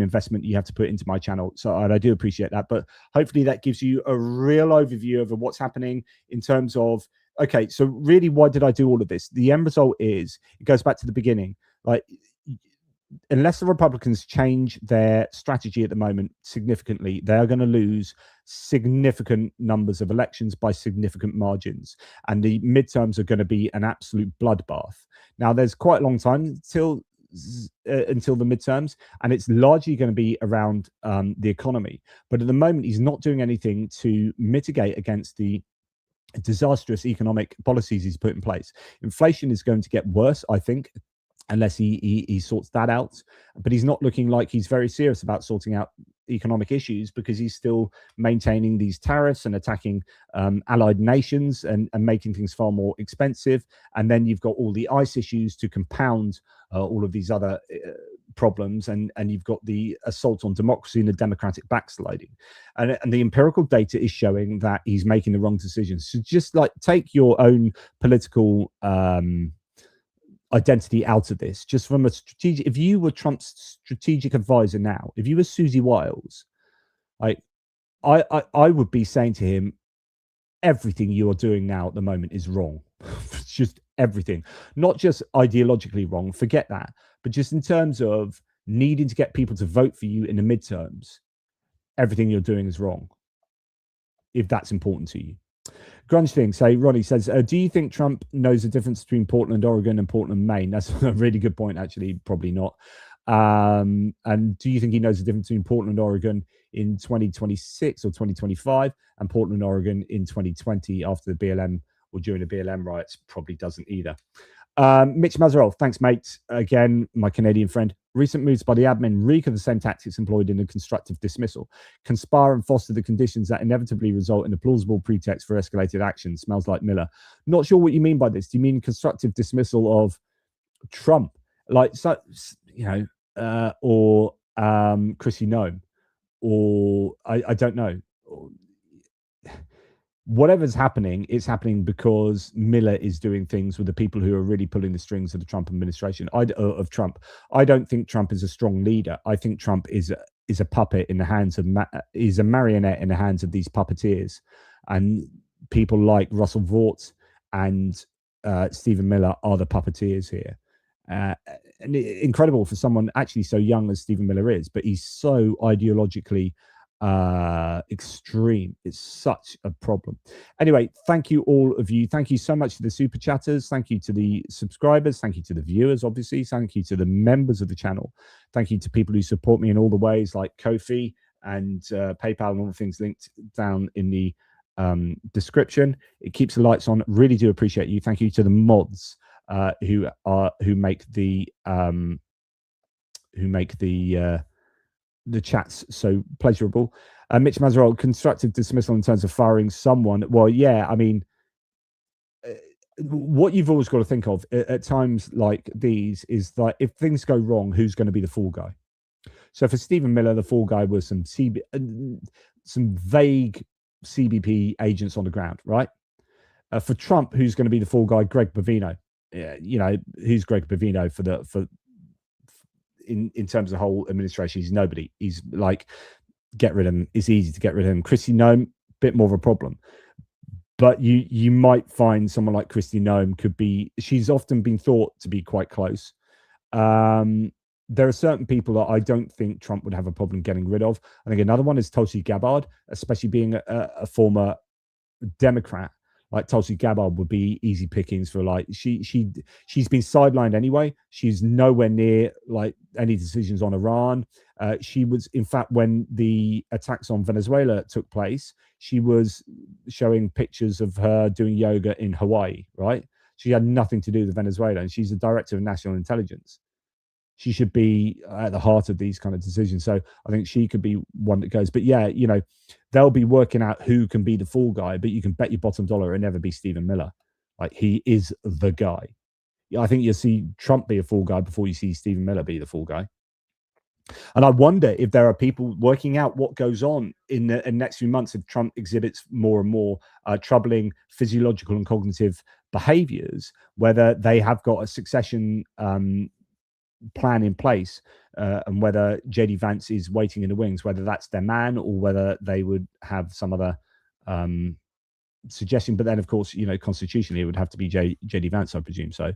investment you have to put into my channel. So I do appreciate that. But hopefully that gives you a real overview of what's happening in terms of, okay, so really, why did I do all of this? The end result is, it goes back to the beginning. Like, unless the Republicans change their strategy at the moment significantly, they are going to lose significant numbers of elections by significant margins. And the midterms are going to be an absolute bloodbath. Now, there's quite a long time until the midterms, and it's largely going to be around the economy. But at the moment, he's not doing anything to mitigate against the disastrous economic policies he's put in place. Inflation is going to get worse, I think, unless he sorts that out. But he's not looking like he's very serious about sorting out economic issues, because he's still maintaining these tariffs and attacking allied nations and making things far more expensive. And then you've got all the ICE issues to compound all of these other problems. And you've got the assault on democracy and the democratic backsliding. And the empirical data is showing that he's making the wrong decisions. So just like take your own political identity out of this, just from a strategic. If you were Trump's strategic advisor now, if you were Susie Wiles, like I would be saying to him, everything you are doing now at the moment is wrong. Just everything, not just ideologically wrong, forget that, but just in terms of needing to get people to vote for you in the midterms, everything you're doing is wrong, if that's important to you. Grunge thing, say Ronnie says, do you think Trump knows the difference between Portland, Oregon and Portland, Maine? That's a really good point, actually. Probably not. And do you think he knows the difference between Portland, Oregon in 2026 or 2025 and Portland, Oregon in 2020 after the BLM or during the BLM riots? Probably doesn't either. Mitch Mazarov, thanks, mate. Again, my Canadian friend. Recent moves by the admin reek of the same tactics employed in a constructive dismissal. Conspire and foster the conditions that inevitably result in a plausible pretext for escalated action. Smells like Miller. Not sure what you mean by this. Do you mean constructive dismissal of Trump? Like, so, you know, or Chrissy Noem, or I don't know. Whatever's happening, it's happening because Miller is doing things with the people who are really pulling the strings of the Trump administration. Of Trump, I don't think Trump is a strong leader. I think Trump is a puppet in the hands of is a marionette in the hands of these puppeteers, and people like Russell Vought and Stephen Miller are the puppeteers here. And incredible for someone actually so young as Stephen Miller is, but he's so ideologically extreme. It's such a problem. Anyway, thank you all of you. Thank you so much to the super chatters. Thank you to the subscribers. Thank you to the viewers, obviously. Thank you to the members of the channel. Thank you to people who support me in all the ways, like Ko-fi and PayPal and all the things linked down in the description. It keeps the lights on. Really do appreciate you. Thank you to the mods who make the chats so pleasurable. Mitch Mazarol, constructive dismissal in terms of firing someone. Well, yeah, I mean, what you've always got to think of at times like these is that if things go wrong, who's going to be the fall guy? So for Stephen Miller, the fall guy was some vague CBP agents on the ground, right? For Trump, who's going to be the fall guy? Greg Bovino. You know, who's Greg Bovino in terms of the whole administration? He's nobody. He's like, get rid of him. It's easy to get rid of him. Chrissy Noem, bit more of a problem. But you might find someone like Chrissy Noem could be, she's often been thought to be quite close. There are certain people that I don't think Trump would have a problem getting rid of. I think another one is Tulsi Gabbard, especially being a former Democrat. Like Tulsi Gabbard would be easy pickings for, like, she's been sidelined anyway. She's nowhere near like any decisions on Iran. She was, in fact, when the attacks on Venezuela took place, she was showing pictures of her doing yoga in Hawaii, right? She had nothing to do with Venezuela, and she's the director of national intelligence. She should be at the heart of these kind of decisions. So I think she could be one that goes. But yeah, you know, they'll be working out who can be the fall guy, but you can bet your bottom dollar it'll never be Stephen Miller. Like, he is the guy. I think you'll see Trump be a fall guy before you see Stephen Miller be the fall guy. And I wonder if there are people working out what goes on in the next few months if Trump exhibits more and more troubling physiological and cognitive behaviors, whether they have got a succession plan in place, and whether JD Vance is waiting in the wings, whether that's their man or whether they would have some other suggestion. But then, of course, you know, constitutionally it would have to be JD Vance, I presume. So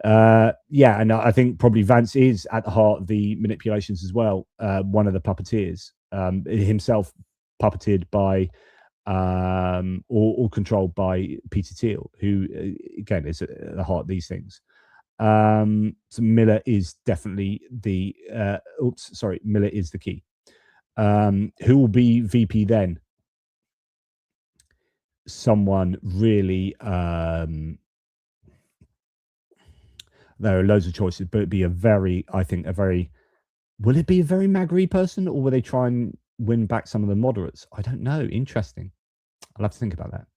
yeah, and I think probably Vance is at the heart of the manipulations as well. One of the puppeteers, himself puppeted by or controlled by Peter Thiel, who again is at the heart of these things. So Miller is definitely the Miller is the key. Who will be VP then? Someone really, there are loads of choices, but it'd be will it be a very Magri person, or will they try and win back some of the moderates? I don't know. Interesting. I'll have to think about that.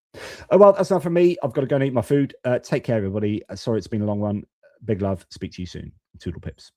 Oh, well, that's enough from me. I've got to go and eat my food. Take care, everybody. Sorry it's been a long one. Big love. Speak to you soon. Toodle pips.